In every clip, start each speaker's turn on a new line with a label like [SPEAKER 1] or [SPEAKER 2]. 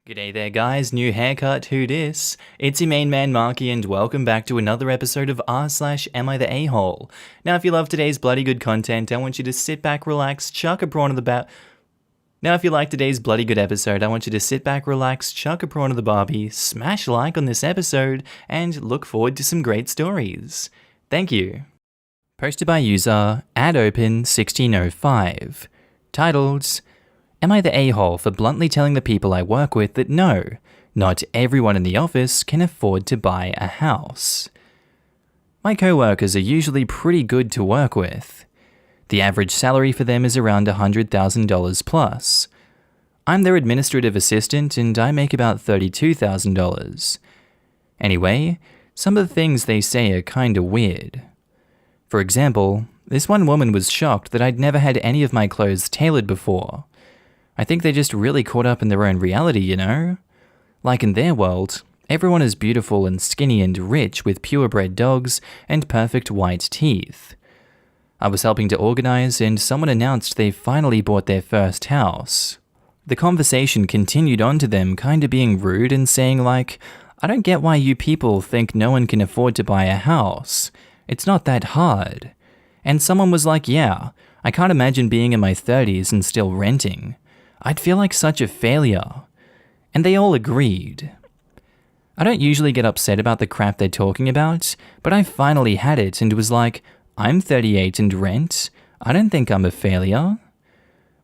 [SPEAKER 1] G'day there guys, new haircut, who dis? It's your main man Markee and welcome back to another episode of r/AmITheA. Now if you love today's bloody good content, I want you to sit back, relax, chuck a prawn on the Now if you like today's bloody good episode, I want you to sit back, relax, chuck a prawn on the barbie, smash like on this episode, and look forward to some great stories. Thank you. Posted by user AdOpen1605. Titled, Am I the a-hole for bluntly telling the people I work with that no, not everyone in the office can afford to buy a house? My co-workers are usually pretty good to work with. The average salary for them is around $100,000 plus. I'm their administrative assistant and I make about $32,000. Anyway, some of the things they say are kinda weird. For example, this one woman was shocked that I'd never had any of my clothes tailored before. I think they just really caught up in their own reality, you know? Like in their world, everyone is beautiful and skinny and rich with purebred dogs and perfect white teeth. I was helping to organize and someone announced they finally bought their first house. The conversation continued on to them kinda being rude and saying like, I don't get why you people think no one can afford to buy a house. It's not that hard. And someone was like, yeah, I can't imagine being in my 30s and still renting. I'd feel like such a failure. And they all agreed. I don't usually get upset about the crap they're talking about, but I finally had it and was like, I'm 38 and rent. I don't think I'm a failure.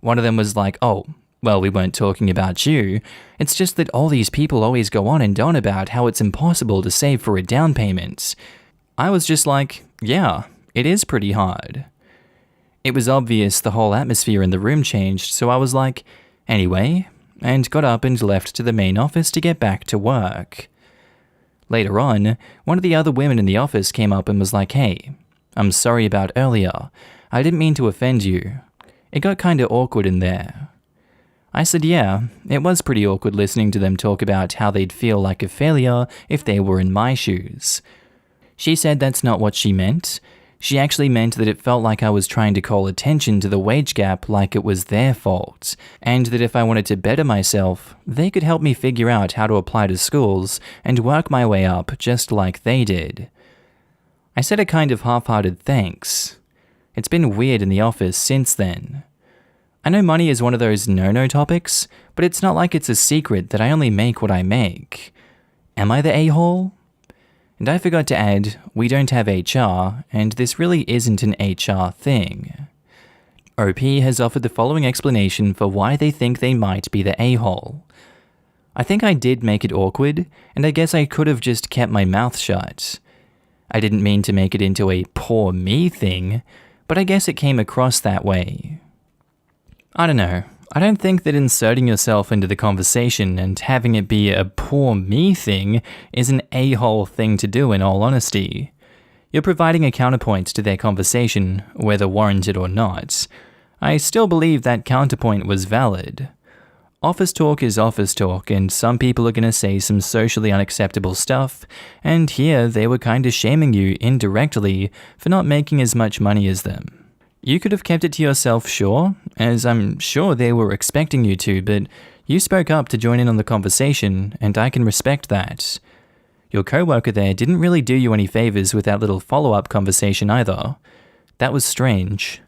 [SPEAKER 1] One of them was like, oh, well, we weren't talking about you. It's just that all these people always go on and on about how it's impossible to save for a down payment. I was just like, yeah, it is pretty hard. It was obvious the whole atmosphere in the room changed, so I was like, anyway, and got up and left to the main office to get back to work. Later on, one of the other women in the office came up and was like, hey, I'm sorry about earlier. I didn't mean to offend you. It got kinda awkward in there. I said, yeah, it was pretty awkward listening to them talk about how they'd feel like a failure if they were in my shoes. She said that's not what she meant. She actually meant that it felt like I was trying to call attention to the wage gap like it was their fault, and that if I wanted to better myself, they could help me figure out how to apply to schools and work my way up just like they did. I said a kind of half-hearted thanks. It's been weird in the office since then. I know money is one of those no-no topics, but it's not like it's a secret that I only make what I make. Am I the a-hole? And I forgot to add, we don't have HR, and this really isn't an HR thing. OP has offered the following explanation for why they think they might be the a-hole. I think I did make it awkward, and I guess I could have just kept my mouth shut. I didn't mean to make it into a poor me thing, but I guess it came across that way. I don't know. I don't think that inserting yourself into the conversation and having it be a poor me thing is an a-hole thing to do in all honesty. You're providing a counterpoint to their conversation, whether warranted or not. I still believe that counterpoint was valid. Office talk is office talk, and some people are gonna say some socially unacceptable stuff, and here they were kinda shaming you indirectly for not making as much money as them. You could have kept it to yourself, sure, as I'm sure they were expecting you to, but you spoke up to join in on the conversation, and I can respect that. Your co-worker there didn't really do you any favors with that little follow-up conversation either. That was strange.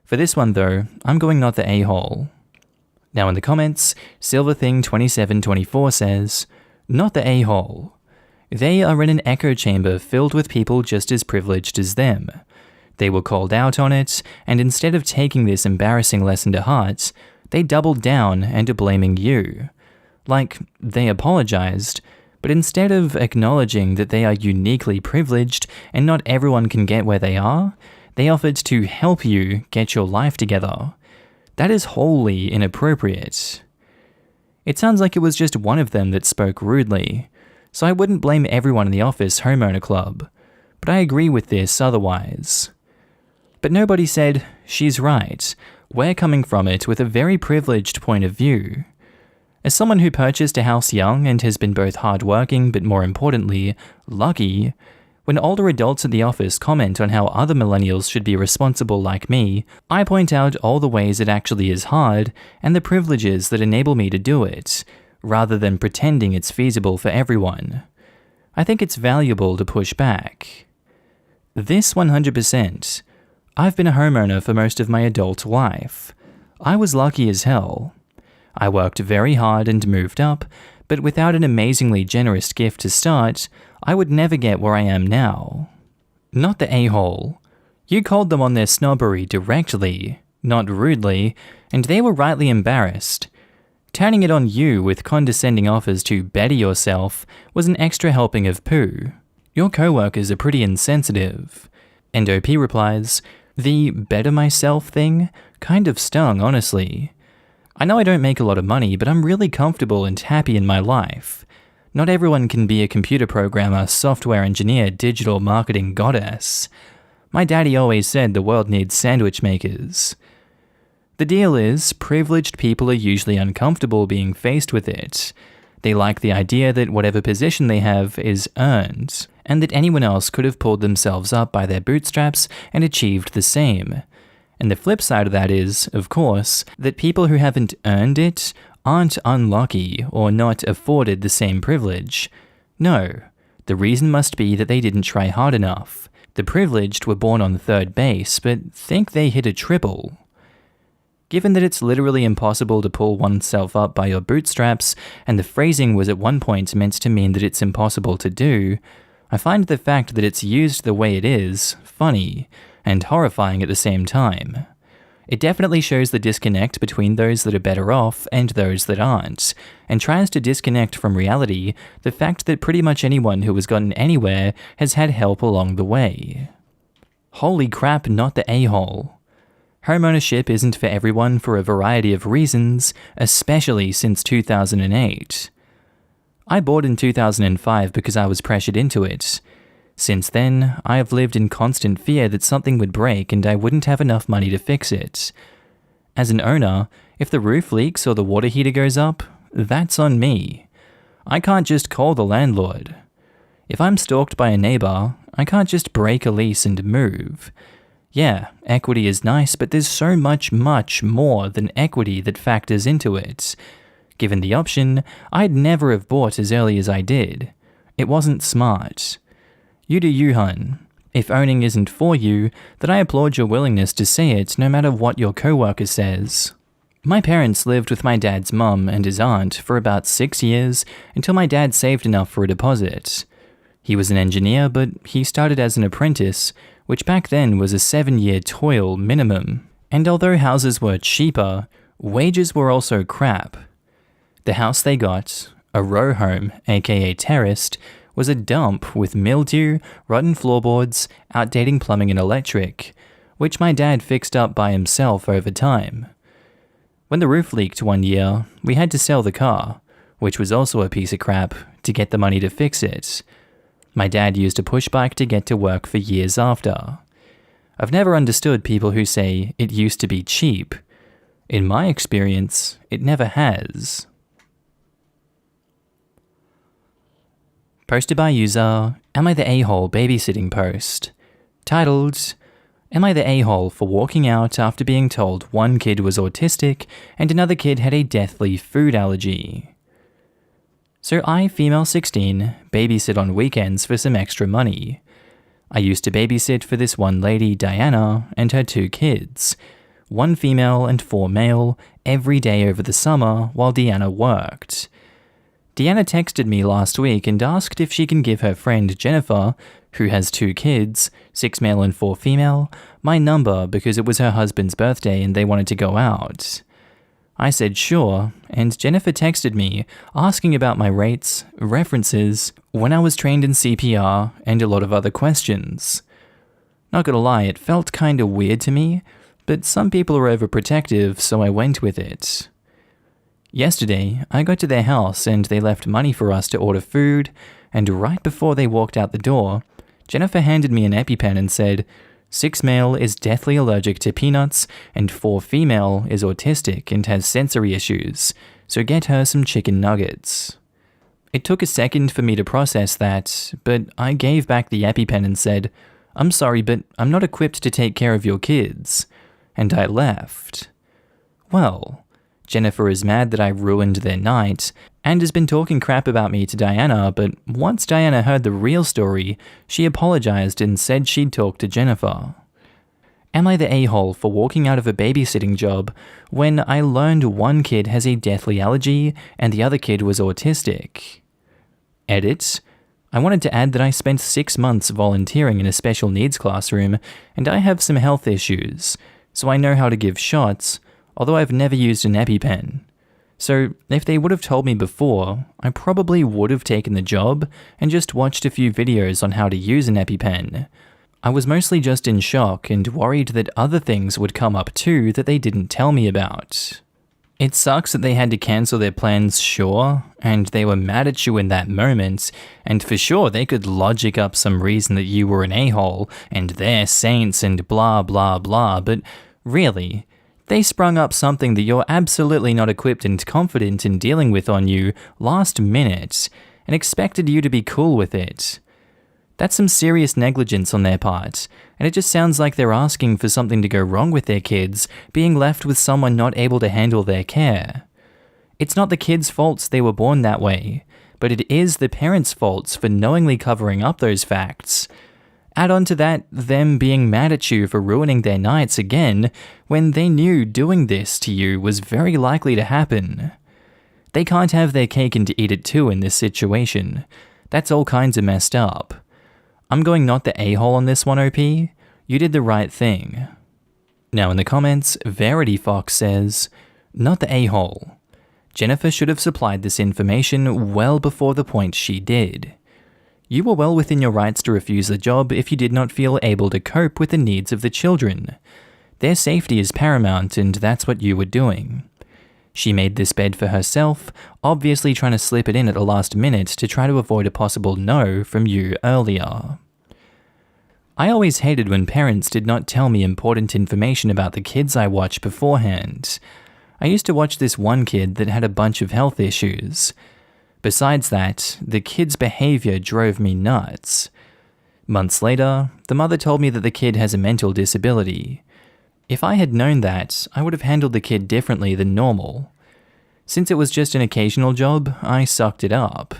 [SPEAKER 1] For this one though, I'm going not the a-hole. Now in the comments, SilverThing2724 says, not the a-hole. They are in an echo chamber filled with people just as privileged as them. They were called out on it, and instead of taking this embarrassing lesson to heart, they doubled down and are blaming you. Like, they apologized, but instead of acknowledging that they are uniquely privileged and not everyone can get where they are, they offered to help you get your life together. That is wholly inappropriate. It sounds like it was just one of them that spoke rudely, so I wouldn't blame everyone in the office homeowner club, but I agree with this otherwise. But nobody said, she's right, we're coming from it with a very privileged point of view. As someone who purchased a house young and has been both hardworking but more importantly, lucky, when older adults at the office comment on how other millennials should be responsible like me, I point out all the ways it actually is hard and the privileges that enable me to do it, rather than pretending it's feasible for everyone. I think it's valuable to push back. This 100%. I've been a homeowner for most of my adult life. I was lucky as hell. I worked very hard and moved up, but without an amazingly generous gift to start, I would never get where I am now. Not the a-hole. You called them on their snobbery directly, not rudely, and they were rightly embarrassed. Turning it on you with condescending offers to better yourself was an extra helping of poo. Your co-workers are pretty insensitive. And OP replies, the better myself thing kind of stung, honestly. I know I don't make a lot of money, but I'm really comfortable and happy in my life. Not everyone can be a computer programmer, software engineer, digital marketing goddess. My daddy always said the world needs sandwich makers. The deal is, privileged people are usually uncomfortable being faced with it. They like the idea that whatever position they have is earned, and that anyone else could have pulled themselves up by their bootstraps and achieved the same. And the flip side of that is, of course, that people who haven't earned it aren't unlucky or not afforded the same privilege. No, the reason must be that they didn't try hard enough. The privileged were born on third base, but think they hit a triple. Given that it's literally impossible to pull oneself up by your bootstraps, and the phrasing was at one point meant to mean that it's impossible to do, I find the fact that it's used the way it is funny and horrifying at the same time. It definitely shows the disconnect between those that are better off and those that aren't, and tries to disconnect from reality the fact that pretty much anyone who has gotten anywhere has had help along the way. Holy crap, not the a-hole. Homeownership isn't for everyone for a variety of reasons, especially since 2008. I bought in 2005 because I was pressured into it. Since then, I have lived in constant fear that something would break and I wouldn't have enough money to fix it. As an owner, if the roof leaks or the water heater goes up, that's on me. I can't just call the landlord. If I'm stalked by a neighbor, I can't just break a lease and move. Yeah, equity is nice, but there's so much more than equity that factors into it. Given the option, I'd never have bought as early as I did. It wasn't smart. You do you, hun. If owning isn't for you, then I applaud your willingness to say it no matter what your coworker says. My parents lived with my dad's mum and his aunt for about 6 years until my dad saved enough for a deposit. He was an engineer, but he started as an apprentice, which back then was a 7-year toil minimum. And although houses were cheaper, wages were also crap. The house they got, a row home, aka terraced, was a dump with mildew, rotten floorboards, outdated plumbing and electric, which my dad fixed up by himself over time. When the roof leaked one year, we had to sell the car, which was also a piece of crap, to get the money to fix it. My dad used a push bike to get to work for years after. I've never understood people who say it used to be cheap. In my experience, it never has. Posted by user, Am I the A-hole babysitting post? Titled, Am I the A-hole for walking out after being told one kid was autistic and another kid had a deathly food allergy? So I, female 16, babysit on weekends for some extra money. I used to babysit for this one lady, Diana, and her 2 kids, 1 female and 4 male, every day over the summer while Deanna worked. Deanna texted me last week and asked if she can give her friend Jennifer, who has 2 kids, 6 male and 4 female, my number because it was her husband's birthday and they wanted to go out. I said sure, and Jennifer texted me asking about my rates, references, when I was trained in CPR, and a lot of other questions. Not gonna lie, it felt kinda weird to me, but some people are overprotective, so I went with it. Yesterday, I got to their house and they left money for us to order food, and right before they walked out the door, Jennifer handed me an EpiPen and said, 6 male is deathly allergic to peanuts, and 4 female is autistic and has sensory issues, so get her some chicken nuggets. It took a second for me to process that, but I gave back the EpiPen and said, I'm sorry, but I'm not equipped to take care of your kids. And I left. Well, Jennifer is mad that I ruined their night, and has been talking crap about me to Diana, but once Diana heard the real story, she apologized and said she'd talk to Jennifer. Am I the a-hole for walking out of a babysitting job when I learned one kid has a deathly allergy and the other kid was autistic? Edit. I wanted to add that I spent 6 months volunteering in a special needs classroom, and I have some health issues, so I know how to give shots, although I've never used an EpiPen. So if they would have told me before, I probably would have taken the job and just watched a few videos on how to use an EpiPen. I was mostly just in shock and worried that other things would come up too that they didn't tell me about. It sucks that they had to cancel their plans, sure, and they were mad at you in that moment, and for sure they could logic up some reason that you were an a-hole and they're saints and blah blah blah, but really, they sprung up something that you're absolutely not equipped and confident in dealing with on you last minute, and expected you to be cool with it. That's some serious negligence on their part, and it just sounds like they're asking for something to go wrong with their kids, being left with someone not able to handle their care. It's not the kids' faults they were born that way, but it is the parents' faults for knowingly covering up those facts. Add on to that them being mad at you for ruining their nights again, when they knew doing this to you was very likely to happen. They can't have their cake and eat it too in this situation. That's all kinds of messed up. I'm going not the a-hole on this one, OP. You did the right thing. Now in the comments, Verity Fox says, not the a-hole. Jennifer should have supplied this information well before the point she did. You were well within your rights to refuse the job if you did not feel able to cope with the needs of the children. Their safety is paramount, and that's what you were doing. She made this bed for herself, obviously trying to slip it in at the last minute to try to avoid a possible no from you earlier. I always hated when parents did not tell me important information about the kids I watched beforehand. I used to watch this one kid that had a bunch of health issues. Besides that, the kid's behavior drove me nuts. Months later, the mother told me that the kid has a mental disability. If I had known that, I would have handled the kid differently than normal. Since it was just an occasional job, I sucked it up.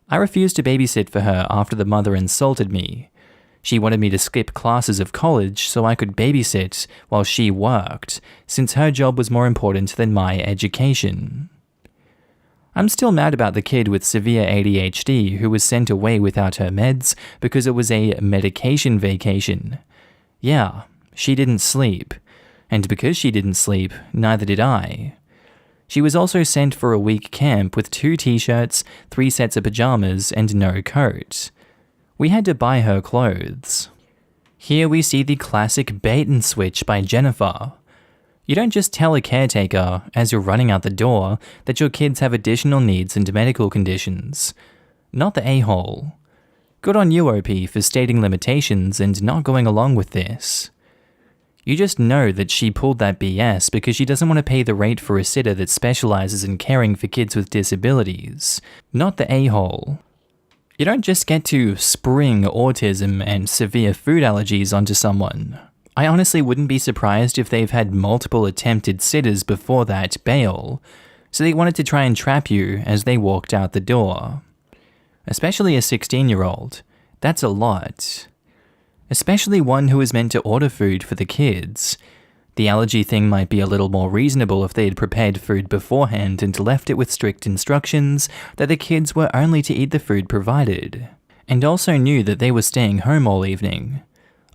[SPEAKER 1] I refused to babysit for her after the mother insulted me. She wanted me to skip classes of college so I could babysit while she worked, since her job was more important than my education. I'm still mad about the kid with severe ADHD who was sent away without her meds because it was a medication vacation. Yeah, she didn't sleep. And because she didn't sleep, neither did I. She was also sent for a week camp with 2 t-shirts, 3 sets of pajamas, and no coat. We had to buy her clothes. Here we see the classic bait and switch by Jennifer. You don't just tell a caretaker, as you're running out the door, that your kids have additional needs and medical conditions. Not the a-hole. Good on you, OP, for stating limitations and not going along with this. You just know that she pulled that BS because she doesn't want to pay the rate for a sitter that specializes in caring for kids with disabilities. Not the a-hole. You don't just get to spring autism and severe food allergies onto someone. I honestly wouldn't be surprised if they've had multiple attempted sitters before that bail, so they wanted to try and trap you as they walked out the door. Especially a 16-year-old. That's a lot. Especially one who is meant to order food for the kids. The allergy thing might be a little more reasonable if they had prepared food beforehand and left it with strict instructions that the kids were only to eat the food provided, and also knew that they were staying home all evening.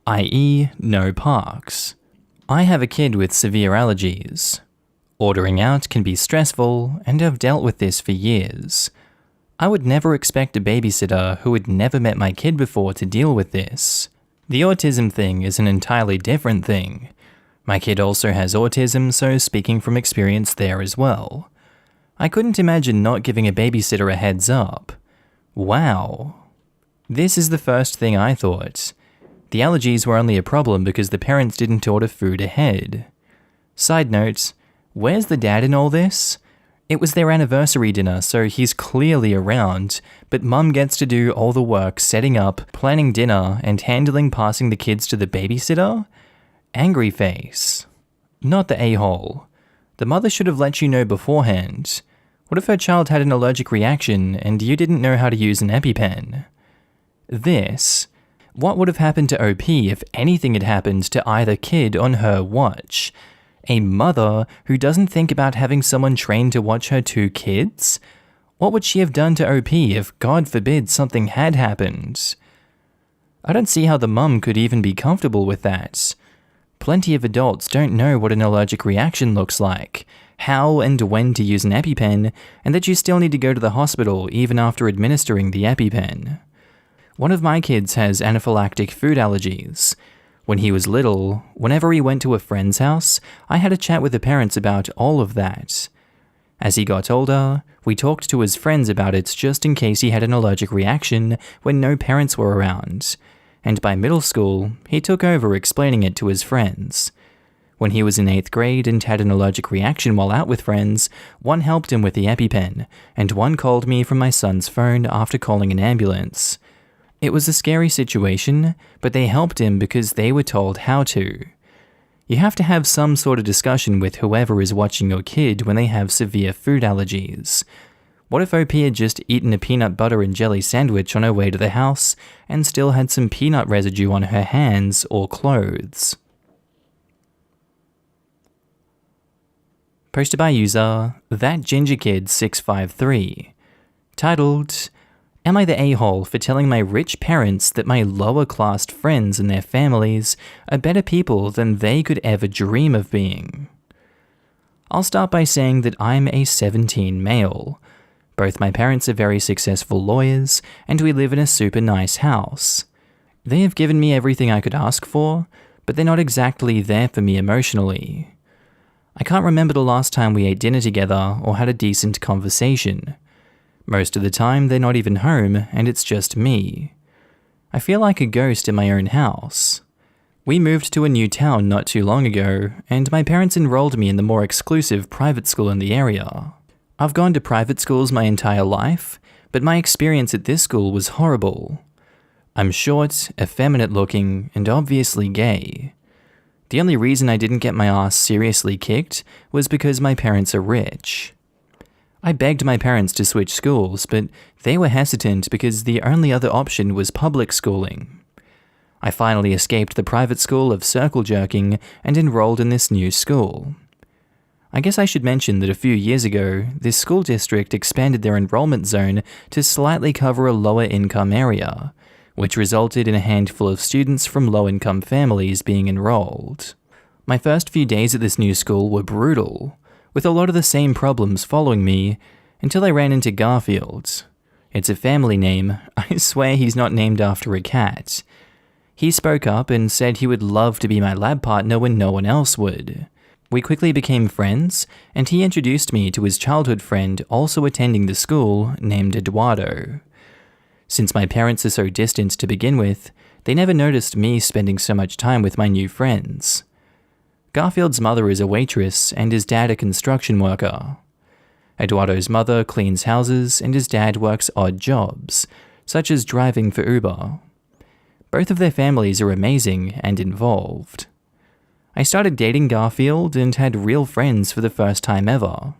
[SPEAKER 1] i.e., no parks. I have a kid with severe allergies. Ordering out can be stressful, and I've dealt with this for years. I would never expect a babysitter who had never met my kid before to deal with this. The autism thing is an entirely different thing. My kid also has autism, so speaking from experience there as well. I couldn't imagine not giving a babysitter a heads up. Wow. This is the first thing I thought. The allergies were only a problem because the parents didn't order food ahead. Side note, where's the dad in all this? It was their anniversary dinner, so he's clearly around, but mum gets to do all the work setting up, planning dinner, and handling passing the kids to the babysitter? Angry face. Not the a-hole. The mother should have let you know beforehand. What if her child had an allergic reaction and you didn't know how to use an EpiPen? This. What would have happened to OP if anything had happened to either kid on her watch? A mother who doesn't think about having someone trained to watch her 2 kids? What would she have done to OP if, God forbid, something had happened? I don't see how the mum could even be comfortable with that. Plenty of adults don't know what an allergic reaction looks like, how and when to use an EpiPen, and that you still need to go to the hospital even after administering the EpiPen. One of my kids has anaphylactic food allergies. When he was little, whenever he went to a friend's house, I had a chat with the parents about all of that. As he got older, we talked to his friends about it just in case he had an allergic reaction when no parents were around. And by middle school, he took over explaining it to his friends. When he was in 8th grade and had an allergic reaction while out with friends, one helped him with the EpiPen, and one called me from my son's phone after calling an ambulance. It was a scary situation, but they helped him because they were told how to. You have to have some sort of discussion with whoever is watching your kid when they have severe food allergies. What if OP had just eaten a peanut butter and jelly sandwich on her way to the house and still had some peanut residue on her hands or clothes? Posted by user ThatGingerKid653. Titled, Am I the a-hole for telling my rich parents that my lower-classed friends and their families are better people than they could ever dream of being? I'll start by saying that I'm a 17 male. Both my parents are very successful lawyers, and we live in a super nice house. They have given me everything I could ask for, but they're not exactly there for me emotionally. I can't remember the last time we ate dinner together or had a decent conversation. Most of the time, they're not even home, and it's just me. I feel like a ghost in my own house. We moved to a new town not too long ago, and my parents enrolled me in the more exclusive private school in the area. I've gone to private schools my entire life, but my experience at this school was horrible. I'm short, effeminate-looking, and obviously gay. The only reason I didn't get my ass seriously kicked was because my parents are rich. I begged my parents to switch schools, but they were hesitant because the only other option was public schooling. I finally escaped the private school of circle jerking and enrolled in this new school. I guess I should mention that a few years ago, this school district expanded their enrollment zone to slightly cover a lower income area, which resulted in a handful of students from low-income families being enrolled. My first few days at this new school were brutal, with a lot of the same problems following me, until I ran into Garfield. It's a family name. I swear he's not named after a cat. He spoke up and said he would love to be my lab partner when no one else would. We quickly became friends, and he introduced me to his childhood friend also attending the school named Eduardo. Since my parents are so distant to begin with, they never noticed me spending so much time with my new friends. Garfield's mother is a waitress and his dad a construction worker. Eduardo's mother cleans houses and his dad works odd jobs, such as driving for Uber. Both of their families are amazing and involved. I started dating Garfield and had real friends for the first time ever.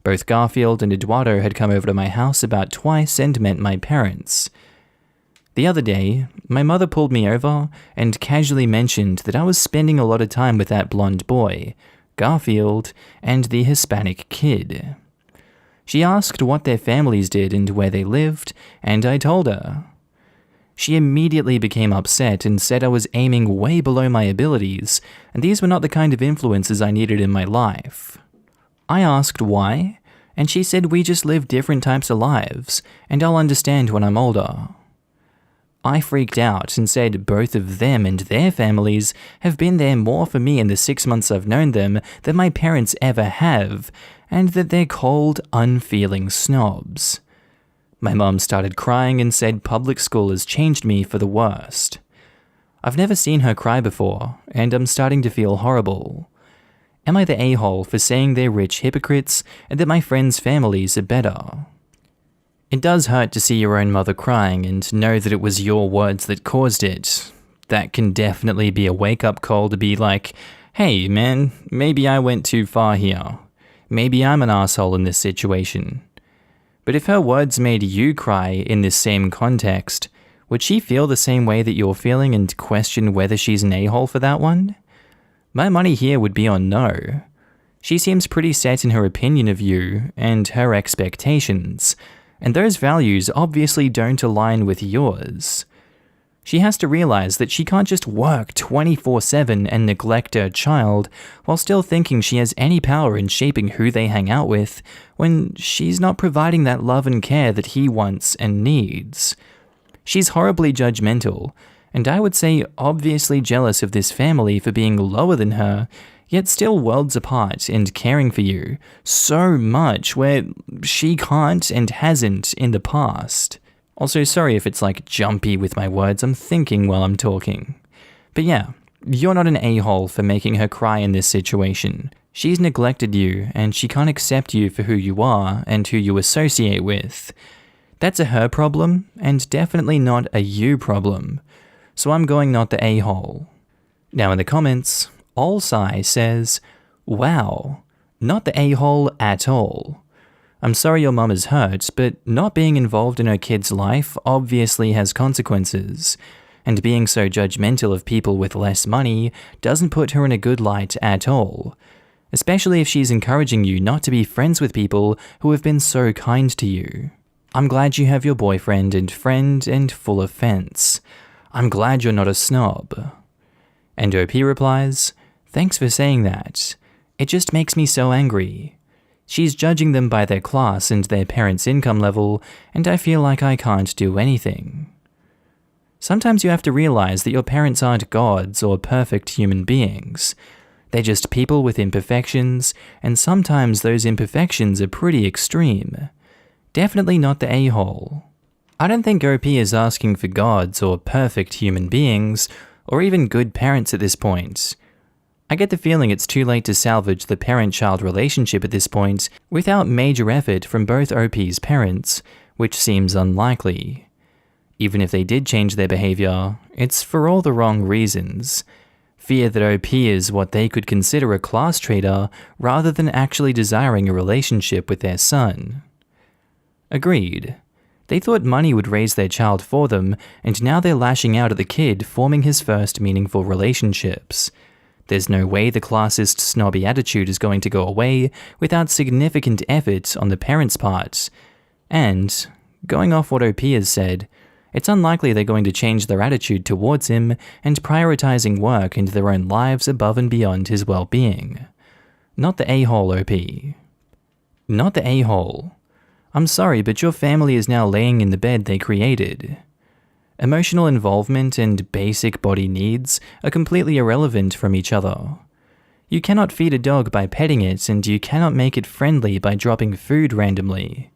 [SPEAKER 1] Both Garfield and Eduardo had come over to my house about twice and met my parents. The other day, my mother pulled me over and casually mentioned that I was spending a lot of time with that blonde boy, Garfield, and the Hispanic kid. She asked what their families did and where they lived, and I told her. She immediately became upset and said I was aiming way below my abilities, and these were not the kind of influences I needed in my life. I asked why, and she said we just live different types of lives, and I'll understand when I'm older. I freaked out and said both of them and their families have been there more for me in the 6 months I've known them than my parents ever have, and that they're cold, unfeeling snobs. My mum started crying and said public school has changed me for the worst. I've never seen her cry before, and I'm starting to feel horrible. Am I the a-hole for saying they're rich hypocrites and that my friends' families are better? It does hurt to see your own mother crying and know that it was your words that caused it. That can definitely be a wake-up call to be like, hey man, maybe I went too far here. maybe I'm an asshole in this situation. But if her words made you cry in this same context, would she feel the same way that you're feeling and question whether she's an a-hole for that one? My money here would be on no. She seems pretty set in her opinion of you and her expectations, and those values obviously don't align with yours. She has to realize that she can't just work 24/7 and neglect her child while still thinking she has any power in shaping who they hang out with when she's not providing that love and care that he wants and needs. She's horribly judgmental, and I would say obviously jealous of this family for being lower than her, yet still worlds apart and caring for you so much where she can't and hasn't in the past. Also, sorry if it's like jumpy with my words, I'm thinking while I'm talking. But yeah, you're not an a-hole for making her cry in this situation. She's neglected you, and she can't accept you for who you are and who you associate with. That's a her problem, and definitely not a you problem. So I'm going not the a-hole. Now in the comments, Allsai says, wow, not the a-hole at all. I'm sorry your mum is hurt, but not being involved in her kid's life obviously has consequences, and being so judgmental of people with less money doesn't put her in a good light at all, especially if she's encouraging you not to be friends with people who have been so kind to you. I'm glad you have your boyfriend and friend and full offense. I'm glad you're not a snob. And OP replies, thanks for saying that. It just makes me so angry. She's judging them by their class and their parents' income level, and I feel like I can't do anything. Sometimes you have to realize that your parents aren't gods or perfect human beings. They're just people with imperfections, and sometimes those imperfections are pretty extreme. Definitely not the a-hole. I don't think OP is asking for gods or perfect human beings, or even good parents at this point. I get the feeling it's too late to salvage the parent-child relationship at this point without major effort from both OP's parents, which seems unlikely. Even if they did change their behavior, it's for all the wrong reasons. Fear that OP is what they could consider a class traitor rather than actually desiring a relationship with their son. Agreed. They thought money would raise their child for them, and now they're lashing out at the kid forming his first meaningful relationships. There's no way the classist snobby attitude is going to go away without significant effort on the parents' part. And, going off what OP has said, it's unlikely they're going to change their attitude towards him and prioritizing work and their own lives above and beyond his well-being. Not the a-hole, OP. Not the a-hole. I'm sorry, but your family is now laying in the bed they created. Emotional involvement and basic body needs are completely irrelevant from each other. You cannot feed a dog by petting it, and you cannot make it friendly by dropping food randomly.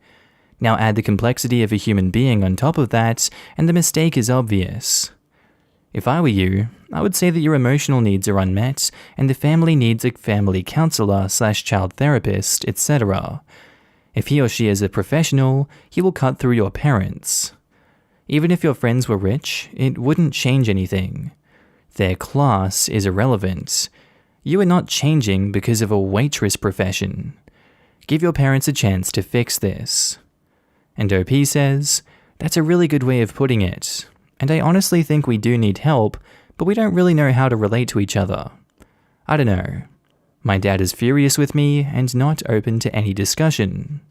[SPEAKER 1] Now add the complexity of a human being on top of that, and the mistake is obvious. If I were you, I would say that your emotional needs are unmet, and the family needs a family counselor/child therapist, etc. If he or she is a professional, he will cut through your parents. Even if your friends were rich, it wouldn't change anything. Their class is irrelevant. You are not changing because of a waitress profession. Give your parents a chance to fix this. And OP says, that's a really good way of putting it. And I honestly think we do need help, but we don't really know how to relate to each other. I don't know. My dad is furious with me and not open to any discussion.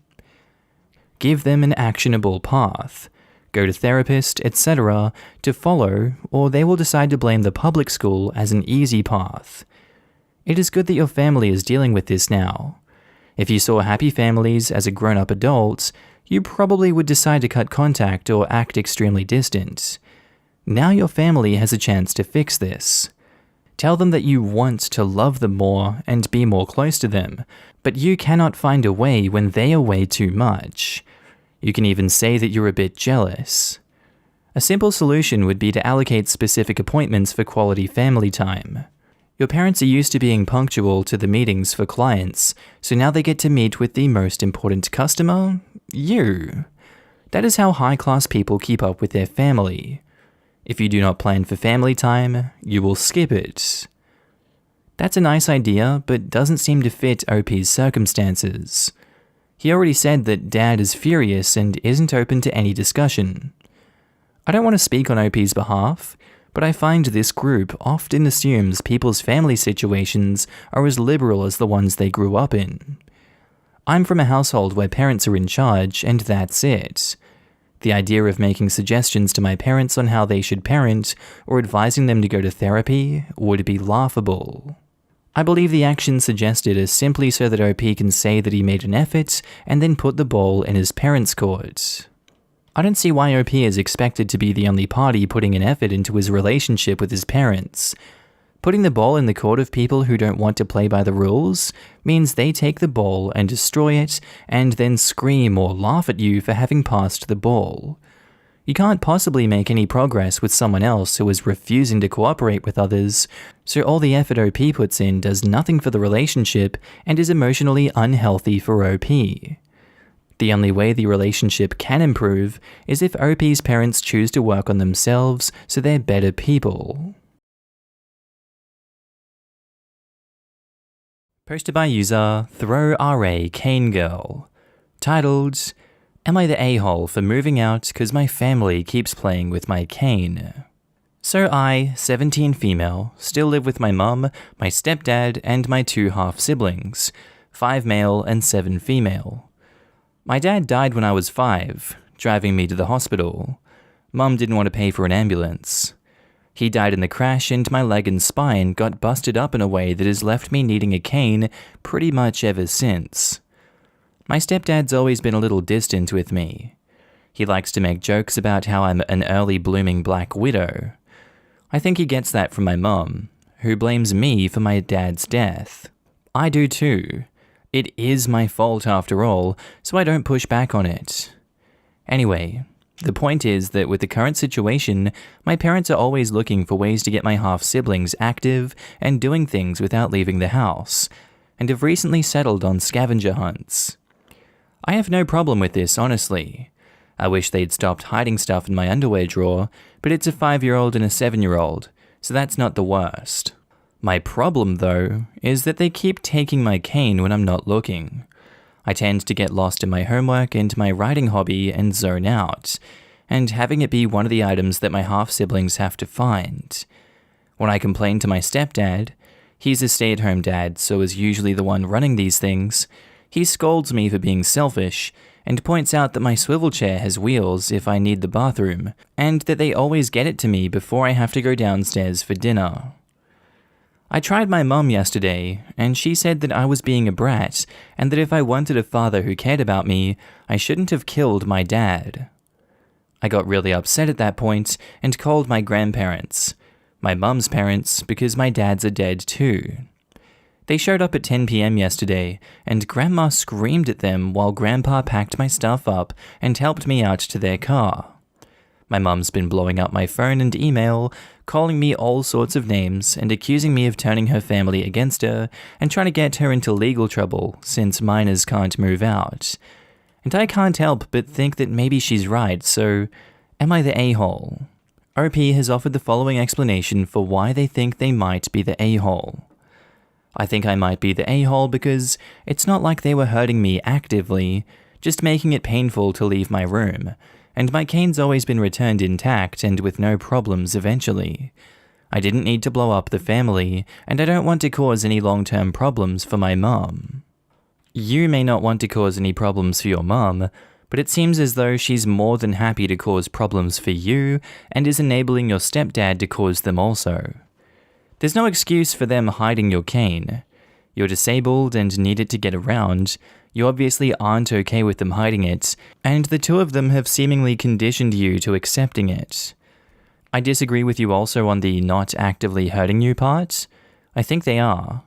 [SPEAKER 1] Give them an actionable path. Go to therapist, etc. to follow, or they will decide to blame the public school as an easy path. It is good that your family is dealing with this now. If you saw happy families as a grown-up adult, you probably would decide to cut contact or act extremely distant. Now your family has a chance to fix this. Tell them that you want to love them more and be more close to them, but you cannot find a way when they are way too much. You can even say that you're a bit jealous. A simple solution would be to allocate specific appointments for quality family time. Your parents are used to being punctual to the meetings for clients, so now they get to meet with the most important customer, you. That is how high-class people keep up with their family. If you do not plan for family time, you will skip it. That's a nice idea, but doesn't seem to fit OP's circumstances. He already said that Dad is furious and isn't open to any discussion. I don't want to speak on OP's behalf, but I find this group often assumes people's family situations are as liberal as the ones they grew up in. I'm from a household where parents are in charge, and that's it. The idea of making suggestions to my parents on how they should parent or advising them to go to therapy would be laughable. I believe the action suggested is simply so that OP can say that he made an effort and then put the ball in his parents' court. I don't see why OP is expected to be the only party putting an effort into his relationship with his parents. Putting the ball in the court of people who don't want to play by the rules means they take the ball and destroy it and then scream or laugh at you for having passed the ball. You can't possibly make any progress with someone else who is refusing to cooperate with others, so all the effort OP puts in does nothing for the relationship and is emotionally unhealthy for OP. The only way the relationship can improve is if OP's parents choose to work on themselves so they're better people. Posted by user ThrowRA Cane Girl. Titled, Am I the a-hole for moving out cause my family keeps playing with my cane? So I, 17 female, still live with my mum, my stepdad, and my 2 half-siblings, 5 male and 7 female. My dad died when I was 5, driving me to the hospital. Mum didn't want to pay for an ambulance. He died in the crash and my leg and spine got busted up in a way that has left me needing a cane pretty much ever since. My stepdad's always been a little distant with me. He likes to make jokes about how I'm an early blooming black widow. I think he gets that from my mum, who blames me for my dad's death. I do too. It is my fault after all, so I don't push back on it. Anyway, the point is that with the current situation, my parents are always looking for ways to get my half-siblings active and doing things without leaving the house, and have recently settled on scavenger hunts. I have no problem with this, honestly. I wish they'd stopped hiding stuff in my underwear drawer, but it's a 5-year-old and a 7-year-old, so that's not the worst. My problem, though, is that they keep taking my cane when I'm not looking. I tend to get lost in my homework and my writing hobby and zone out, and having it be one of the items that my half-siblings have to find. When I complain to my stepdad, he's a stay-at-home dad, so is usually the one running these things, he scolds me for being selfish and points out that my swivel chair has wheels if I need the bathroom, and that they always get it to me before I have to go downstairs for dinner. I tried my mum yesterday, and she said that I was being a brat, and that if I wanted a father who cared about me, I shouldn't have killed my dad. I got really upset at that point, and called my grandparents, my mum's parents, because my dads are dead too. They showed up at 10 p.m. yesterday, and Grandma screamed at them while Grandpa packed my stuff up and helped me out to their car. My mum's been blowing up my phone and email, calling me all sorts of names and accusing me of turning her family against her and trying to get her into legal trouble since minors can't move out. And I can't help but think that maybe she's right, so am I the a-hole? OP has offered the following explanation for why they think they might be the a-hole. I think I might be the a-hole because it's not like they were hurting me actively, just making it painful to leave my room, and my cane's always been returned intact and with no problems eventually. I didn't need to blow up the family, and I don't want to cause any long-term problems for my mum. You may not want to cause any problems for your mum, but it seems as though she's more than happy to cause problems for you and is enabling your stepdad to cause them also. There's no excuse for them hiding your cane. You're disabled and need it to get around. You obviously aren't okay with them hiding it, and the two of them have seemingly conditioned you to accepting it. I disagree with you also on the not actively hurting you part. I think they are.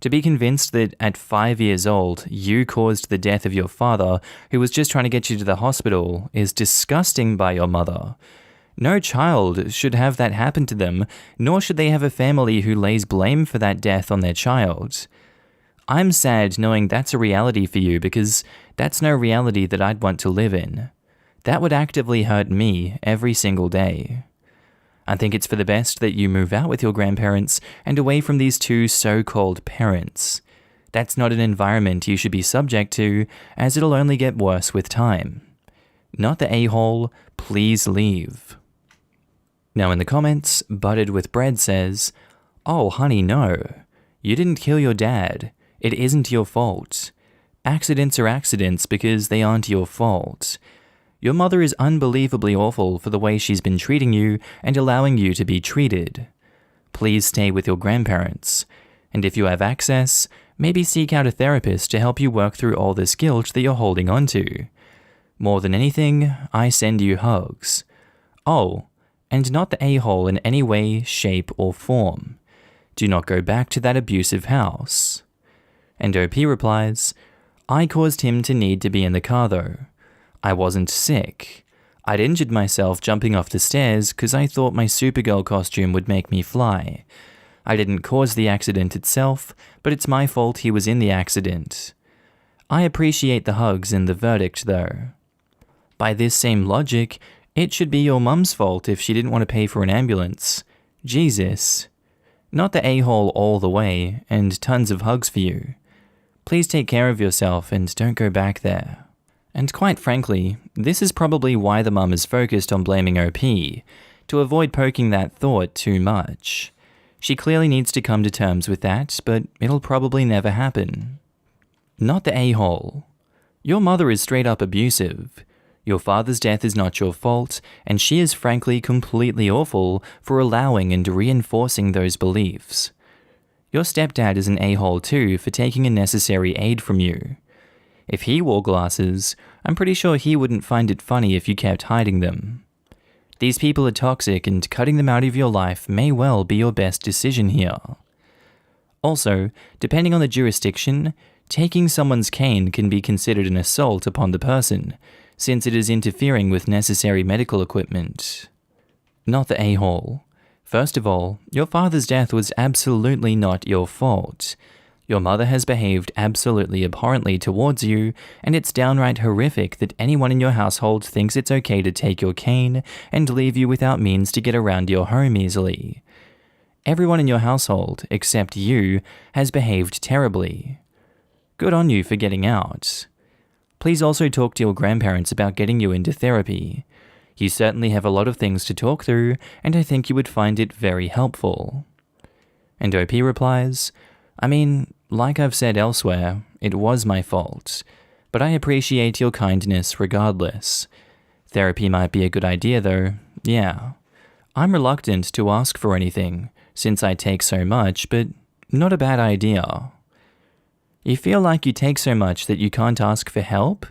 [SPEAKER 1] To be convinced that at 5 years old, you caused the death of your father, who was just trying to get you to the hospital, is disgusting by your mother. No child should have that happen to them, nor should they have a family who lays blame for that death on their child. I'm sad knowing that's a reality for you because that's no reality that I'd want to live in. That would actively hurt me every single day. I think it's for the best that you move out with your grandparents and away from these two so-called parents. That's not an environment you should be subject to, as it'll only get worse with time. Not the a-hole, please leave. Now in the comments, Buttered with Bread says, "Oh honey, no. You didn't kill your dad. It isn't your fault. Accidents are accidents because they aren't your fault. Your mother is unbelievably awful for the way she's been treating you and allowing you to be treated. Please stay with your grandparents. And if you have access, maybe seek out a therapist to help you work through all this guilt that you're holding onto. More than anything, I send you hugs. Oh, and not the a-hole in any way, shape, or form. Do not go back to that abusive house." And OP replies, "I caused him to need to be in the car though. I wasn't sick. I'd injured myself jumping off the stairs because I thought my Supergirl costume would make me fly. I didn't cause the accident itself, but it's my fault he was in the accident. I appreciate the hugs and the verdict though. By this same logic, it should be your mum's fault if she didn't want to pay for an ambulance. Jesus. Not the a-hole all the way, and tons of hugs for you. Please take care of yourself and don't go back there." And quite frankly, this is probably why the mum is focused on blaming OP, to avoid poking that thought too much. She clearly needs to come to terms with that, but it'll probably never happen. Not the a-hole. Your mother is straight up abusive. Your father's death is not your fault, and she is frankly completely awful for allowing and reinforcing those beliefs. Your stepdad is an a-hole too for taking unnecessary aid from you. If he wore glasses, I'm pretty sure he wouldn't find it funny if you kept hiding them. These people are toxic and cutting them out of your life may well be your best decision here. Also, depending on the jurisdiction, taking someone's cane can be considered an assault upon the person, since it is interfering with necessary medical equipment. Not the a-hole. First of all, your father's death was absolutely not your fault. Your mother has behaved absolutely abhorrently towards you, and it's downright horrific that anyone in your household thinks it's okay to take your cane and leave you without means to get around your home easily. Everyone in your household, except you, has behaved terribly. Good on you for getting out. Please also talk to your grandparents about getting you into therapy. You certainly have a lot of things to talk through, and I think you would find it very helpful." And OP replies, "I mean, like I've said elsewhere, it was my fault, but I appreciate your kindness regardless. Therapy might be a good idea though, yeah. I'm reluctant to ask for anything, since I take so much, but not a bad idea. You feel like you take so much that you can't ask for help?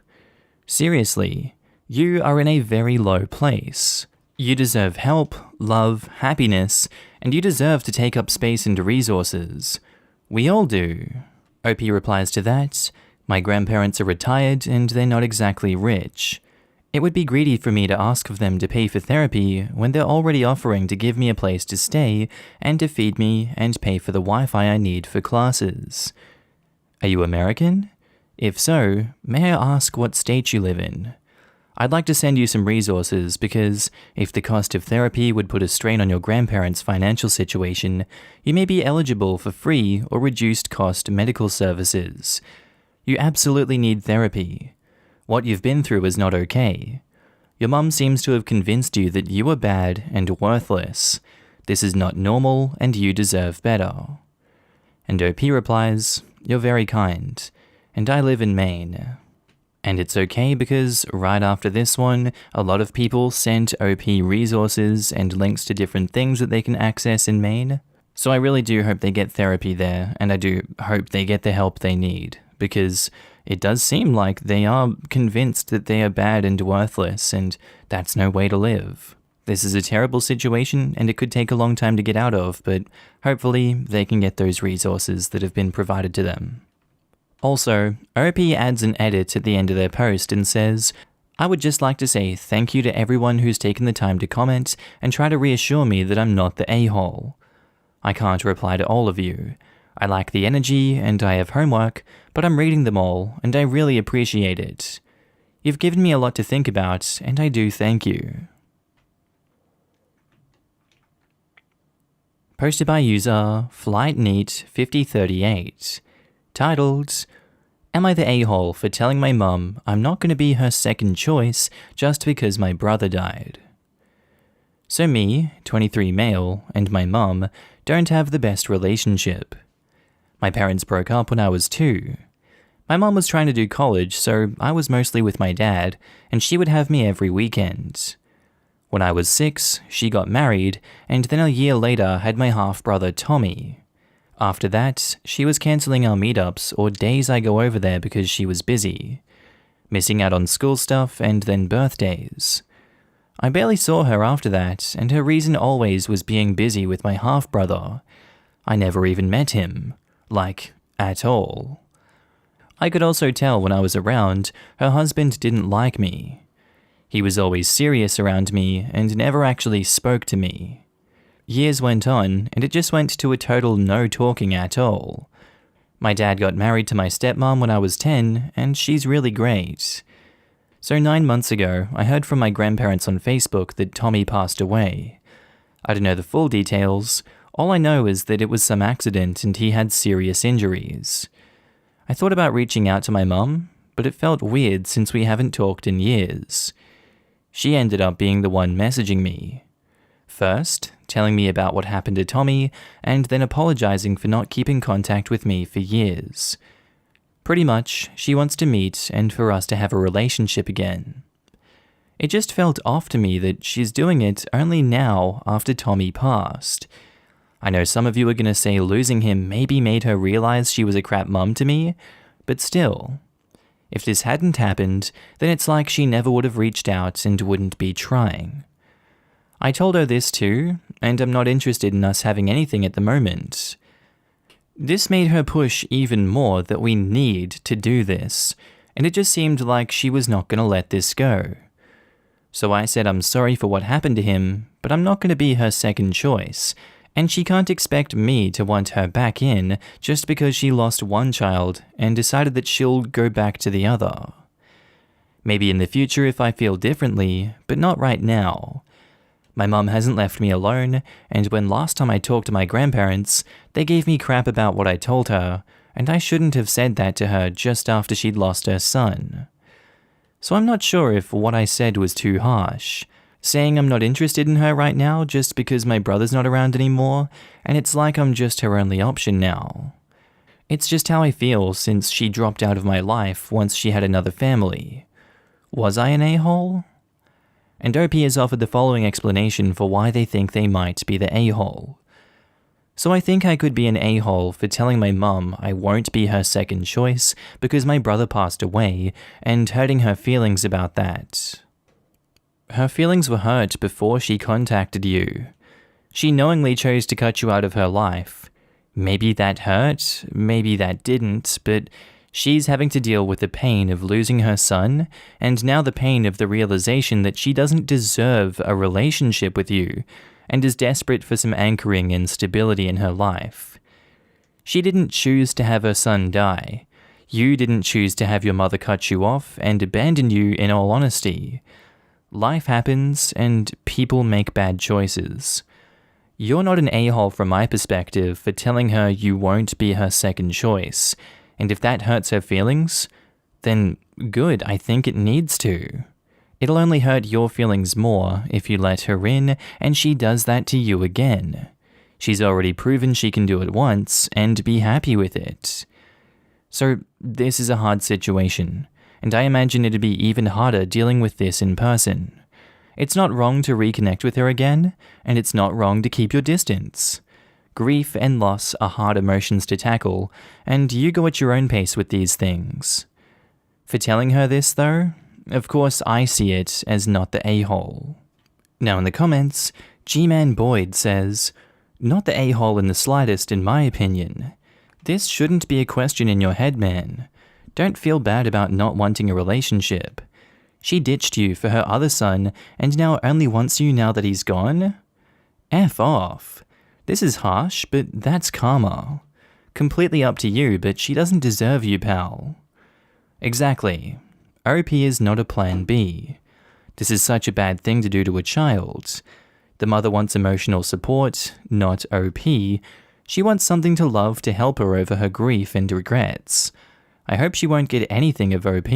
[SPEAKER 1] Seriously, you are in a very low place. You deserve help, love, happiness, and you deserve to take up space and resources. We all do." OP replies to that, "My grandparents are retired and they're not exactly rich. It would be greedy for me to ask of them to pay for therapy when they're already offering to give me a place to stay and to feed me and pay for the Wi-Fi I need for classes. Are you American? If so, may I ask what state you live in? I'd like to send you some resources because if the cost of therapy would put a strain on your grandparents' financial situation, you may be eligible for free or reduced cost medical services. You absolutely need therapy. What you've been through is not okay. Your mum seems to have convinced you that you are bad and worthless. This is not normal and you deserve better." And OP replies, "You're very kind, and I live in Maine." And it's okay because right after this one, a lot of people sent OP resources and links to different things that they can access in Maine. So I really do hope they get therapy there, and I do hope they get the help they need, because it does seem like they are convinced that they are bad and worthless, and that's no way to live. This is a terrible situation, and it could take a long time to get out of, but hopefully they can get those resources that have been provided to them. Also, OP adds an edit at the end of their post and says, "I would just like to say thank you to everyone who's taken the time to comment and try to reassure me that I'm not the a-hole. I can't reply to all of you. I like the energy and I have homework, but I'm reading them all and I really appreciate it. You've given me a lot to think about and I do thank you." Posted by user FlightNeat5038. Titled, Am I the a-hole for telling my mum I'm not going to be her second choice just because my brother died? So me, 23 male, and my mum don't have the best relationship. My parents broke up when I was 2. My mum was trying to do college, so I was mostly with my dad, and she would have me every weekend. When I was 6, she got married, and then a year later had my half-brother Tommy. After that, she was cancelling our meetups or days I go over there because she was busy, missing out on school stuff and then birthdays. I barely saw her after that, and her reason always was being busy with my half-brother. I never even met him, at all. I could also tell when I was around, her husband didn't like me. He was always serious around me and never actually spoke to me. Years went on, and it just went to a total no talking at all. My dad got married to my stepmom when I was 10, and she's really great. So 9 months ago, I heard from my grandparents on Facebook that Tommy passed away. I don't know the full details. All I know is that it was some accident and he had serious injuries. I thought about reaching out to my mum, but it felt weird since we haven't talked in years. She ended up being the one messaging me. First, telling me about what happened to Tommy, and then apologizing for not keeping contact with me for years. Pretty much, she wants to meet and for us to have a relationship again. It just felt off to me that she's doing it only now after Tommy passed. I know some of you are going to say losing him maybe made her realize she was a crap mum to me, but still. If this hadn't happened, then it's like she never would have reached out and wouldn't be trying. I told her this too, and I'm not interested in us having anything at the moment. This made her push even more that we need to do this, and it just seemed like she was not going to let this go. So I said I'm sorry for what happened to him, but I'm not going to be her second choice, and she can't expect me to want her back in just because she lost one child and decided that she'll go back to the other. Maybe in the future if I feel differently, but not right now. My mum hasn't left me alone, and when last time I talked to my grandparents, they gave me crap about what I told her, and I shouldn't have said that to her just after she'd lost her son. So I'm not sure if what I said was too harsh. Saying I'm not interested in her right now just because my brother's not around anymore, and it's like I'm just her only option now. It's just how I feel since she dropped out of my life once she had another family. Was I an a-hole? And OP has offered the following explanation for why they think they might be the a-hole. So I think I could be an a-hole for telling my mum I won't be her second choice because my brother passed away and hurting her feelings about that. Her feelings were hurt before she contacted you. She knowingly chose to cut you out of her life. Maybe that hurt, maybe that didn't, but she's having to deal with the pain of losing her son, and now the pain of the realization that she doesn't deserve a relationship with you, and is desperate for some anchoring and stability in her life. She didn't choose to have her son die. You didn't choose to have your mother cut you off and abandon you, in all honesty. Life happens, and people make bad choices. You're not an a-hole from my perspective for telling her you won't be her second choice, and if that hurts her feelings, then good, I think it needs to. It'll only hurt your feelings more if you let her in and she does that to you again. She's already proven she can do it once and be happy with it. So this is a hard situation, and I imagine it'd be even harder dealing with this in person. It's not wrong to reconnect with her again, and it's not wrong to keep your distance. Grief and loss are hard emotions to tackle, and you go at your own pace with these things. For telling her this, though, of course I see it as not the a-hole. Now in the comments, G-Man Boyd says, "Not the a-hole in the slightest in my opinion. This shouldn't be a question in your head, man. Don't feel bad about not wanting a relationship. She ditched you for her other son and now only wants you now that he's gone? F off. This is harsh, but that's karma. Completely up to you, but she doesn't deserve you, pal." Exactly. OP is not a plan B. This is such a bad thing to do to a child. The mother wants emotional support, not OP. She wants something to love to help her over her grief and regrets. I hope she won't get anything of OP.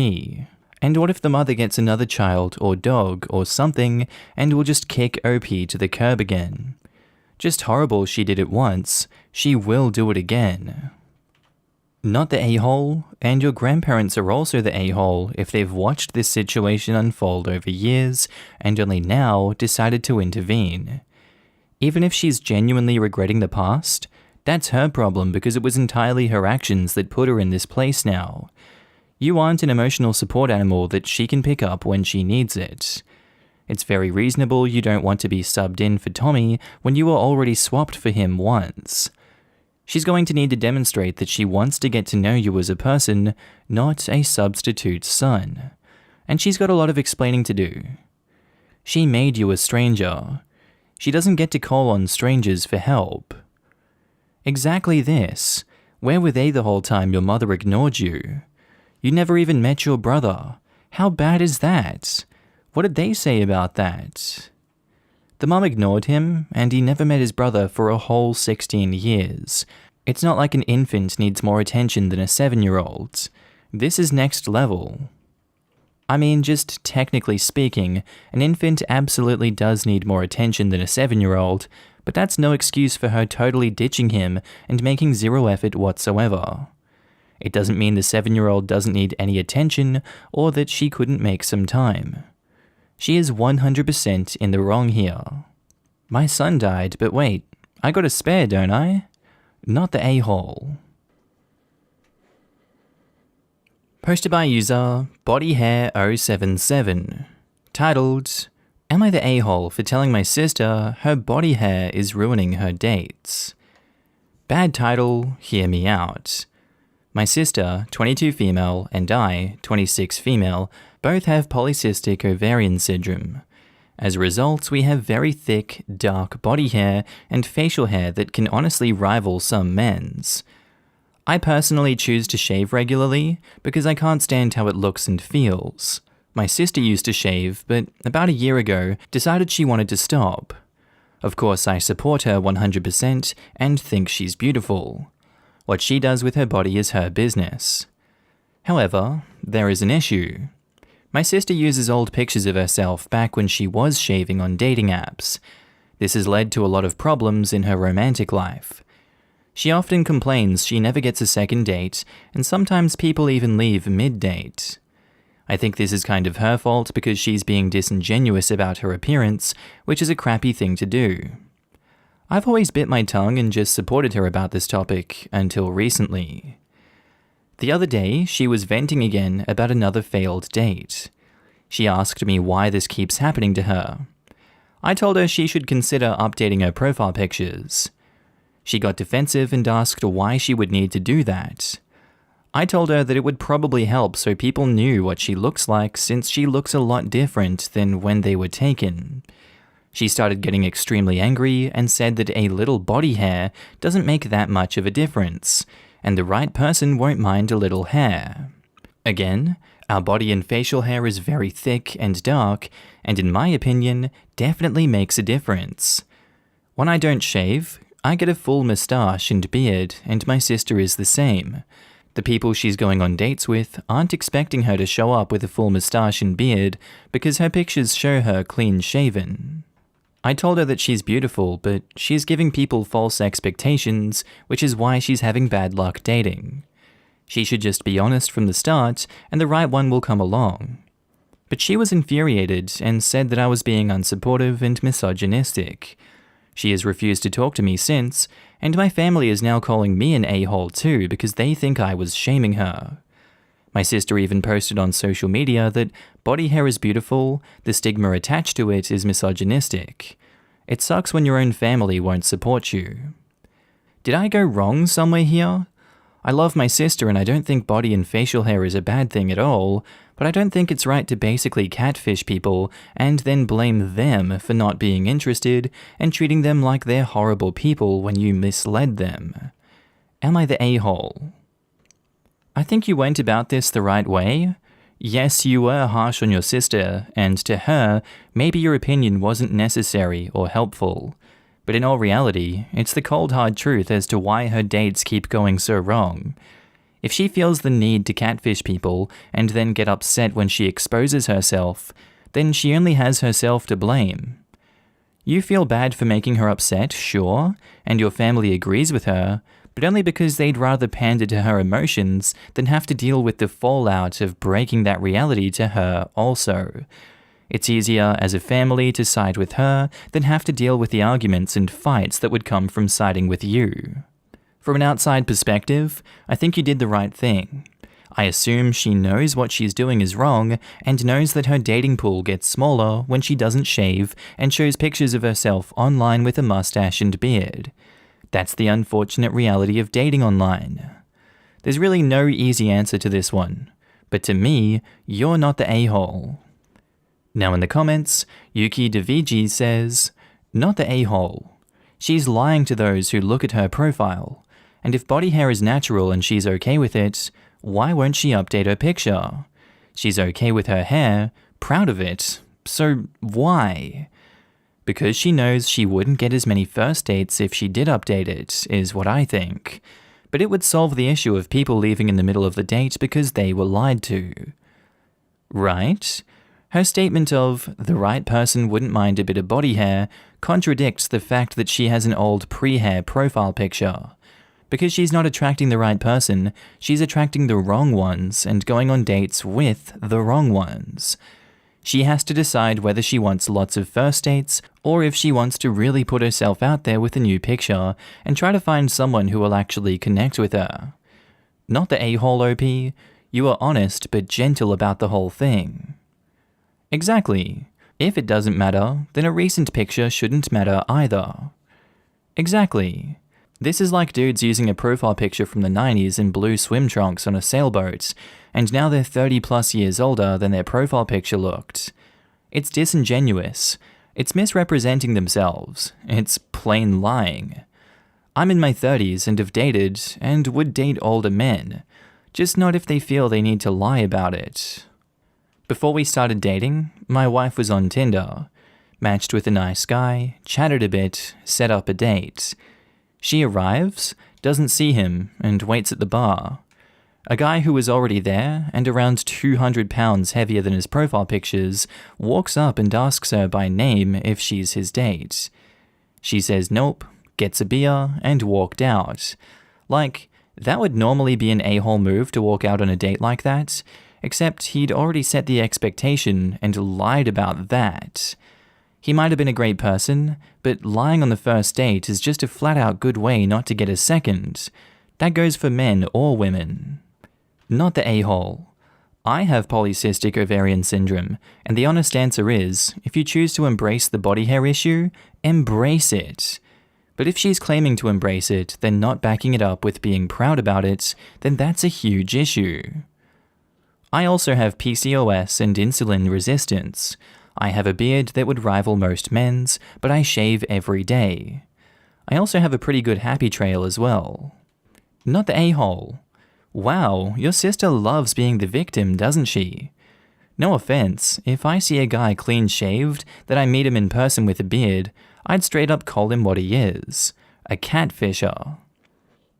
[SPEAKER 1] And what if the mother gets another child or dog or something and will just kick OP to the curb again? Just horrible she did it once, she will do it again. Not the a-hole, and your grandparents are also the a-hole if they've watched this situation unfold over years and only now decided to intervene. Even if she's genuinely regretting the past, that's her problem because it was entirely her actions that put her in this place now. You aren't an emotional support animal that she can pick up when she needs it. It's very reasonable you don't want to be subbed in for Tommy when you were already swapped for him once. She's going to need to demonstrate that she wants to get to know you as a person, not a substitute son. And she's got a lot of explaining to do. She made you a stranger. She doesn't get to call on strangers for help. Exactly this. Where were they the whole time your mother ignored you? You never even met your brother. How bad is that? What did they say about that? The mum ignored him, and he never met his brother for a whole 16 years. It's not like an infant needs more attention than a 7-year-old. This is next level. I mean, just technically speaking, an infant absolutely does need more attention than a 7-year-old, but that's no excuse for her totally ditching him and making zero effort whatsoever. It doesn't mean the 7-year-old doesn't need any attention or that she couldn't make some time. She is 100% in the wrong here. My son died, but wait, I got a spare, don't I? Not the a-hole. Posted by user bodyhair077. Titled, Am I the a-hole for telling my sister her body hair is ruining her dates? Bad title, hear me out. My sister, 22 female, and I, 26 female, both have polycystic ovarian syndrome. As a result, we have very thick, dark body hair and facial hair that can honestly rival some men's. I personally choose to shave regularly because I can't stand how it looks and feels. My sister used to shave, but about a year ago decided she wanted to stop. Of course, I support her 100% and think she's beautiful. What she does with her body is her business. However, there is an issue. My sister uses old pictures of herself back when she was shaving on dating apps. This has led to a lot of problems in her romantic life. She often complains she never gets a second date, and sometimes people even leave mid-date. I think this is kind of her fault because she's being disingenuous about her appearance, which is a crappy thing to do. I've always bit my tongue and just supported her about this topic until recently. The other day, she was venting again about another failed date. She asked me why this keeps happening to her. I told her she should consider updating her profile pictures. She got defensive and asked why she would need to do that. I told her that it would probably help so people knew what she looks like since she looks a lot different than when they were taken. She started getting extremely angry and said that a little body hair doesn't make that much of a difference, and the right person won't mind a little hair. Again, our body and facial hair is very thick and dark, and in my opinion, definitely makes a difference. When I don't shave, I get a full moustache and beard, and my sister is the same. The people she's going on dates with aren't expecting her to show up with a full moustache and beard because her pictures show her clean-shaven. I told her that she's beautiful, but she's giving people false expectations, which is why she's having bad luck dating. She should just be honest from the start, and the right one will come along. But she was infuriated and said that I was being unsupportive and misogynistic. She has refused to talk to me since, and my family is now calling me an a-hole too because they think I was shaming her. My sister even posted on social media that body hair is beautiful, the stigma attached to it is misogynistic. It sucks when your own family won't support you. Did I go wrong somewhere here? I love my sister and I don't think body and facial hair is a bad thing at all, but I don't think it's right to basically catfish people and then blame them for not being interested and treating them like they're horrible people when you misled them. Am I the a-hole? I think you went about this the right way. Yes, you were harsh on your sister, and to her, maybe your opinion wasn't necessary or helpful. But in all reality, it's the cold hard truth as to why her dates keep going so wrong. If she feels the need to catfish people and then get upset when she exposes herself, then she only has herself to blame. You feel bad for making her upset, sure, and your family agrees with her, but only because they'd rather pander to her emotions than have to deal with the fallout of breaking that reality to her also. It's easier as a family to side with her than have to deal with the arguments and fights that would come from siding with you. From an outside perspective, I think you did the right thing. I assume she knows what she's doing is wrong and knows that her dating pool gets smaller when she doesn't shave and shows pictures of herself online with a mustache and beard. That's the unfortunate reality of dating online. There's really no easy answer to this one, but to me, you're not the a-hole. Now in the comments, Yuki Daviji says, "Not the a-hole. She's lying to those who look at her profile. And if body hair is natural and she's okay with it, why won't she update her picture? She's okay with her hair, proud of it, so why? Because she knows she wouldn't get as many first dates if she did update it, is what I think. But it would solve the issue of people leaving in the middle of the date because they were lied to." Right? Her statement of, the right person wouldn't mind a bit of body hair, contradicts the fact that she has an old pre-hair profile picture. Because she's not attracting the right person, she's attracting the wrong ones and going on dates with the wrong ones. She has to decide whether she wants lots of first dates or if she wants to really put herself out there with a new picture and try to find someone who will actually connect with her. Not the a-hole OP, you are honest but gentle about the whole thing. Exactly. If it doesn't matter, then a recent picture shouldn't matter either. Exactly. This is like dudes using a profile picture from the 90s in blue swim trunks on a sailboat, and now they're 30 plus years older than their profile picture looked. It's disingenuous. It's misrepresenting themselves. It's plain lying. I'm in my 30s and have dated, and would date older men, just not if they feel they need to lie about it. Before we started dating, my wife was on Tinder, matched with a nice guy, chatted a bit, set up a date. She arrives, doesn't see him, and waits at the bar. A guy who was already there, and around 200 pounds heavier than his profile pictures, walks up and asks her by name if she's his date. She says nope, gets a beer, and walked out. Like, that would normally be an a-hole move to walk out on a date like that, except he'd already set the expectation and lied about that. He might have been a great person, but lying on the first date is just a flat-out good way not to get a second. That goes for men or women. Not the a-hole. I have polycystic ovarian syndrome, and the honest answer is, if you choose to embrace the body hair issue, embrace it. But if she's claiming to embrace it, then not backing it up with being proud about it, then that's a huge issue. I also have PCOS and insulin resistance. I have a beard that would rival most men's, but I shave every day. I also have a pretty good happy trail as well. Not the a-hole. Wow, your sister loves being the victim, doesn't she? No offense, if I see a guy clean shaved, that I meet him in person with a beard, I'd straight up call him what he is, a catfisher.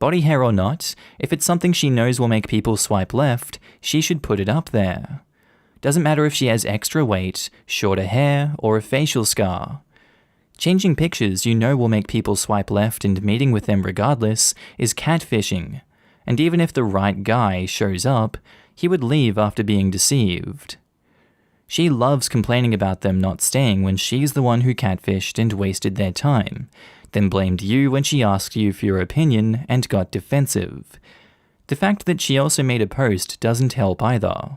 [SPEAKER 1] Body hair or not, if it's something she knows will make people swipe left, she should put it up there. Doesn't matter if she has extra weight, shorter hair, or a facial scar. Changing pictures you know will make people swipe left and meeting with them regardless is catfishing, and even if the right guy shows up, he would leave after being deceived. She loves complaining about them not staying when she's the one who catfished and wasted their time, then blamed you when she asked you for your opinion and got defensive. The fact that she also made a post doesn't help either.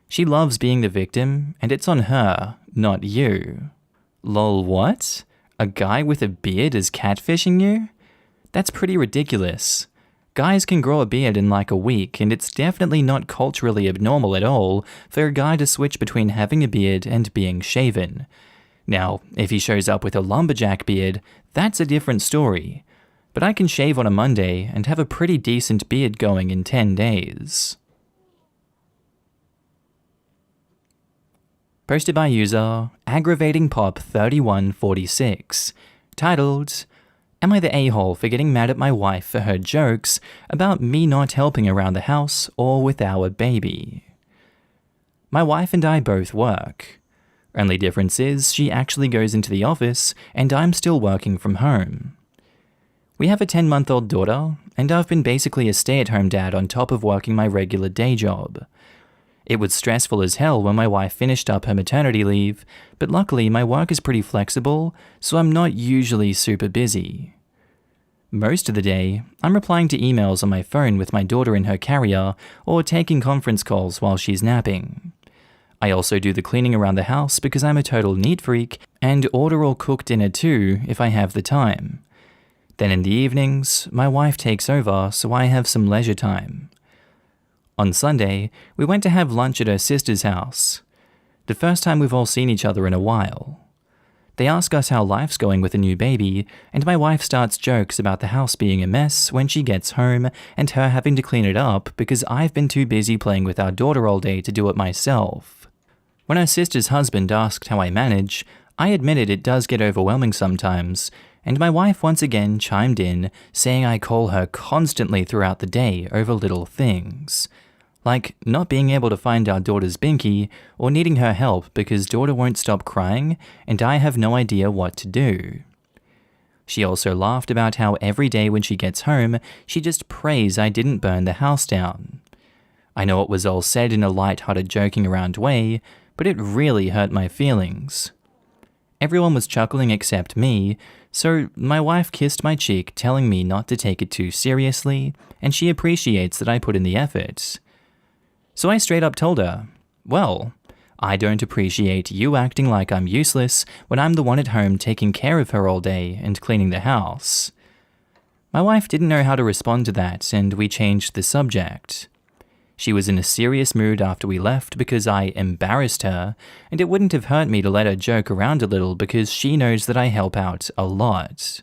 [SPEAKER 1] She loves being the victim, and it's on her, not you. Lol, what? A guy with a beard is catfishing you? That's pretty ridiculous. Guys can grow a beard in like a week, and it's definitely not culturally abnormal at all for a guy to switch between having a beard and being shaven. Now, if he shows up with a lumberjack beard, that's a different story. But I can shave on a Monday and have a pretty decent beard going in 10 days. Posted by user AggravatingPop3146. Titled, Am I the a-hole for getting mad at my wife for her jokes about me not helping around the house or with our baby? My wife and I both work. Only difference is she actually goes into the office and I'm still working from home. We have a 10-month-old daughter, and I've been basically a stay-at-home dad on top of working my regular day job. It was stressful as hell when my wife finished up her maternity leave, but luckily my work is pretty flexible, so I'm not usually super busy. Most of the day, I'm replying to emails on my phone with my daughter in her carrier or taking conference calls while she's napping. I also do the cleaning around the house because I'm a total neat freak, and order or cook dinner too if I have the time. Then in the evenings, my wife takes over so I have some leisure time. On Sunday, we went to have lunch at her sister's house. The first time we've all seen each other in a while. They ask us how life's going with a new baby, and my wife starts jokes about the house being a mess when she gets home and her having to clean it up because I've been too busy playing with our daughter all day to do it myself. When her sister's husband asked how I manage, I admitted it does get overwhelming sometimes, and my wife once again chimed in, saying I call her constantly throughout the day over little things. Like not being able to find our daughter's binky, or needing her help because daughter won't stop crying and I have no idea what to do. She also laughed about how every day when she gets home, she just prays I didn't burn the house down. I know it was all said in a light-hearted joking around way, but it really hurt my feelings. Everyone was chuckling except me, so my wife kissed my cheek telling me not to take it too seriously, and she appreciates that I put in the effort. So I straight up told her, well, I don't appreciate you acting like I'm useless when I'm the one at home taking care of her all day and cleaning the house. My wife didn't know how to respond to that, and we changed the subject. She was in a serious mood after we left because I embarrassed her, and it wouldn't have hurt me to let her joke around a little because she knows that I help out a lot.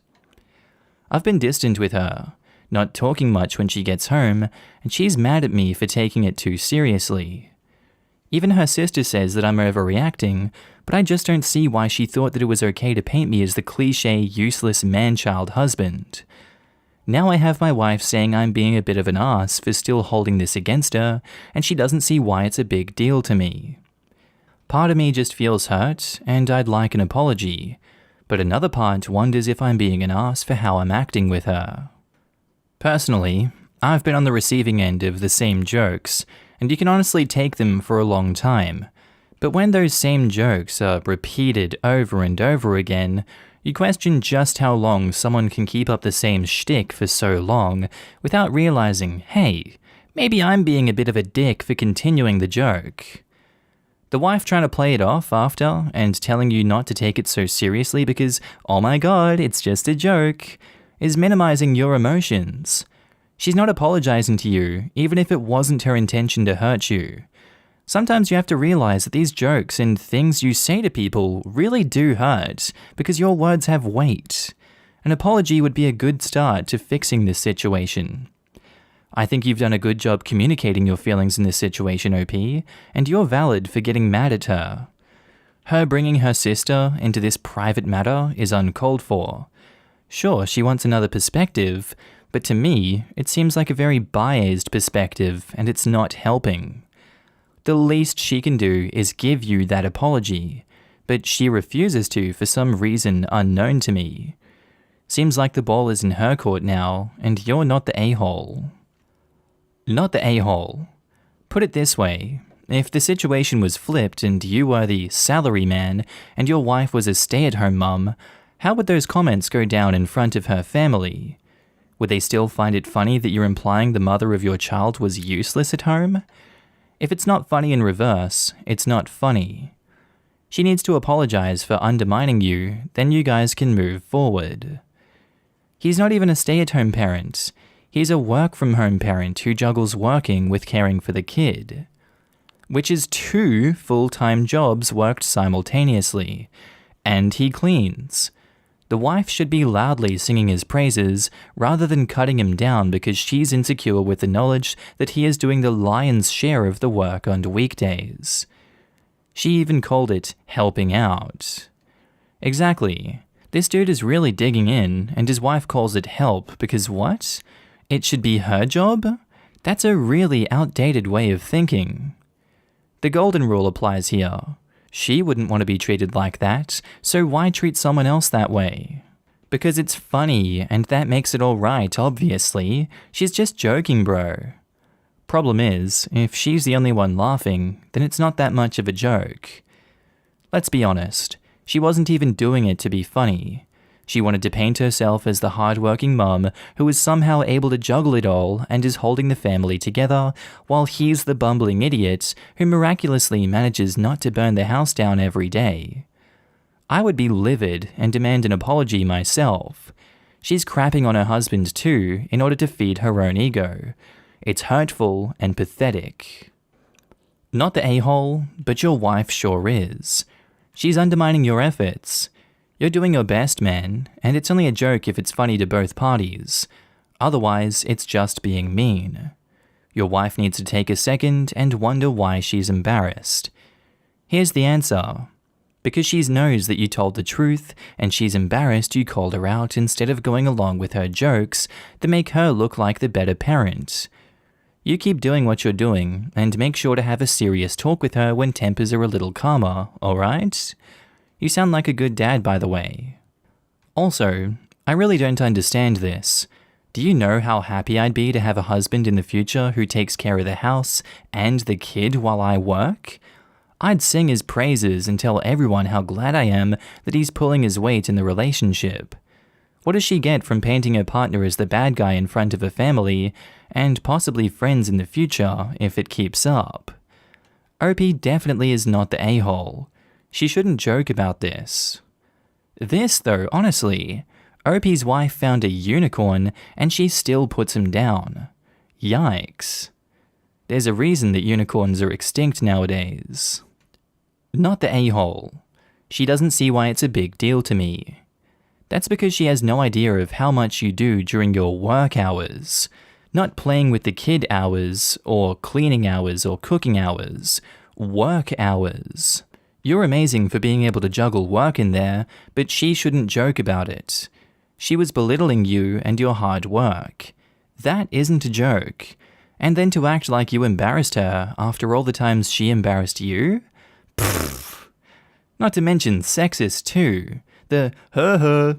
[SPEAKER 1] I've been distant with her, not talking much when she gets home, and she's mad at me for taking it too seriously. Even her sister says that I'm overreacting, but I just don't see why she thought that it was okay to paint me as the cliché, useless man-child husband. Now I have my wife saying I'm being a bit of an ass for still holding this against her, and she doesn't see why it's a big deal to me. Part of me just feels hurt, and I'd like an apology, but another part wonders if I'm being an ass for how I'm acting with her. Personally, I've been on the receiving end of the same jokes, and you can honestly take them for a long time, but when those same jokes are repeated over and over again, you question just how long someone can keep up the same shtick for so long without realizing, hey, maybe I'm being a bit of a dick for continuing the joke. The wife trying to play it off after and telling you not to take it so seriously because, oh my god, it's just a joke, is minimizing your emotions. She's not apologizing to you, even if it wasn't her intention to hurt you. Sometimes you have to realize that these jokes and things you say to people really do hurt because your words have weight. An apology would be a good start to fixing this situation. I think you've done a good job communicating your feelings in this situation, OP, and you're valid for getting mad at her. Her bringing her sister into this private matter is uncalled for. Sure, she wants another perspective, but to me, it seems like a very biased perspective and it's not helping. The least she can do is give you that apology, but she refuses to for some reason unknown to me. Seems like the ball is in her court now, and you're not the a-hole. Not the a-hole. Put it this way, if the situation was flipped and you were the salary man and your wife was a stay-at-home mum, how would those comments go down in front of her family? Would they still find it funny that you're implying the mother of your child was useless at home? If it's not funny in reverse, it's not funny. She needs to apologize for undermining you, then you guys can move forward. He's not even a stay-at-home parent. He's a work-from-home parent who juggles working with caring for the kid. Which is 2 full-time jobs worked simultaneously. And he cleans. The wife should be loudly singing his praises rather than cutting him down because she's insecure with the knowledge that he is doing the lion's share of the work on weekdays. She even called it helping out. Exactly. This dude is really digging in, and his wife calls it help because what? It should be her job? That's a really outdated way of thinking. The golden rule applies here. She wouldn't want to be treated like that, so why treat someone else that way? Because it's funny, and that makes it all right, obviously. She's just joking, bro. Problem is, if she's the only one laughing, then it's not that much of a joke. Let's be honest, she wasn't even doing it to be funny. She wanted to paint herself as the hard-working mum who is somehow able to juggle it all and is holding the family together, while he's the bumbling idiot who miraculously manages not to burn the house down every day. I would be livid and demand an apology myself. She's crapping on her husband too in order to feed her own ego. It's hurtful and pathetic. Not the a-hole, but your wife sure is. She's undermining your efforts. You're doing your best, man, and it's only a joke if it's funny to both parties. Otherwise, it's just being mean. Your wife needs to take a second and wonder why she's embarrassed. Here's the answer. Because she knows that you told the truth, and she's embarrassed you called her out instead of going along with her jokes that make her look like the better parent. You keep doing what you're doing, and make sure to have a serious talk with her when tempers are a little calmer, alright? You sound like a good dad, by the way. Also, I really don't understand this. Do you know how happy I'd be to have a husband in the future who takes care of the house and the kid while I work? I'd sing his praises and tell everyone how glad I am that he's pulling his weight in the relationship. What does she get from painting her partner as the bad guy in front of her family, and possibly friends in the future if it keeps up? OP definitely is not the a-hole. She shouldn't joke about this. This, though, honestly, OP's wife found a unicorn and she still puts him down. Yikes. There's a reason that unicorns are extinct nowadays. Not the a-hole. She doesn't see why it's a big deal to me. That's because she has no idea of how much you do during your work hours. Not playing with the kid hours, or cleaning hours, or cooking hours. Work hours. You're amazing for being able to juggle work in there, but she shouldn't joke about it. She was belittling you and your hard work. That isn't a joke. And then to act like you embarrassed her after all the times she embarrassed you? Pfft. Not to mention sexist too. The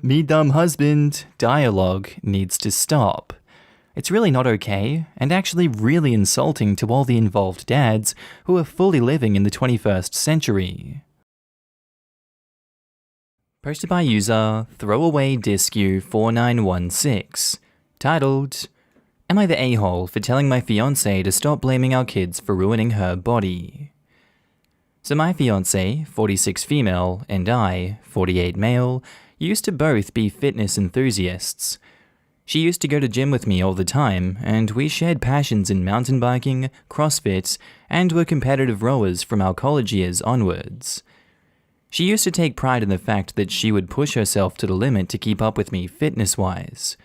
[SPEAKER 1] me dumb husband dialogue needs to stop. It's really not okay, and actually really insulting to all the involved dads who are fully living in the 21st century. Posted by user ThrowawayDiscu4916, titled, Am I the a-hole for telling my fiancé to stop blaming our kids for ruining her body? So my fiancé, 46 female, and I, 48 male, used to both be fitness enthusiasts. She used to go to gym with me all the time, and we shared passions in mountain biking, CrossFit, and were competitive rowers from our college years onwards. She used to take pride in the fact that she would push herself to the limit to keep up with me fitness-wise.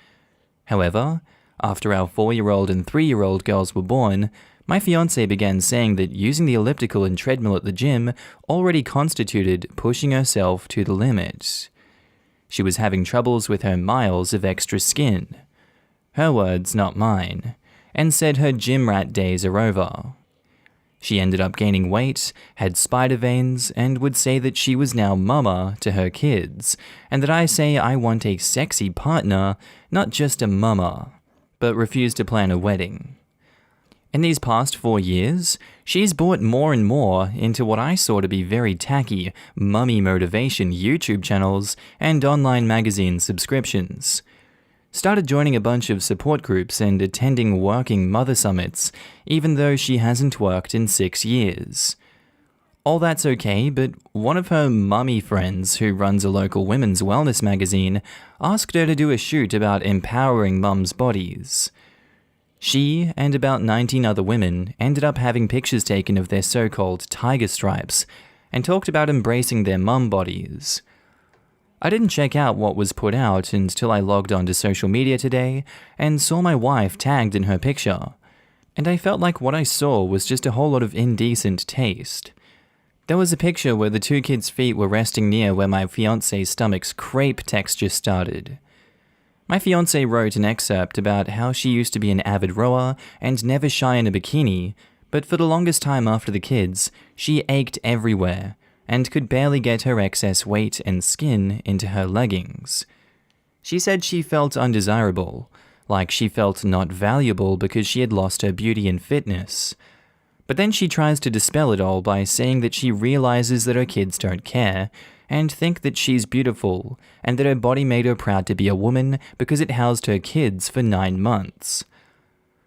[SPEAKER 1] However, after our 4-year-old and 3-year-old girls were born, my fiancé began saying that using the elliptical and treadmill at the gym already constituted pushing herself to the limit. She was having troubles with her miles of extra skin. Her words, not mine, and said her gym rat days are over. She ended up gaining weight, had spider veins, and would say that she was now mama to her kids, and that I say I want a sexy partner, not just a mama, but refused to plan a wedding. In these past 4 years, she's bought more and more into what I saw to be very tacky mummy motivation YouTube channels and online magazine subscriptions. Started joining a bunch of support groups and attending working mother summits, even though she hasn't worked in 6 years. All that's okay, but one of her mummy friends who runs a local women's wellness magazine asked her to do a shoot about empowering mums' bodies. She and about 19 other women ended up having pictures taken of their so-called tiger stripes and talked about embracing their mum bodies. I didn't check out what was put out until I logged onto social media today and saw my wife tagged in her picture, and I felt like what I saw was just a whole lot of indecent taste. There was a picture where the two kids' feet were resting near where my fiance's stomach's crepe texture started. My fiance wrote an excerpt about how she used to be an avid rower and never shy in a bikini, but for the longest time after the kids, she ached everywhere and could barely get her excess weight and skin into her leggings. She said she felt undesirable, like she felt not valuable because she had lost her beauty and fitness. But then she tries to dispel it all by saying that she realizes that her kids don't care and think that she's beautiful and that her body made her proud to be a woman because it housed her kids for 9 months.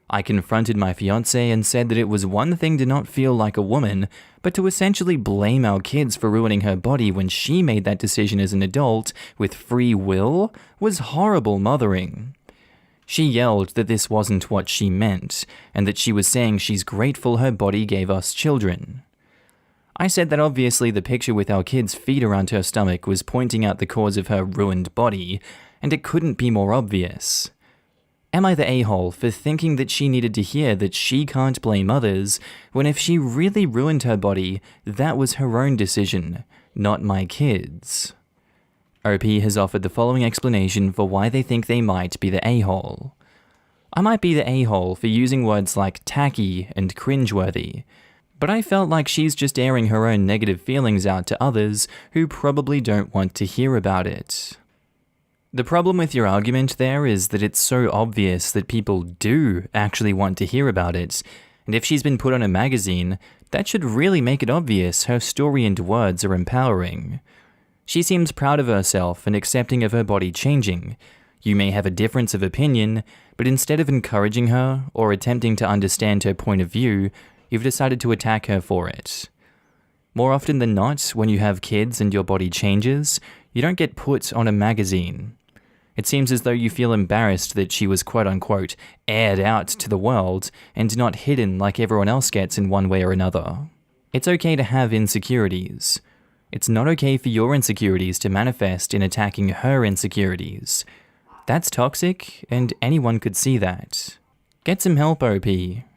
[SPEAKER 1] I confronted my fiancé and said that it was one thing to not feel like a woman, but to essentially blame our kids for ruining her body when she made that decision as an adult with free will was horrible mothering. She yelled that this wasn't what she meant, and that she was saying she's grateful her body gave us children. I said that obviously the picture with our kids' feet around her stomach was pointing out the cause of her ruined body, and it couldn't be more obvious. Am I the a-hole for thinking that she needed to hear that she can't blame others, when if she really ruined her body, that was her own decision, not my kids'? OP has offered the following explanation for why they think they might be the a-hole. I might be the a-hole for using words like tacky and cringeworthy, but I felt like she's just airing her own negative feelings out to others who probably don't want to hear about it. The problem with your argument there is that it's so obvious that people do actually want to hear about it, and if she's been put on a magazine, that should really make it obvious her story and words are empowering. She seems proud of herself and accepting of her body changing. You may have a difference of opinion, but instead of encouraging her or attempting to understand her point of view, you've decided to attack her for it. More often than not, when you have kids and your body changes, you don't get put on a magazine. It seems as though you feel embarrassed that she was quote-unquote aired out to the world and not hidden like everyone else gets in one way or another. It's okay to have insecurities. It's not okay for your insecurities to manifest in attacking her insecurities. That's toxic, and anyone could see that. Get some help, OP,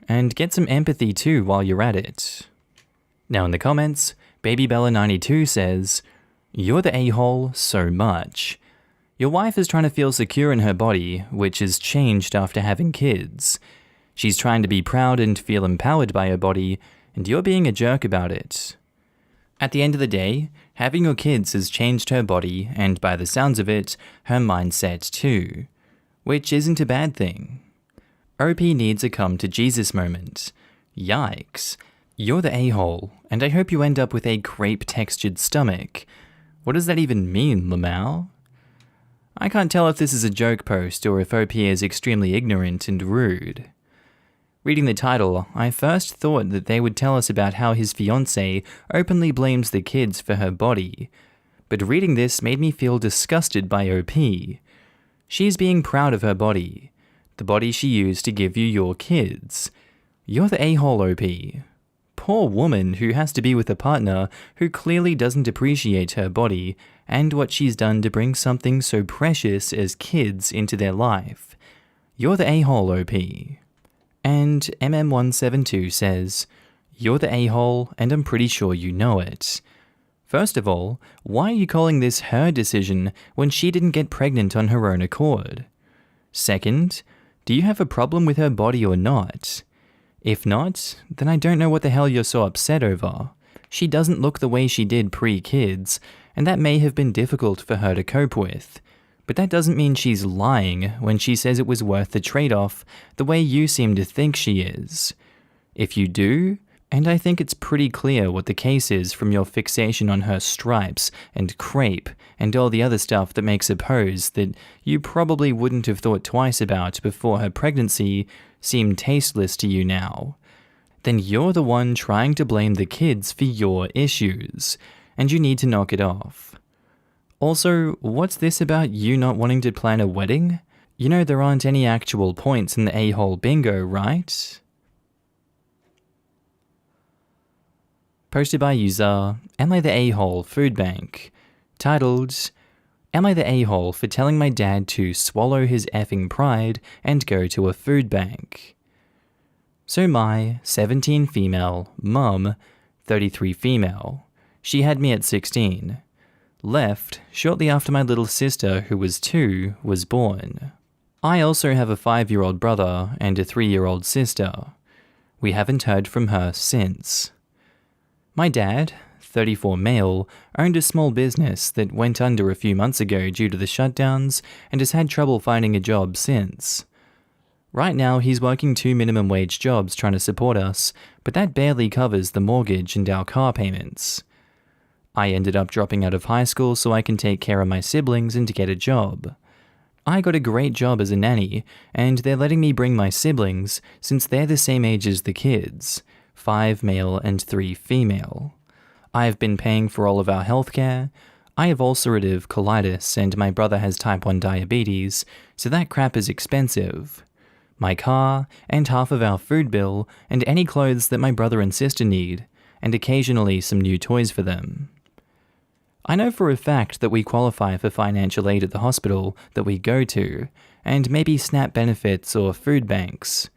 [SPEAKER 1] and get some empathy too while you're at it. Now in the comments, BabyBella92 says, "You're the a-hole so much. Your wife is trying to feel secure in her body, which has changed after having kids. She's trying to be proud and feel empowered by her body, and you're being a jerk about it. At the end of the day, having your kids has changed her body, and by the sounds of it, her mindset too. Which isn't a bad thing. OP needs a come-to-Jesus moment. Yikes. You're the a-hole, and I hope you end up with a crepe-textured stomach. What does that even mean, Lamau?" I can't tell if this is a joke post or if OP is extremely ignorant and rude. Reading the title, I first thought that they would tell us about how his fiancée openly blames the kids for her body, but reading this made me feel disgusted by OP. She's being proud of her body, the body she used to give you your kids. You're the a-hole, OP. Poor woman who has to be with a partner who clearly doesn't appreciate her body and what she's done to bring something so precious as kids into their life. You're the a-hole, OP. And MM172 says, "You're the a-hole, and I'm pretty sure you know it. First of all, why are you calling this her decision when she didn't get pregnant on her own accord? Second, do you have a problem with her body or not? If not, then I don't know what the hell you're so upset over. She doesn't look the way she did pre-kids, and that may have been difficult for her to cope with. But that doesn't mean she's lying when she says it was worth the trade-off the way you seem to think she is. If you do, and I think it's pretty clear what the case is from your fixation on her stripes and crepe and all the other stuff that makes her pose that you probably wouldn't have thought twice about before her pregnancy seem tasteless to you now, then you're the one trying to blame the kids for your issues, and you need to knock it off. Also, what's this about you not wanting to plan a wedding? You know there aren't any actual points in the a-hole bingo, right?" Posted by user Am I the a-hole Food Bank, titled, "Am I the a-hole for telling my dad to swallow his effing pride and go to a food bank?" So my 17 female, mum, 33 female, She had me at 16. Left shortly after my little sister, who was 2, was born. I also have a 5-year-old brother and a 3-year-old sister. We haven't heard from her since. My dad, 34 male, owned a small business that went under a few months ago due to the shutdowns and has had trouble finding a job since. Right now, he's working 2 minimum wage jobs trying to support us, but that barely covers the mortgage and our car payments. I ended up dropping out of high school so I can take care of my siblings and to get a job. I got a great job as a nanny, and they're letting me bring my siblings since they're the same age as the kids, 5 male and 3 female. I have been paying for all of our healthcare. I have ulcerative colitis and my brother has type 1 diabetes, so that crap is expensive. My car, and half of our food bill, and any clothes that my brother and sister need, and occasionally some new toys for them. I know for a fact that we qualify for financial aid at the hospital that we go to, and maybe SNAP benefits or food banks.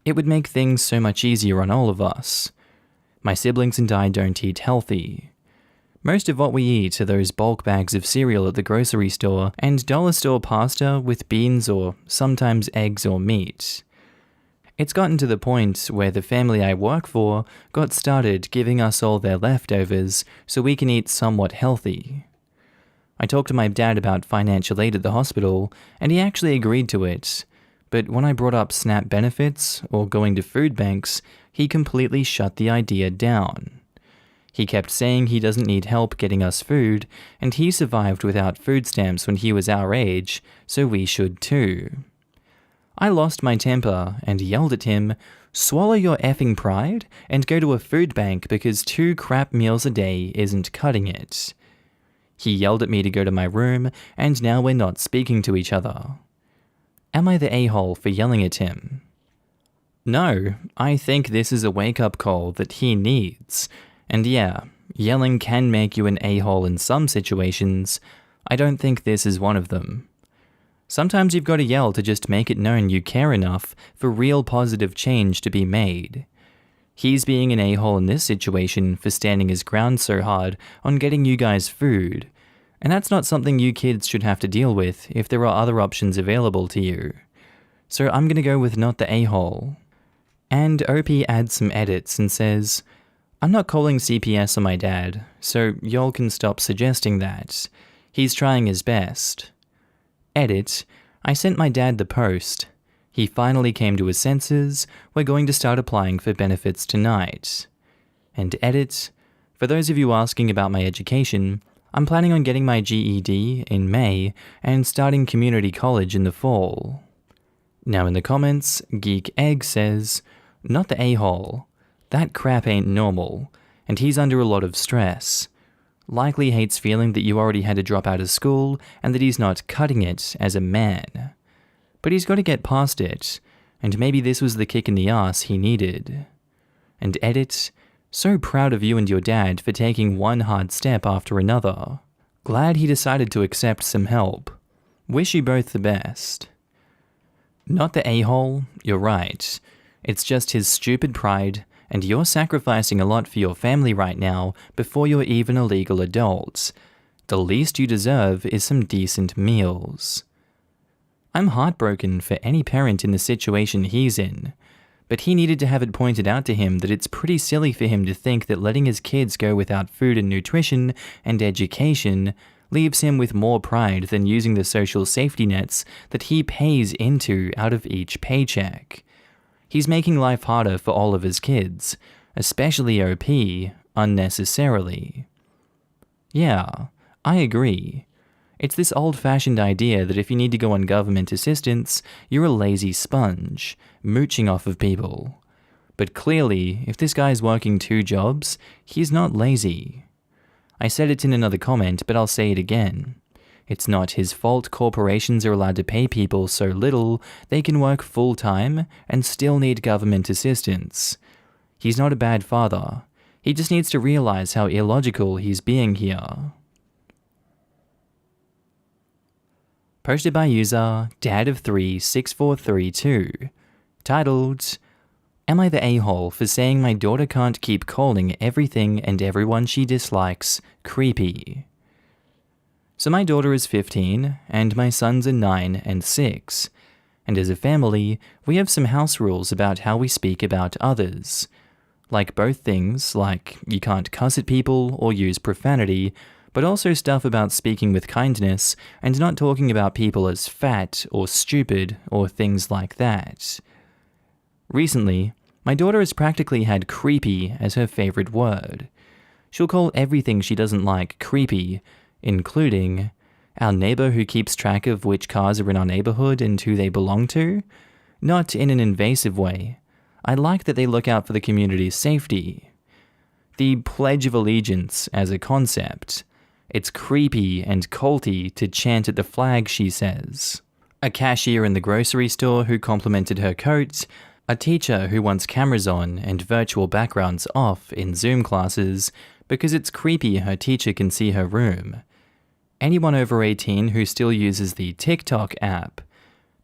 [SPEAKER 1] It would make things so much easier on all of us. My siblings and I don't eat healthy. Most of what we eat are those bulk bags of cereal at the grocery store and dollar store pasta with beans or sometimes eggs or meat. It's gotten to the point where the family I work for got started giving us all their leftovers so we can eat somewhat healthy. I talked to my dad about financial aid at the hospital and he actually agreed to it, but when I brought up SNAP benefits or going to food banks, he completely shut the idea down. He kept saying he doesn't need help getting us food, and he survived without food stamps when he was our age, so we should too. I lost my temper and yelled at him, "Swallow your effing pride and go to a food bank because 2 crap meals a day isn't cutting it." He yelled at me to go to my room, and now we're not speaking to each other. Am I the a-hole for yelling at him? No, I think this is a wake-up call that he needs. And yeah, yelling can make you an a-hole in some situations. I don't think this is one of them. Sometimes you've got to yell to just make it known you care enough for real positive change to be made. He's being an a-hole in this situation for standing his ground so hard on getting you guys food, and that's not something you kids should have to deal with if there are other options available to you. So I'm gonna go with not the a-hole. And OP adds some edits and says, "I'm not calling CPS on my dad, so y'all can stop suggesting that. He's trying his best." Edit, I sent my dad the post. He finally came to his senses. We're going to start applying for benefits tonight. And edit, for those of you asking about my education, I'm planning on getting my GED in May and starting community college in the fall. Now in the comments, Geek Egg says, "Not the a-hole. That crap ain't normal, and he's under a lot of stress. Likely hates feeling that you already had to drop out of school and that he's not cutting it as a man. But he's got to get past it, and maybe this was the kick in the ass he needed." And edit, so proud of you and your dad for taking one hard step after another. Glad he decided to accept some help. Wish you both the best. Not the a-hole, you're right. It's just his stupid pride, and you're sacrificing a lot for your family right now before you're even a legal adult. The least you deserve is some decent meals. I'm heartbroken for any parent in the situation he's in, but he needed to have it pointed out to him that it's pretty silly for him to think that letting his kids go without food and nutrition and education leaves him with more pride than using the social safety nets that he pays into out of each paycheck. He's making life harder for all of his kids, especially OP, unnecessarily. Yeah, I agree. It's this old-fashioned idea that if you need to go on government assistance, you're a lazy sponge, mooching off of people. But clearly, if this guy's working 2 jobs, he's not lazy. I said it in another comment, but I'll say it again. It's not his fault corporations are allowed to pay people so little they can work full-time and still need government assistance. He's not a bad father. He just needs to realize how illogical he's being here. Posted by user Dad of 3 6432, titled, Am I the a-hole for saying my daughter can't keep calling everything and everyone she dislikes creepy? So my daughter is 15, and my sons are 9 and 6. And as a family, we have some house rules about how we speak about others. Like both things, like you can't cuss at people or use profanity, but also stuff about speaking with kindness and not talking about people as fat or stupid or things like that. Recently, my daughter has practically had creepy as her favorite word. She'll call everything she doesn't like creepy, including our neighbor who keeps track of which cars are in our neighborhood and who they belong to. Not in an invasive way. I like that they look out for the community's safety. The Pledge of Allegiance as a concept. It's creepy and culty to chant at the flag, she says. A cashier in the grocery store who complimented her coat. A teacher who wants cameras on and virtual backgrounds off in Zoom classes because it's creepy her teacher can see her room. Anyone over 18 who still uses the TikTok app.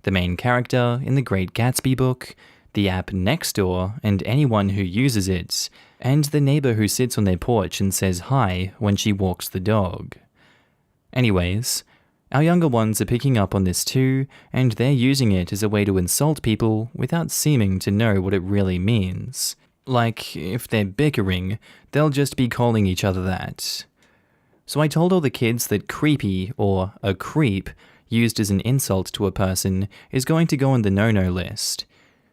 [SPEAKER 1] The main character in the Great Gatsby book, the app next door and anyone who uses it, and the neighbor who sits on their porch and says hi when she walks the dog. Anyways, our younger ones are picking up on this too, and they're using it as a way to insult people without seeming to know what it really means. Like, if they're bickering, they'll just be calling each other that. So I told all the kids that creepy, or a creep, used as an insult to a person, is going to go on the no-no list.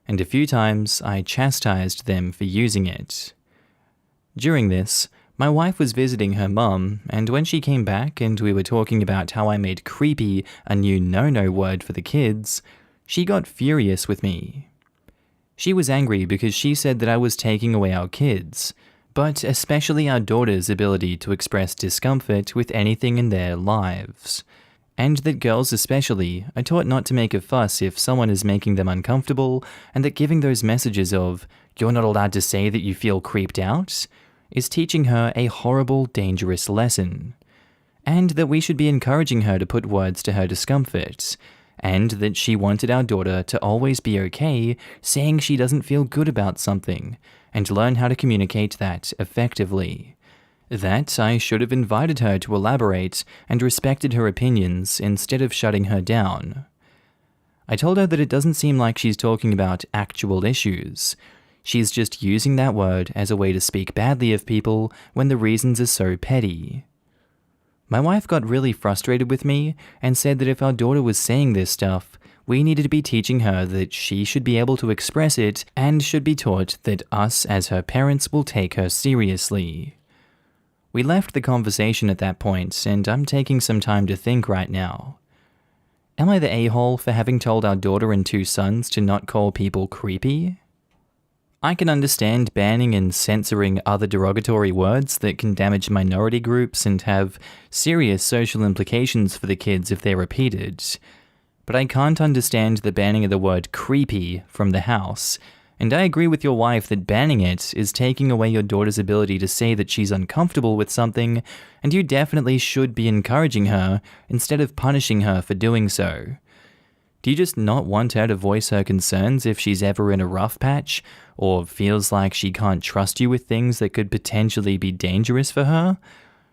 [SPEAKER 1] And a few times, I chastised them for using it. During this, my wife was visiting her mum, and when she came back and we were talking about how I made creepy a new no-no word for the kids, she got furious with me. She was angry because she said that I was taking away our kids, but especially our daughter's ability to express discomfort with anything in their lives. And that girls especially are taught not to make a fuss if someone is making them uncomfortable, and that giving those messages of, "You're not allowed to say that you feel creeped out," is teaching her a horrible, dangerous lesson. And that we should be encouraging her to put words to her discomfort, and that she wanted our daughter to always be okay saying she doesn't feel good about something, and learn how to communicate that effectively. That I should have invited her to elaborate and respected her opinions instead of shutting her down. I told her that it doesn't seem like she's talking about actual issues. She's just using that word as a way to speak badly of people when the reasons are so petty. My wife got really frustrated with me and said that if our daughter was saying this stuff, we needed to be teaching her that she should be able to express it and should be taught that us as her parents will take her seriously. We left the conversation at that point, and I'm taking some time to think right now. Am I the a-hole for having told our daughter and 2 sons to not call people creepy? I can understand banning and censoring other derogatory words that can damage minority groups and have serious social implications for the kids if they're repeated. But I can't understand the banning of the word creepy from the house, and I agree with your wife that banning it is taking away your daughter's ability to say that she's uncomfortable with something, and you definitely should be encouraging her instead of punishing her for doing so. Do you just not want her to voice her concerns if she's ever in a rough patch, or feels like she can't trust you with things that could potentially be dangerous for her?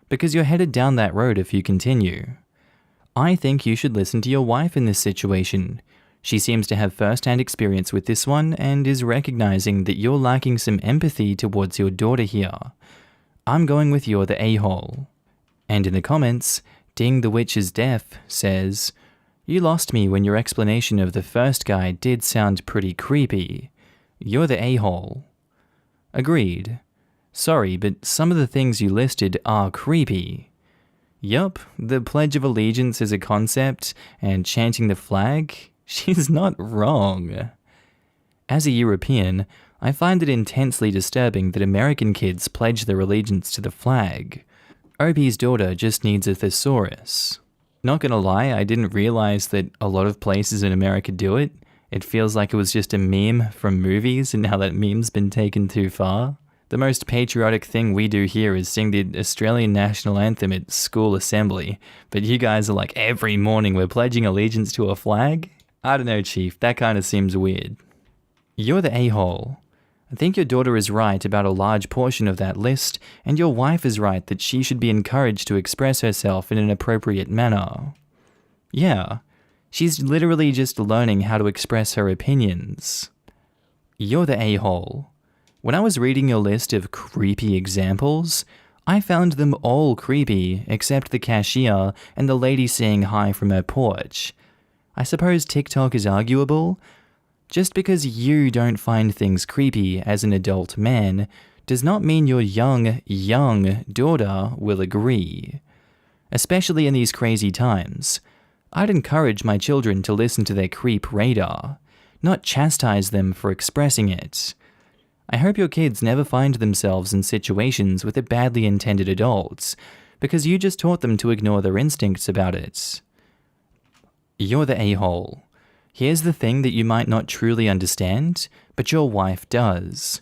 [SPEAKER 1] Because you're headed down that road if you continue. I think you should listen to your wife in this situation. She seems to have first-hand experience with this one and is recognizing that you're lacking some empathy towards your daughter here. I'm going with you're the a-hole. And in the comments, Ding the Witch is Deaf says, "You lost me when your explanation of the first guy did sound pretty creepy. You're the a-hole." Agreed. Sorry, but some of the things you listed are creepy. Yup, the Pledge of Allegiance is a concept, and chanting the flag? She's not wrong. As a European, I find it intensely disturbing that American kids pledge their allegiance to the flag. Opie's daughter just needs a thesaurus. Not gonna lie, I didn't realize that a lot of places in America do it. It feels like it was just a meme from movies, and now that meme's been taken too far. The most patriotic thing we do here is sing the Australian national anthem at school assembly, but you guys are like, every morning we're pledging allegiance to a flag? I don't know, Chief, that kind of seems weird. You're the a-hole. I think your daughter is right about a large portion of that list, and your wife is right that she should be encouraged to express herself in an appropriate manner. Yeah, she's literally just learning how to express her opinions. You're the a-hole. When I was reading your list of creepy examples, I found them all creepy except the cashier and the lady saying hi from her porch. I suppose TikTok is arguable. Just because you don't find things creepy as an adult man does not mean your young daughter will agree. Especially in these crazy times. I'd encourage my children to listen to their creep radar, not chastise them for expressing it. I hope your kids never find themselves in situations with a badly intended adults, because you just taught them to ignore their instincts about it. You're the a-hole. Here's the thing that you might not truly understand, but your wife does.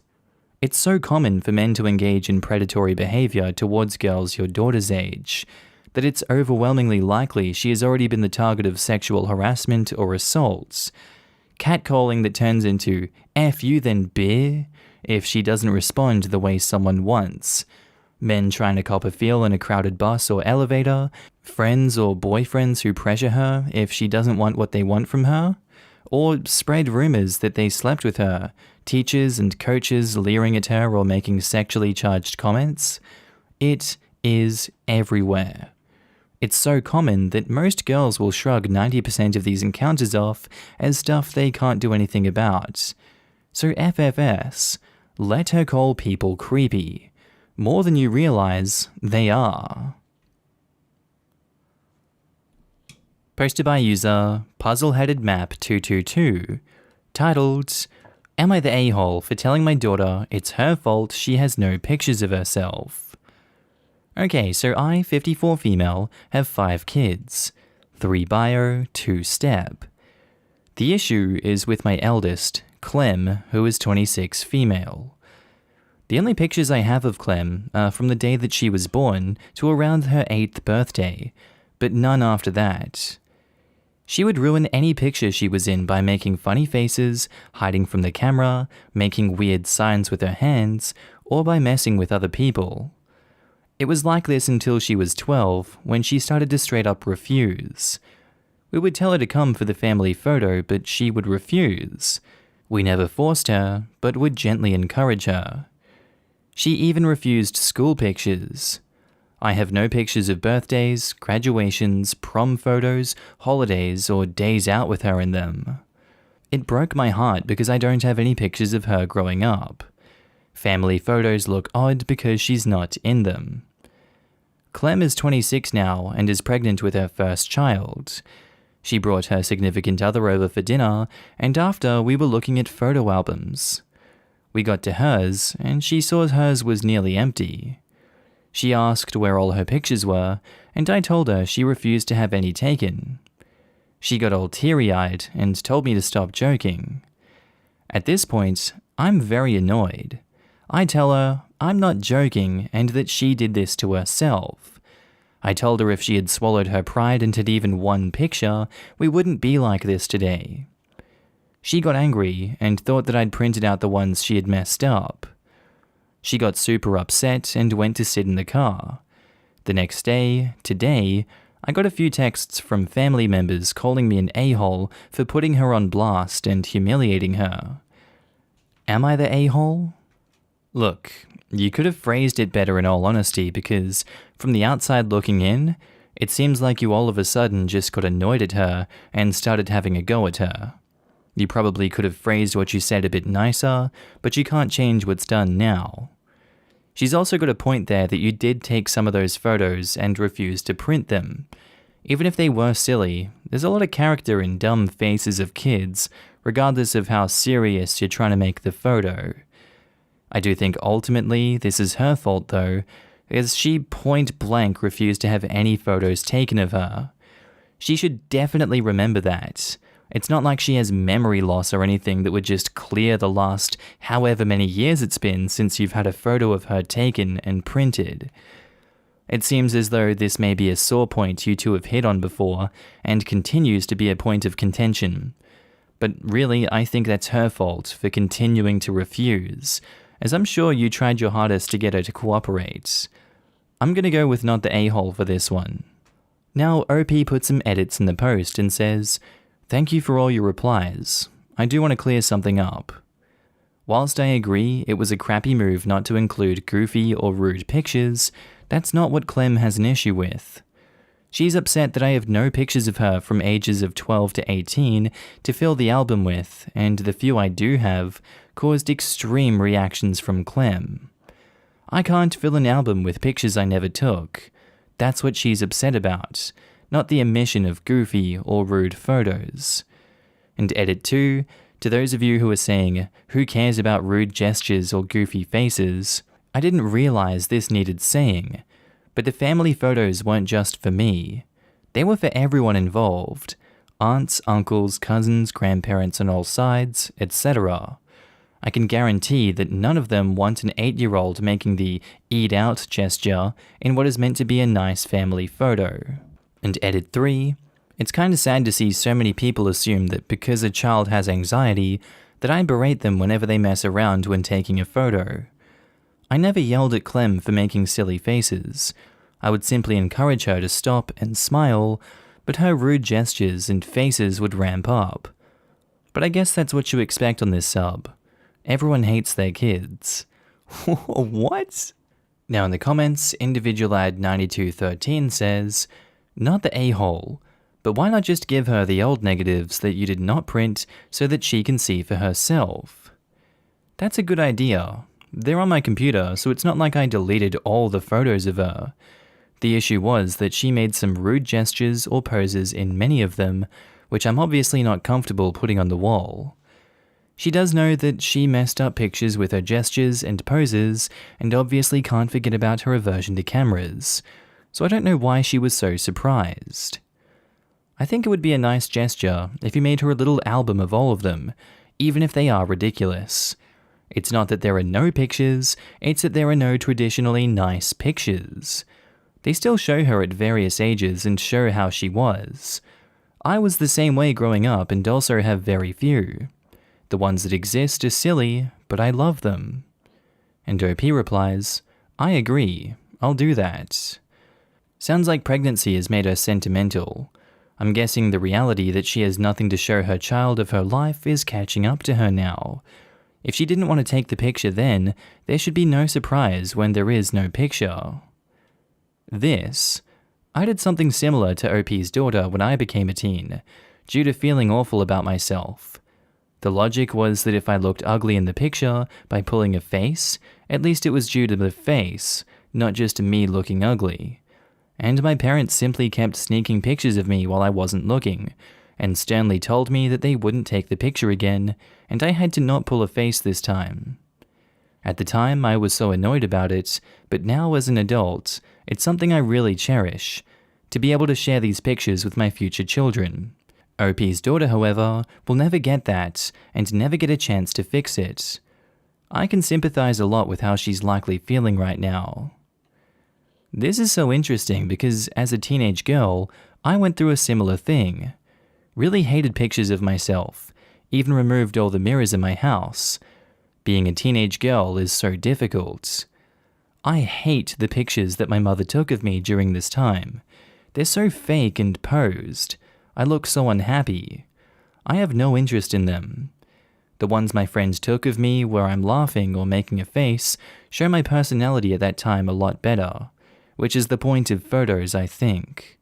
[SPEAKER 1] It's so common for men to engage in predatory behavior towards girls your daughter's age, that it's overwhelmingly likely she has already been the target of sexual harassment or assaults. Catcalling that turns into F you then beer if she doesn't respond the way someone wants. Men trying to cop a feel in a crowded bus or elevator. Friends or boyfriends who pressure her if she doesn't want what they want from her. Or spread rumors that they slept with her. Teachers and coaches leering at her or making sexually charged comments. It is everywhere. It's so common that most girls will shrug 90% of these encounters off as stuff they can't do anything about. So FFS, let her call people creepy. More than you realize they are. Posted by user Puzzleheadedmap222, titled, Am I the a-hole for telling my daughter it's her fault she has no pictures of herself? Okay, so I, 54 female, have 5 kids. 3 bio, 2 step. The issue is with my eldest, Clem, who is 26 female. The only pictures I have of Clem are from the day that she was born to around her 8th birthday, but none after that. She would ruin any picture she was in by making funny faces, hiding from the camera, making weird signs with her hands, or by messing with other people. It was like this until she was 12, when she started to straight up refuse. We would tell her to come for the family photo, but she would refuse. We never forced her, but would gently encourage her. She even refused school pictures. I have no pictures of birthdays, graduations, prom photos, holidays, or days out with her in them. It broke my heart because I don't have any pictures of her growing up. Family photos look odd because she's not in them. Clem is 26 now and is pregnant with her first child. She brought her significant other over for dinner, and after we were looking at photo albums. We got to hers, and she saw hers was nearly empty. She asked where all her pictures were, and I told her she refused to have any taken. She got all teary-eyed and told me to stop joking. At this point, I'm very annoyed. I tell her I'm not joking and that she did this to herself. I told her if she had swallowed her pride and had even one picture, we wouldn't be like this today. She got angry and thought that I'd printed out the ones she had messed up. She got super upset and went to sit in the car. The next day, today, I got a few texts from family members calling me an a-hole for putting her on blast and humiliating her. Am I the a-hole? Look, you could have phrased it better in all honesty because, from the outside looking in, it seems like you all of a sudden just got annoyed at her and started having a go at her. You probably could have phrased what you said a bit nicer, but you can't change what's done now. She's also got a point there that you did take some of those photos and refused to print them. Even if they were silly, there's a lot of character in dumb faces of kids, regardless of how serious you're trying to make the photo. I do think ultimately this is her fault though, as she point blank refused to have any photos taken of her. She should definitely remember that. It's not like she has memory loss or anything that would just clear the last however many years it's been since you've had a photo of her taken and printed. It seems as though this may be a sore point you two have hit on before and continues to be a point of contention. But really, I think that's her fault for continuing to refuse, as I'm sure you tried your hardest to get her to cooperate. I'm gonna go with not the a-hole for this one. Now, OP put some edits in the post and says, "Thank you for all your replies. I do want to clear something up. Whilst I agree it was a crappy move not to include goofy or rude pictures, that's not what Clem has an issue with. She's upset that I have no pictures of her from ages of 12 to 18 to fill the album with, and the few I do have caused extreme reactions from Clem. I can't fill an album with pictures I never took. That's what she's upset about, not the omission of goofy or rude photos." And edit 2, to those of you who are saying, "Who cares about rude gestures or goofy faces?" I didn't realize this needed saying, but the family photos weren't just for me. They were for everyone involved. Aunts, uncles, cousins, grandparents on all sides, etc. I can guarantee that none of them want an 8-year-old making the "eat out" gesture in what is meant to be a nice family photo. And edit 3, it's kinda sad to see so many people assume that because a child has anxiety, that I berate them whenever they mess around when taking a photo. I never yelled at Clem for making silly faces. I would simply encourage her to stop and smile, but her rude gestures and faces would ramp up. But I guess that's what you expect on this sub. Everyone hates their kids. What? Now in the comments, individualad9213 says, "Not the a-hole, but why not just give her the old negatives that you did not print so that she can see for herself?" That's a good idea. They're on my computer, so it's not like I deleted all the photos of her. The issue was that she made some rude gestures or poses in many of them, which I'm obviously not comfortable putting on the wall. She does know that she messed up pictures with her gestures and poses, and obviously can't forget about her aversion to cameras, so I don't know why she was so surprised. I think it would be a nice gesture if you made her a little album of all of them, even if they are ridiculous. It's not that there are no pictures, it's that there are no traditionally nice pictures. They still show her at various ages and show how she was. I was the same way growing up and also have very few. The ones that exist are silly, but I love them. And OP replies, "I agree, I'll do that." Sounds like pregnancy has made her sentimental. I'm guessing the reality that she has nothing to show her child of her life is catching up to her now. If she didn't want to take the picture then, there should be no surprise when there is no picture. I did something similar to OP's daughter when I became a teen, due to feeling awful about myself. The logic was that if I looked ugly in the picture by pulling a face, at least it was due to the face, not just me looking ugly. And my parents simply kept sneaking pictures of me while I wasn't looking, and sternly told me that they wouldn't take the picture again, and I had to not pull a face this time. At the time, I was so annoyed about it, but now as an adult, it's something I really cherish, to be able to share these pictures with my future children. OP's daughter, however, will never get that, and never get a chance to fix it. I can sympathize a lot with how she's likely feeling right now. This is so interesting because as a teenage girl, I went through a similar thing. Really hated pictures of myself, even removed all the mirrors in my house. Being a teenage girl is so difficult. I hate the pictures that my mother took of me during this time. They're so fake and posed. I look so unhappy. I have no interest in them. The ones my friends took of me where I'm laughing or making a face show my personality at that time a lot better, which is the point of photos, I think.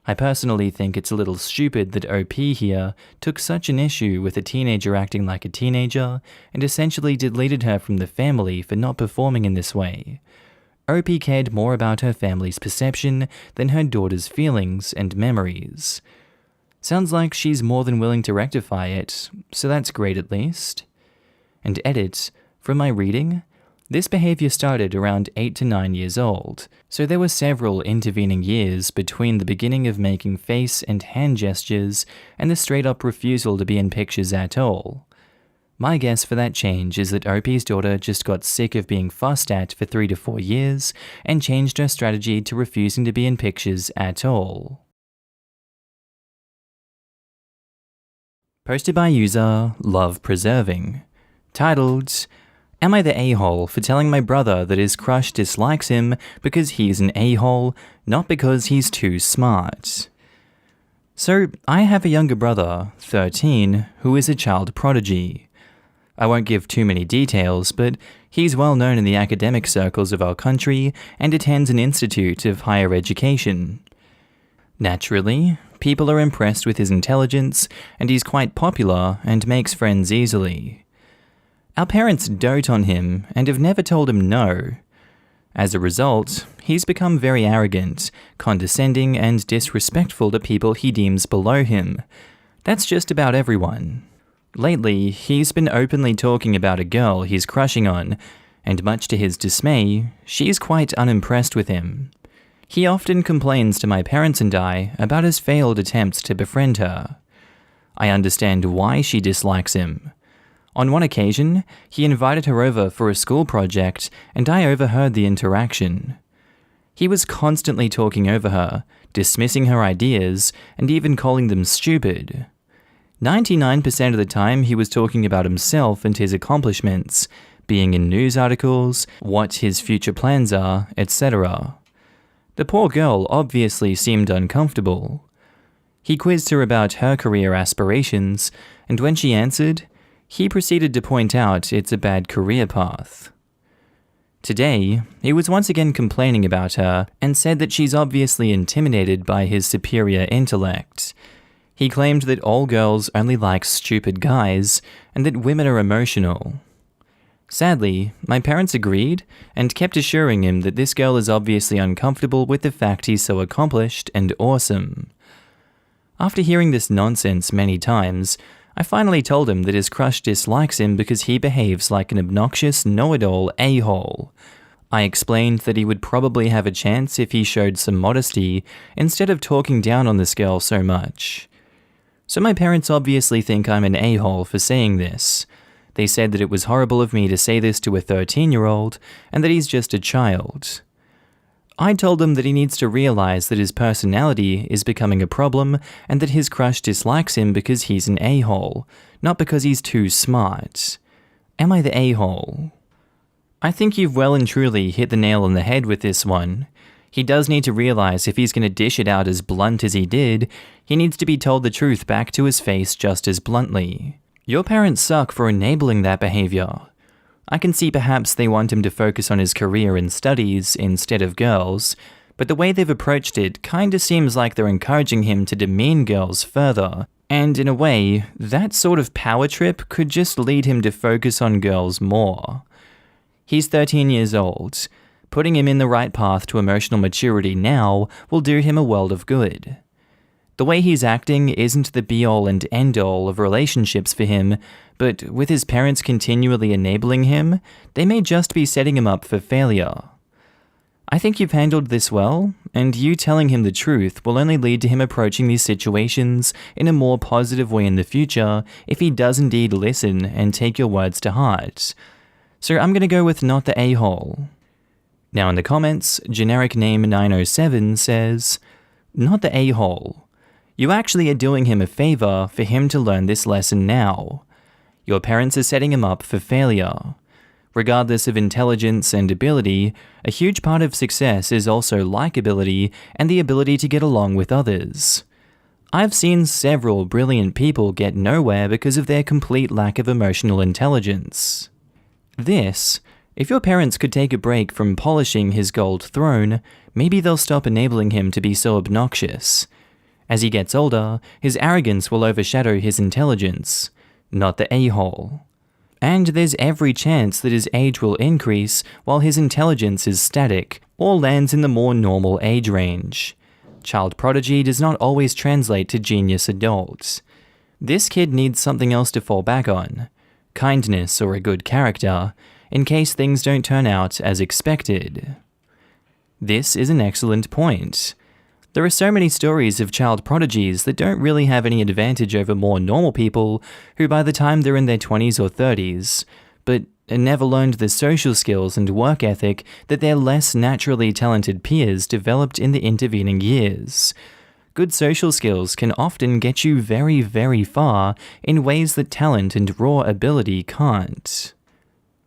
[SPEAKER 1] I personally think it's a little stupid that OP here took such an issue with a teenager acting like a teenager and essentially deleted her from the family for not performing in this way. OP cared more about her family's perception than her daughter's feelings and memories. Sounds like she's more than willing to rectify it, so that's great at least. And edit, from my reading, this behavior started around 8 to 9 years old, so there were several intervening years between the beginning of making face and hand gestures and the straight-up refusal to be in pictures at all. My guess for that change is that OP's daughter just got sick of being fussed at for 3 to 4 years and changed her strategy to refusing to be in pictures at all. Posted by user Love Preserving. Titled, Am I the a-hole for telling my brother that his crush dislikes him because he's an a-hole, not because he's too smart? So, I have a younger brother, 13, who is a child prodigy. I won't give too many details, but he's well known in the academic circles of our country and attends an institute of higher education. Naturally, people are impressed with his intelligence, and he's quite popular and makes friends easily. Our parents dote on him and have never told him no. As a result, he's become very arrogant, condescending, and disrespectful to people he deems below him. That's just about everyone. Lately, he's been openly talking about a girl he's crushing on, and much to his dismay, she's quite unimpressed with him. He often complains to my parents and I about his failed attempts to befriend her. I understand why she dislikes him. On one occasion, he invited her over for a school project, and I overheard the interaction. He was constantly talking over her, dismissing her ideas, and even calling them stupid. 99% of the time he was talking about himself and his accomplishments, being in news articles, what his future plans are, etc. The poor girl obviously seemed uncomfortable. He quizzed her about her career aspirations, and when she answered, he proceeded to point out it's a bad career path. Today, he was once again complaining about her and said that she's obviously intimidated by his superior intellect. He claimed that all girls only like stupid guys and that women are emotional. Sadly, my parents agreed and kept assuring him that this girl is obviously uncomfortable with the fact he's so accomplished and awesome. After hearing this nonsense many times, I finally told him that his crush dislikes him because he behaves like an obnoxious, know-it-all a-hole. I explained that he would probably have a chance if he showed some modesty instead of talking down on this girl so much. So my parents obviously think I'm an a-hole for saying this. They said that it was horrible of me to say this to a 13-year-old and that he's just a child. I told him that he needs to realize that his personality is becoming a problem and that his crush dislikes him because he's an a-hole, not because he's too smart. Am I the a-hole? I think you've well and truly hit the nail on the head with this one. He does need to realize if he's going to dish it out as blunt as he did, he needs to be told the truth back to his face just as bluntly. Your parents suck for enabling that behavior. I can see perhaps they want him to focus on his career and studies instead of girls, but the way they've approached it kinda seems like they're encouraging him to demean girls further, and in a way, that sort of power trip could just lead him to focus on girls more. He's 13 years old. Putting him in the right path to emotional maturity now will do him a world of good. The way he's acting isn't the be-all and end-all of relationships for him, but with his parents continually enabling him, they may just be setting him up for failure. I think you've handled this well, and you telling him the truth will only lead to him approaching these situations in a more positive way in the future if he does indeed listen and take your words to heart. So I'm gonna go with not the a-hole. Now in the comments, generic name 907 says, not the a-hole. You actually are doing him a favor for him to learn this lesson now. Your parents are setting him up for failure. Regardless of intelligence and ability, a huge part of success is also likability and the ability to get along with others. I've seen several brilliant people get nowhere because of their complete lack of emotional intelligence. If your parents could take a break from polishing his gold throne, maybe they'll stop enabling him to be so obnoxious. As he gets older, his arrogance will overshadow his intelligence, not the a-hole. And there's every chance that his age will increase while his intelligence is static or lands in the more normal age range. Child prodigy does not always translate to genius adults. This kid needs something else to fall back on, kindness or a good character, in case things don't turn out as expected. This is an excellent point. There are so many stories of child prodigies that don't really have any advantage over more normal people who by the time they're in their 20s or 30s, but never learned the social skills and work ethic that their less naturally talented peers developed in the intervening years. Good social skills can often get you very, very far in ways that talent and raw ability can't.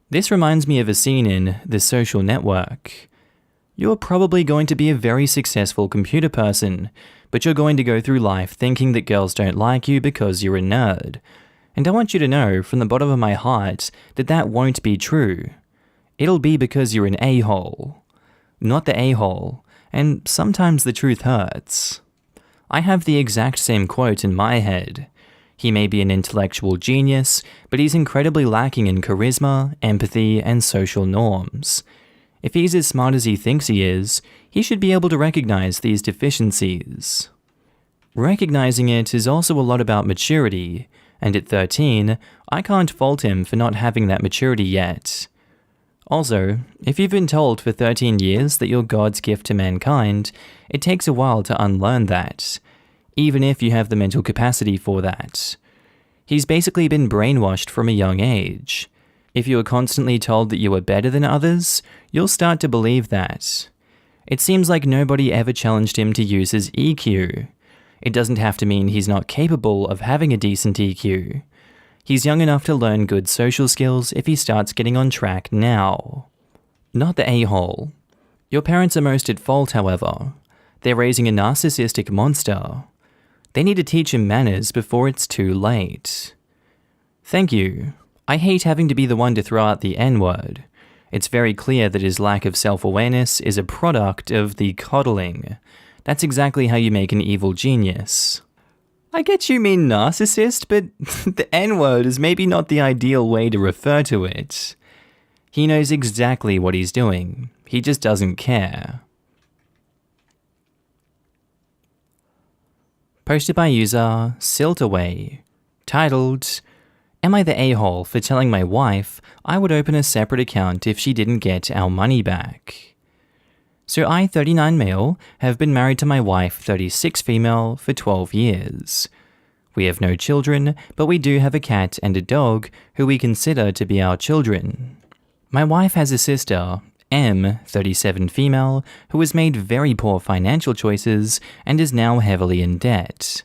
[SPEAKER 1] This reminds me of a scene in The Social Network. You're probably going to be a very successful computer person, but you're going to go through life thinking that girls don't like you because you're a nerd. And I want you to know from the bottom of my heart that that won't be true. It'll be because you're an a-hole. Not the a-hole, and sometimes the truth hurts. I have the exact same quote in my head. He may be an intellectual genius, but he's incredibly lacking in charisma, empathy, and social norms. If he's as smart as he thinks he is, he should be able to recognize these deficiencies. Recognizing it is also a lot about maturity, and at 13, I can't fault him for not having that maturity yet. Also, if you've been told for 13 years that you're God's gift to mankind, it takes a while to unlearn that, even if you have the mental capacity for that. He's basically been brainwashed from a young age. If you are constantly told that you are better than others, you'll start to believe that. It seems like nobody ever challenged him to use his EQ. It doesn't have to mean he's not capable of having a decent EQ. He's young enough to learn good social skills if he starts getting on track now. Not the a-hole. Your parents are most at fault, however. They're raising a narcissistic monster. They need to teach him manners before it's too late. Thank you. I hate having to be the one to throw out the N-word. It's very clear that his lack of self-awareness is a product of the coddling. That's exactly how you make an evil genius. I get you mean narcissist, but the N-word is maybe not the ideal way to refer to it. He knows exactly what he's doing. He just doesn't care. Posted by user Siltaway, titled, "Am I the a-hole for telling my wife I would open a separate account if she didn't get our money back?" So I, 39 male, have been married to my wife, 36 female, for 12 years. We have no children, but we do have a cat and a dog who we consider to be our children. My wife has a sister, M, 37 female, who has made very poor financial choices and is now heavily in debt.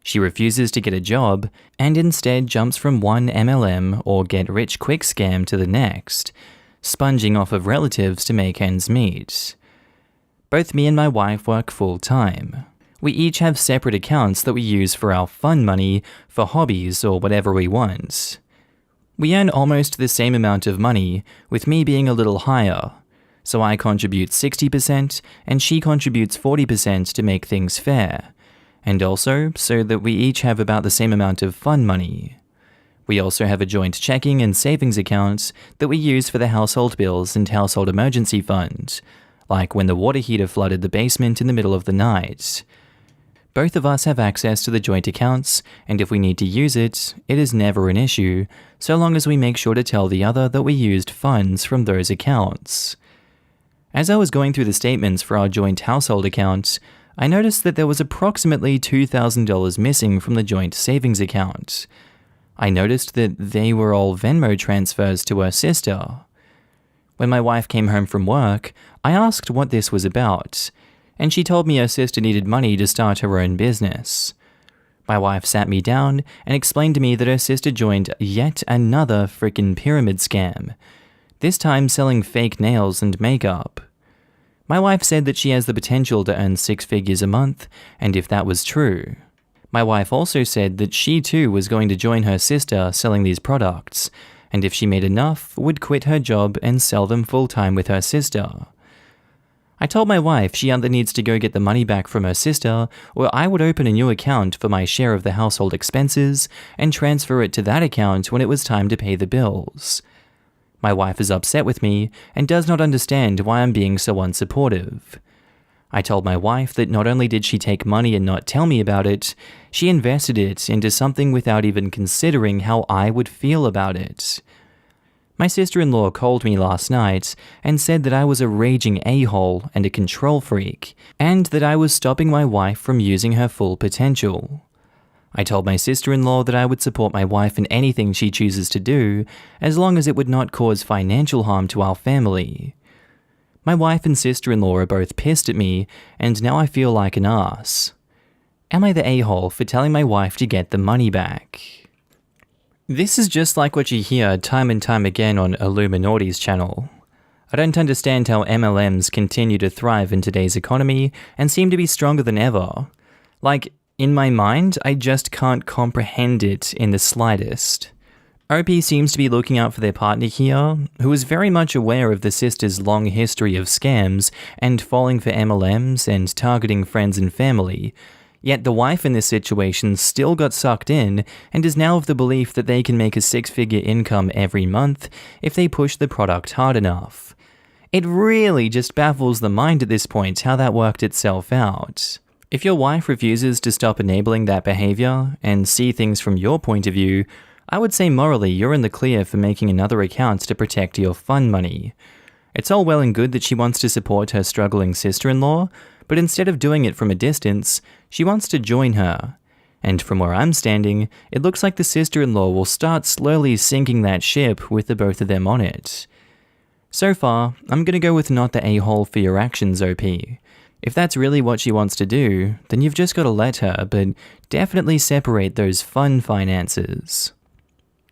[SPEAKER 1] She refuses to get a job and instead jumps from one MLM or get-rich-quick scam to the next, sponging off of relatives to make ends meet. Both me and my wife work full-time. We each have separate accounts that we use for our fun money, for hobbies, or whatever we want. We earn almost the same amount of money, with me being a little higher, so I contribute 60% and she contributes 40% to make things fair, and also so that we each have about the same amount of fun money. We also have a joint checking and savings account that we use for the household bills and household emergency fund, like when the water heater flooded the basement in the middle of the night. Both of us have access to the joint accounts, and if we need to use it, it is never an issue, so long as we make sure to tell the other that we used funds from those accounts. As I was going through the statements for our joint household account, I noticed that there was approximately $2,000 missing from the joint savings account. I noticed that they were all Venmo transfers to her sister. When my wife came home from work, I asked what this was about, and she told me her sister needed money to start her own business. My wife sat me down and explained to me that her sister joined yet another frickin' pyramid scam, this time selling fake nails and makeup. My wife said that she has the potential to earn 6 figures a month, and if that was true. My wife also said that she too was going to join her sister selling these products, and if she made enough, would quit her job and sell them full-time with her sister. I told my wife she either needs to go get the money back from her sister, or I would open a new account for my share of the household expenses and transfer it to that account when it was time to pay the bills. My wife is upset with me and does not understand why I'm being so unsupportive. I told my wife that not only did she take money and not tell me about it, she invested it into something without even considering how I would feel about it. My sister-in-law called me last night and said that I was a raging a-hole and a control freak, and that I was stopping my wife from using her full potential. I told my sister-in-law that I would support my wife in anything she chooses to do, as long as it would not cause financial harm to our family. My wife and sister-in-law are both pissed at me, and now I feel like an ass. Am I the a-hole for telling my wife to get the money back? This is just like what you hear time and time again on Illuminati's channel. I don't understand how MLMs continue to thrive in today's economy and seem to be stronger than ever. Like, in my mind, I just can't comprehend it in the slightest. OP seems to be looking out for their partner here, who is very much aware of the sister's long history of scams and falling for MLMs and targeting friends and family. Yet the wife in this situation still got sucked in and is now of the belief that they can make a six-figure income every month if they push the product hard enough. It really just baffles the mind at this point how that worked itself out. If your wife refuses to stop enabling that behavior and see things from your point of view, I would say morally you're in the clear for making another account to protect your fun money. It's all well and good that she wants to support her struggling sister-in-law, but instead of doing it from a distance, she wants to join her. And from where I'm standing, it looks like the sister-in-law will start slowly sinking that ship with the both of them on it. So far, I'm gonna go with not the a-hole for your actions, OP. If that's really what she wants to do, then you've just gotta let her, but definitely separate those fun finances.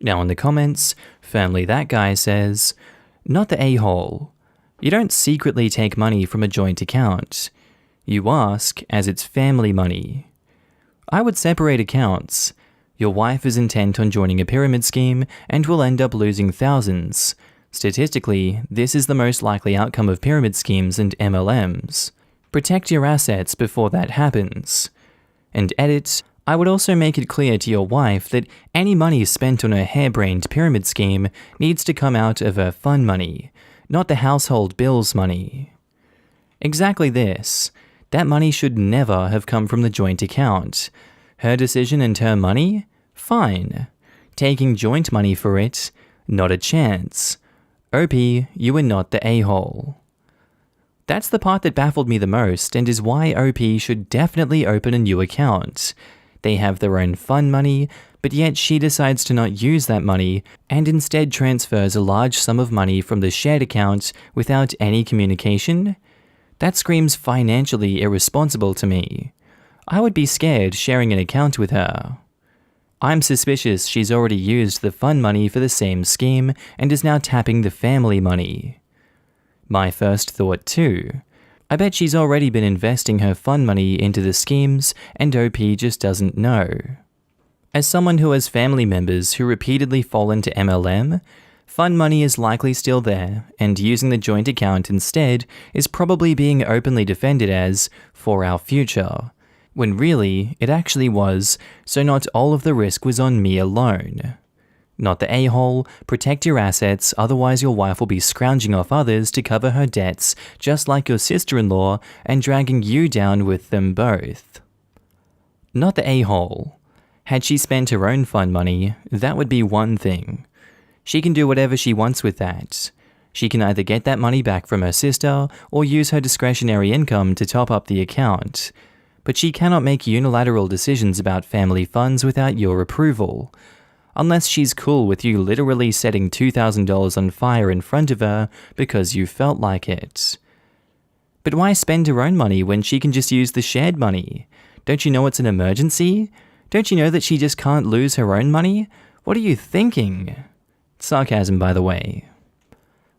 [SPEAKER 1] Now in the comments, firmly that guy says, not the a-hole. You don't secretly take money from a joint account. You ask as it's family money. I would separate accounts. Your wife is intent on joining a pyramid scheme and will end up losing thousands. Statistically, this is the most likely outcome of pyramid schemes and MLMs. Protect your assets before that happens. And edit, I would also make it clear to your wife that any money spent on a harebrained pyramid scheme needs to come out of her fun money, not the household bills money. Exactly this. That money should never have come from the joint account. Her decision and her money? Fine. Taking joint money for it? Not a chance. OP, you are not the a-hole. That's the part that baffled me the most and is why OP should definitely open a new account. They have their own fun money, but yet she decides to not use that money and instead transfers a large sum of money from the shared account without any communication? That screams financially irresponsible to me. I would be scared sharing an account with her. I'm suspicious she's already used the fun money for the same scheme and is now tapping the family money. My first thought too. I bet she's already been investing her fun money into the schemes and OP just doesn't know. As someone who has family members who repeatedly fall into MLM, fun money is likely still there, and using the joint account instead is probably being openly defended as for our future, when really it actually was, so not all of the risk was on me alone. Not the a-hole, protect your assets, otherwise your wife will be scrounging off others to cover her debts, just like your sister-in-law, and dragging you down with them both. Not the a-hole. Had she spent her own fun money, that would be one thing. She can do whatever she wants with that. She can either get that money back from her sister, or use her discretionary income to top up the account. But she cannot make unilateral decisions about family funds without your approval. Unless she's cool with you literally setting $2,000 on fire in front of her because you felt like it. But why spend her own money when she can just use the shared money? Don't you know it's an emergency? Don't you know that she just can't lose her own money? What are you thinking? Sarcasm, by the way.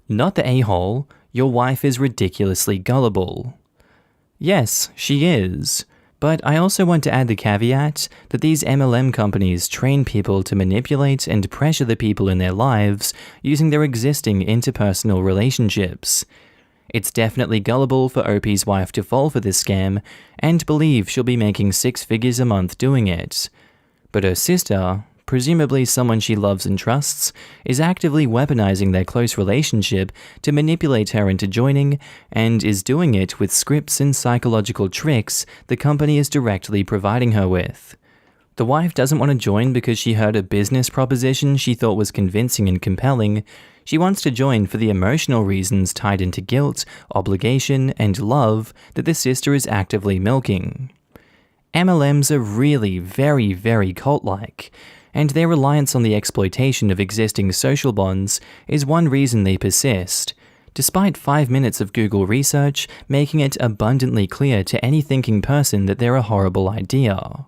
[SPEAKER 1] Not the a-hole, your wife is ridiculously gullible. Yes, she is. But I also want to add the caveat that these MLM companies train people to manipulate and pressure the people in their lives using their existing interpersonal relationships. It's definitely gullible for OP's wife to fall for this scam and believe she'll be making 6 figures a month doing it. But her sister, presumably someone she loves and trusts, is actively weaponizing their close relationship to manipulate her into joining, and is doing it with scripts and psychological tricks the company is directly providing her with. The wife doesn't want to join because she heard a business proposition she thought was convincing and compelling. She wants to join for the emotional reasons tied into guilt, obligation, and love that the sister is actively milking. MLMs are really very, very cult-like, and their reliance on the exploitation of existing social bonds is one reason they persist, despite 5 minutes of Google research making it abundantly clear to any thinking person that they're a horrible idea.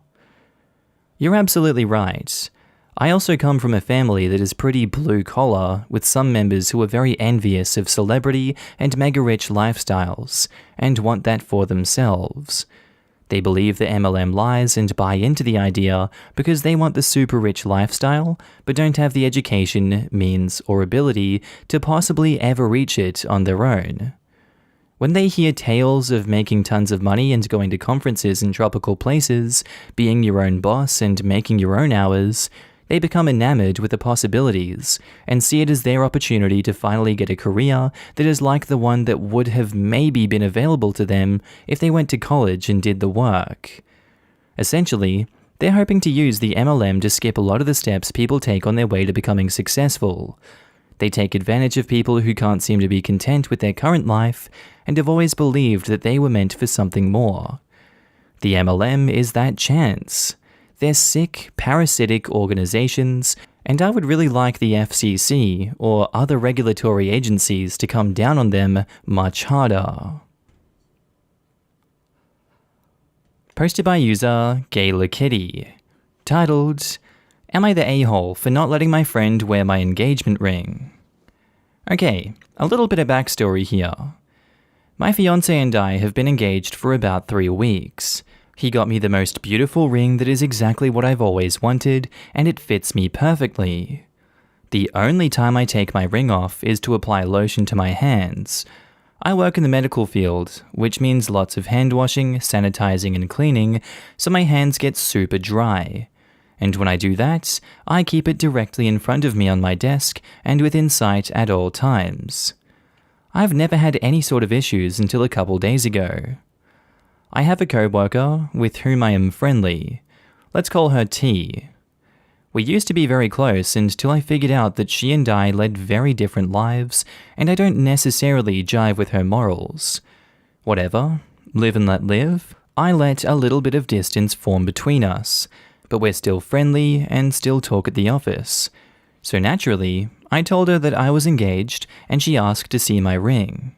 [SPEAKER 1] You're absolutely right. I also come from a family that is pretty blue-collar, with some members who are very envious of celebrity and mega-rich lifestyles, and want that for themselves. They believe the MLM lies and buy into the idea because they want the super-rich lifestyle, but don't have the education, means, or ability to possibly ever reach it on their own. When they hear tales of making tons of money and going to conferences in tropical places, being your own boss and making your own hours, they become enamored with the possibilities and see it as their opportunity to finally get a career that is like the one that would have maybe been available to them if they went to college and did the work. Essentially, they're hoping to use the MLM to skip a lot of the steps people take on their way to becoming successful. They take advantage of people who can't seem to be content with their current life and have always believed that they were meant for something more. The MLM is that chance. They're sick, parasitic organizations, and I would really like the FCC or other regulatory agencies to come down on them much harder. Posted by user Gayla Kitty. Titled, Am I the a-hole for not letting my friend wear my engagement ring? Okay, a little bit of backstory here. My fiancé and I have been engaged for about 3 weeks. He got me the most beautiful ring that is exactly what I've always wanted, and it fits me perfectly. The only time I take my ring off is to apply lotion to my hands. I work in the medical field, which means lots of hand washing, sanitizing, and cleaning, so my hands get super dry. And when I do that, I keep it directly in front of me on my desk and within sight at all times. I've never had any sort of issues until a couple days ago. I have a co-worker with whom I am friendly. Let's call her T. We used to be very close until I figured out that she and I led very different lives, and I don't necessarily jive with her morals. Whatever, live and let live. I let a little bit of distance form between us, but we're still friendly and still talk at the office. So naturally, I told her that I was engaged, and she asked to see my ring.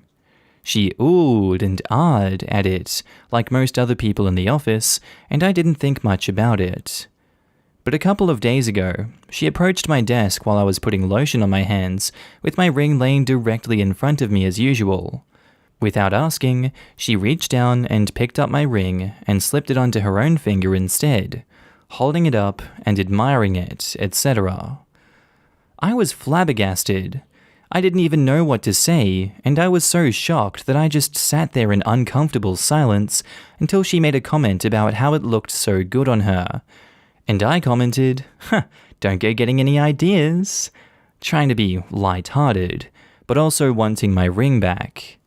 [SPEAKER 1] She oohed and ahed at it, like most other people in the office, and I didn't think much about it. But a couple of days ago, she approached my desk while I was putting lotion on my hands, with my ring laying directly in front of me as usual. Without asking, she reached down and picked up my ring and slipped it onto her own finger instead, holding it up and admiring it, etc. I was flabbergasted. I didn't even know what to say, and I was so shocked that I just sat there in uncomfortable silence until she made a comment about how it looked so good on her. And I commented, don't go getting any ideas. Trying to be light-hearted, but also wanting my ring back.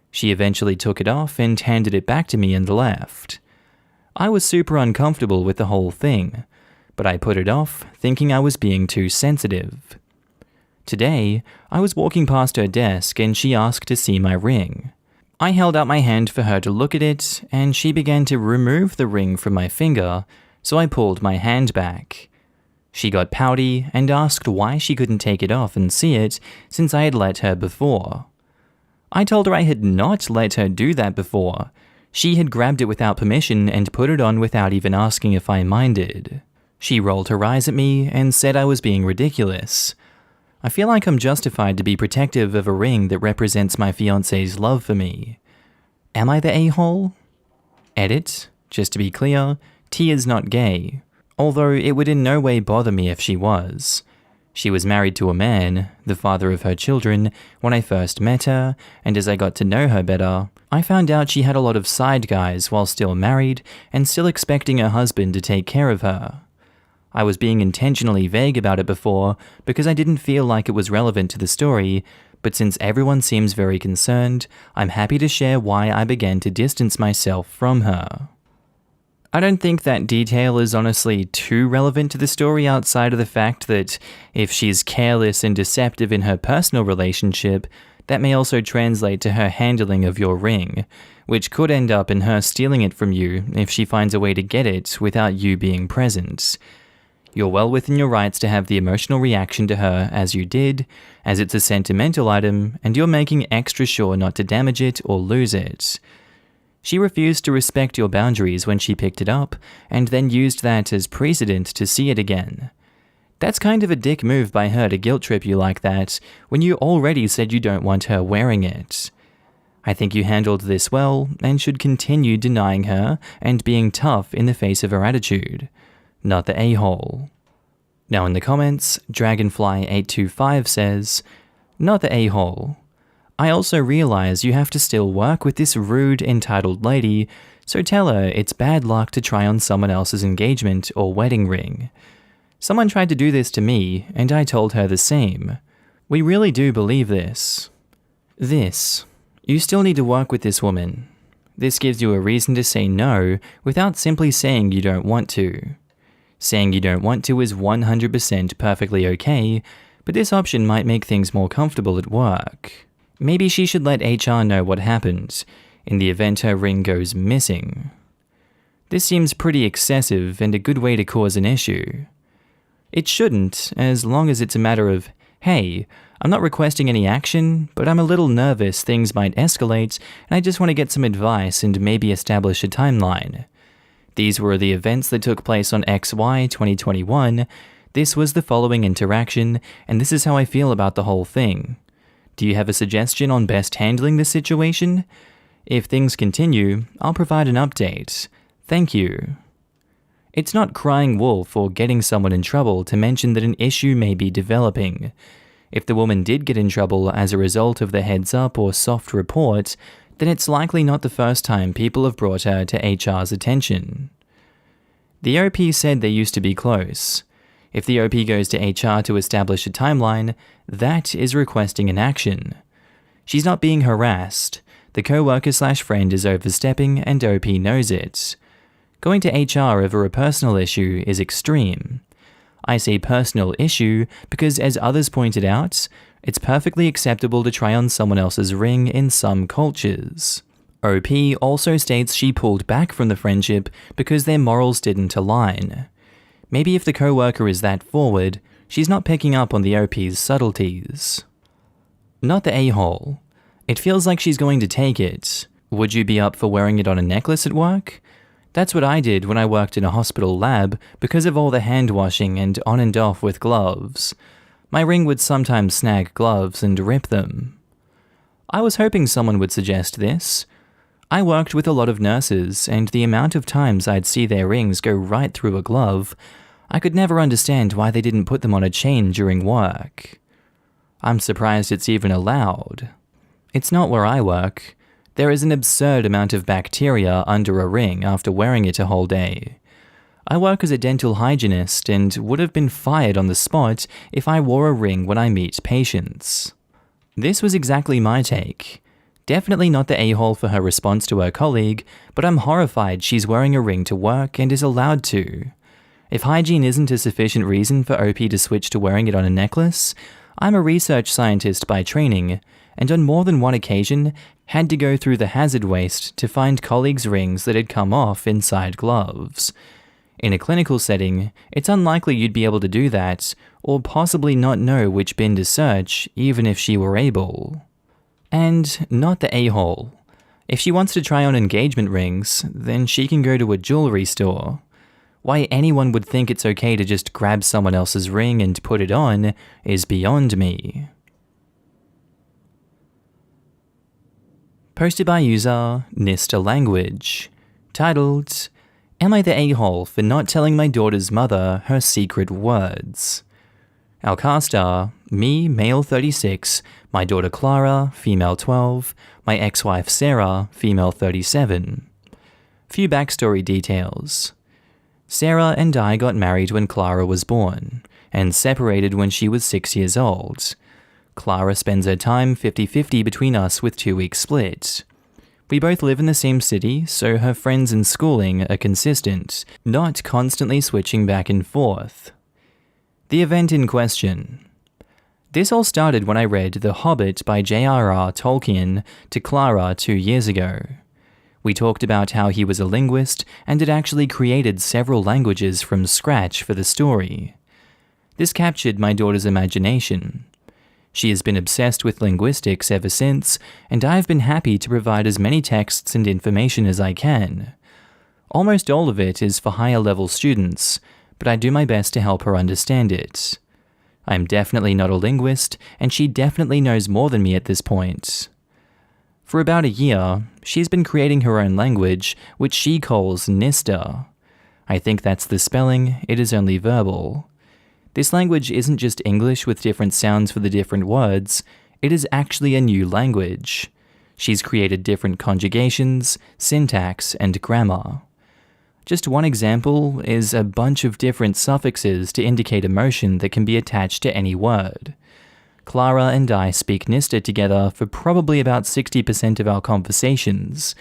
[SPEAKER 1] She eventually took it off and handed it back to me and left. I was super uncomfortable with the whole thing, but I put it off, thinking I was being too sensitive. Today, I was walking past her desk and she asked to see my ring. I held out my hand for her to look at it, and she began to remove the ring from my finger, so I pulled my hand back. She got pouty and asked why she couldn't take it off and see it since I had let her before. I told her I had not let her do that before. She had grabbed it without permission and put it on without even asking if I minded. She rolled her eyes at me and said I was being ridiculous. I feel like I'm justified to be protective of a ring that represents my fiancé's love for me. Am I the a-hole? Edit, just to be clear, T is not gay, although it would in no way bother me if she was. She was married to a man, the father of her children, when I first met her, and as I got to know her better, I found out she had a lot of side guys while still married and still expecting her husband to take care of her. I was being intentionally vague about it before because I didn't feel like it was relevant to the story, but since everyone seems very concerned, I'm happy to share why I began to distance myself from her. I don't think that detail is honestly too relevant to the story outside of the fact that if she's careless and deceptive in her personal relationship, that may also translate to her handling of your ring, which could end up in her stealing it from you if she finds a way to get it without you being present. You're well within your rights to have the emotional reaction to her as you did, as it's a sentimental item, and you're making extra sure not to damage it or lose it. She refused to respect your boundaries when she picked it up, and then used that as precedent to see it again. That's kind of a dick move by her to guilt trip you like that, when you already said you don't want her wearing it. I think you handled this well, and should continue denying her and being tough in the face of her attitude. Not the a-hole. Now in the comments, Dragonfly825 says, "Not the a-hole. I also realize you have to still work with this rude, entitled lady, so tell her it's bad luck to try on someone else's engagement or wedding ring. Someone tried to do this to me, and I told her the same. We really do believe this. You still need to work with this woman. This gives you a reason to say no without simply saying you don't want to. Saying you don't want to is 100% perfectly okay, but this option might make things more comfortable at work. Maybe she should let HR know what happened, in the event her ring goes missing. This seems pretty excessive and a good way to cause an issue. It shouldn't, as long as it's a matter of, hey, I'm not requesting any action, but I'm a little nervous things might escalate, and I just want to get some advice and maybe establish a timeline. These were the events that took place on XY 2021. This was the following interaction, and this is how I feel about the whole thing. Do you have a suggestion on best handling this situation? If things continue, I'll provide an update. Thank you." It's not crying wolf or getting someone in trouble to mention that an issue may be developing. If the woman did get in trouble as a result of the heads up or soft report, then it's likely not the first time people have brought her to HR's attention. The OP said they used to be close. If the OP goes to HR to establish a timeline, that is requesting an action. She's not being harassed. The co-worker/friend is overstepping and OP knows it. Going to HR over a personal issue is extreme. I say personal issue because, as others pointed out, it's perfectly acceptable to try on someone else's ring in some cultures. OP also states she pulled back from the friendship because their morals didn't align. Maybe if the co-worker is that forward, she's not picking up on the OP's subtleties. Not the a-hole. It feels like she's going to take it. Would you be up for wearing it on a necklace at work? That's what I did when I worked in a hospital lab because of all the hand washing and on and off with gloves. My ring would sometimes snag gloves and rip them. I was hoping someone would suggest this. I worked with a lot of nurses, and the amount of times I'd see their rings go right through a glove, I could never understand why they didn't put them on a chain during work. I'm surprised it's even allowed. It's not where I work. There is an absurd amount of bacteria under a ring after wearing it a whole day. I work as a dental hygienist and would have been fired on the spot if I wore a ring when I meet patients. This was exactly my take. Definitely not the a-hole for her response to her colleague, but I'm horrified she's wearing a ring to work and is allowed to. If hygiene isn't a sufficient reason for OP to switch to wearing it on a necklace, I'm a research scientist by training, and on more than one occasion had to go through the hazard waste to find colleagues' rings that had come off inside gloves. In a clinical setting, it's unlikely you'd be able to do that, or possibly not know which bin to search, even if she were able. And not the a-hole. If she wants to try on engagement rings, then she can go to a jewelry store. Why anyone would think it's okay to just grab someone else's ring and put it on is beyond me. Posted by user Nista Language, titled, "Am I the a-hole for not telling my daughter's mother her secret words?" Our cast are me, male 36, my daughter Clara, female 12, my ex-wife Sarah, female 37. Few backstory details. Sarah and I got married when Clara was born, and separated when she was 6 years old. Clara spends her time 50-50 between us with 2-week split. We both live in the same city, so her friends and schooling are consistent, not constantly switching back and forth. The event in question. This all started when I read The Hobbit by J.R.R. Tolkien to Clara 2 years ago. We talked about how he was a linguist and had actually created several languages from scratch for the story. This captured my daughter's imagination. She has been obsessed with linguistics ever since, and I've been happy to provide as many texts and information as I can. Almost all of it is for higher level students, but I do my best to help her understand it. I'm definitely not a linguist, and she definitely knows more than me at this point. For about a year, she's been creating her own language, which she calls NISTA. I think that's the spelling, it is only verbal. This language isn't just English with different sounds for the different words, it is actually a new language. She's created different conjugations, syntax, and grammar. Just one example is a bunch of different suffixes to indicate emotion that can be attached to any word. Clara and I speak NISTA together for probably about 60% of our conversations.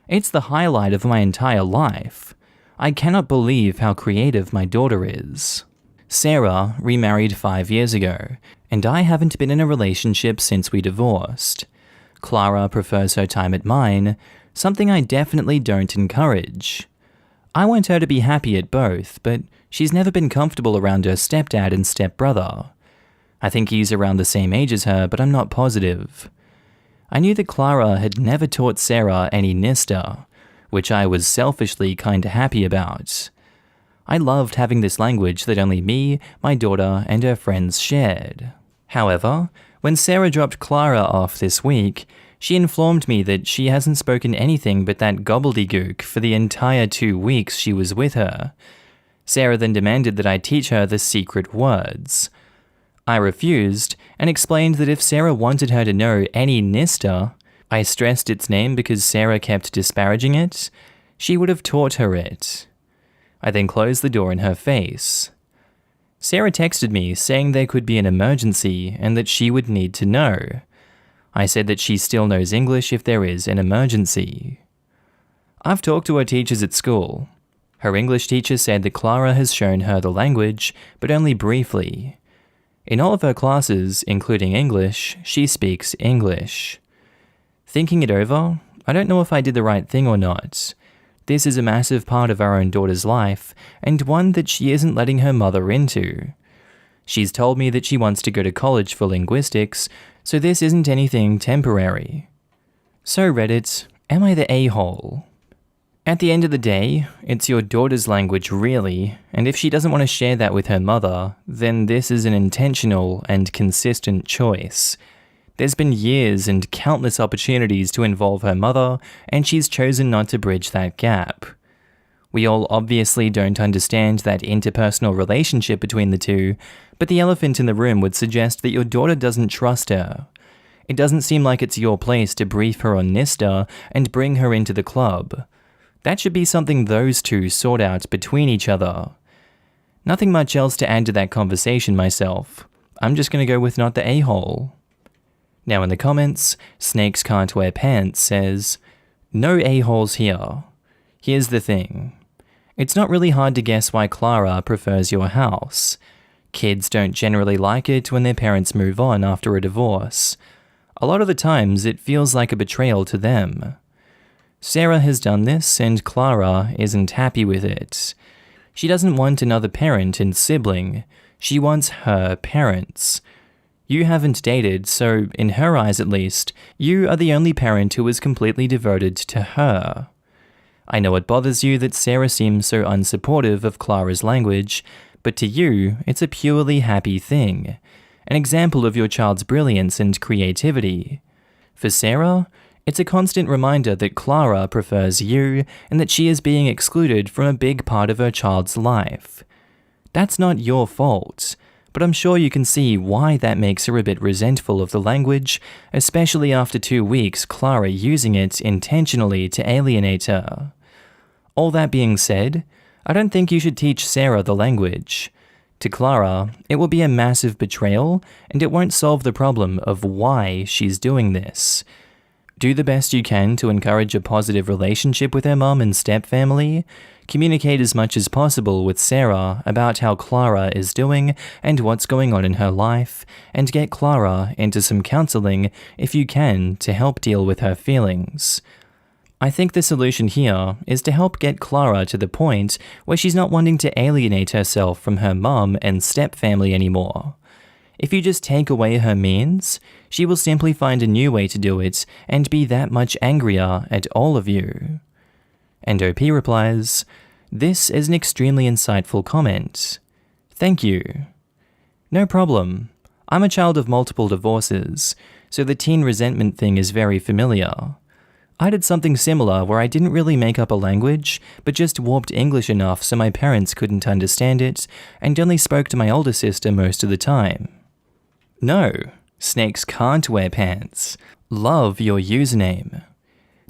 [SPEAKER 1] It's the highlight of my entire life. I cannot believe how creative my daughter is. Sarah remarried 5 years ago, and I haven't been in a relationship since we divorced. Clara prefers her time at mine, something I definitely don't encourage. I want her to be happy at both, but she's never been comfortable around her stepdad and stepbrother. I think he's around the same age as her, but I'm not positive. I knew that Clara had never taught Sarah any NISTA, which I was selfishly kinda happy about. I loved having this language that only me, my daughter, and her friends shared. However, when Sarah dropped Clara off this week, she informed me that she hasn't spoken anything but that gobbledygook for the entire 2 weeks she was with her. Sarah then demanded that I teach her the secret words. I refused and explained that if Sarah wanted her to know any NISTA, I stressed its name because Sarah kept disparaging it, she would have taught her it. I then closed the door in her face. Sarah texted me saying there could be an emergency and that she would need to know. I said that she still knows English if there is an emergency. I've talked to her teachers at school. Her English teacher said that Clara has shown her the language, but only briefly. In all of her classes, including English, she speaks English. Thinking it over, I don't know if I did the right thing or not. This is a massive part of our own daughter's life, and one that she isn't letting her mother into. She's told me that she wants to go to college for linguistics, so this isn't anything temporary. So Reddit, am I the a-hole? At the end of the day, it's your daughter's language really, and if she doesn't want to share that with her mother, then this is an intentional and consistent choice. There's been years and countless opportunities to involve her mother, and she's chosen not to bridge that gap. We all obviously don't understand that interpersonal relationship between the two, but the elephant in the room would suggest that your daughter doesn't trust her. It doesn't seem like it's your place to brief her on NISTA and bring her into the club. That should be something those two sort out between each other. Nothing much else to add to that conversation myself. I'm just gonna go with not the a-hole. Now in the comments, Snakes Can't Wear Pants says, no a-holes here. Here's the thing. It's not really hard to guess why Clara prefers your house. Kids don't generally like it when their parents move on after a divorce. A lot of the times it feels like a betrayal to them. Sarah has done this and Clara isn't happy with it. She doesn't want another parent and sibling. She wants her parents. You haven't dated, so in her eyes at least, you are the only parent who is completely devoted to her. I know it bothers you that Sarah seems so unsupportive of Clara's language, but to you, it's a purely happy thing, an example of your child's brilliance and creativity. For Sarah, it's a constant reminder that Clara prefers you and that she is being excluded from a big part of her child's life. That's not your fault, but I'm sure you can see why that makes her a bit resentful of the language, especially after 2 weeks Clara using it intentionally to alienate her. All that being said, I don't think you should teach Sarah the language. To Clara, it will be a massive betrayal, and it won't solve the problem of why she's doing this. Do the best you can to encourage a positive relationship with her mum and stepfamily. Communicate as much as possible with Sarah about how Clara is doing and what's going on in her life, and get Clara into some counseling if you can to help deal with her feelings. I think the solution here is to help get Clara to the point where she's not wanting to alienate herself from her mum and stepfamily anymore. If you just take away her means, she will simply find a new way to do it and be that much angrier at all of you. And OP replies, "This is an extremely insightful comment. Thank you." No problem. I'm a child of multiple divorces, so the teen resentment thing is very familiar. I did something similar where I didn't really make up a language, but just warped English enough so my parents couldn't understand it, and only spoke to my older sister most of the time. No, snakes can't wear pants. Love your username.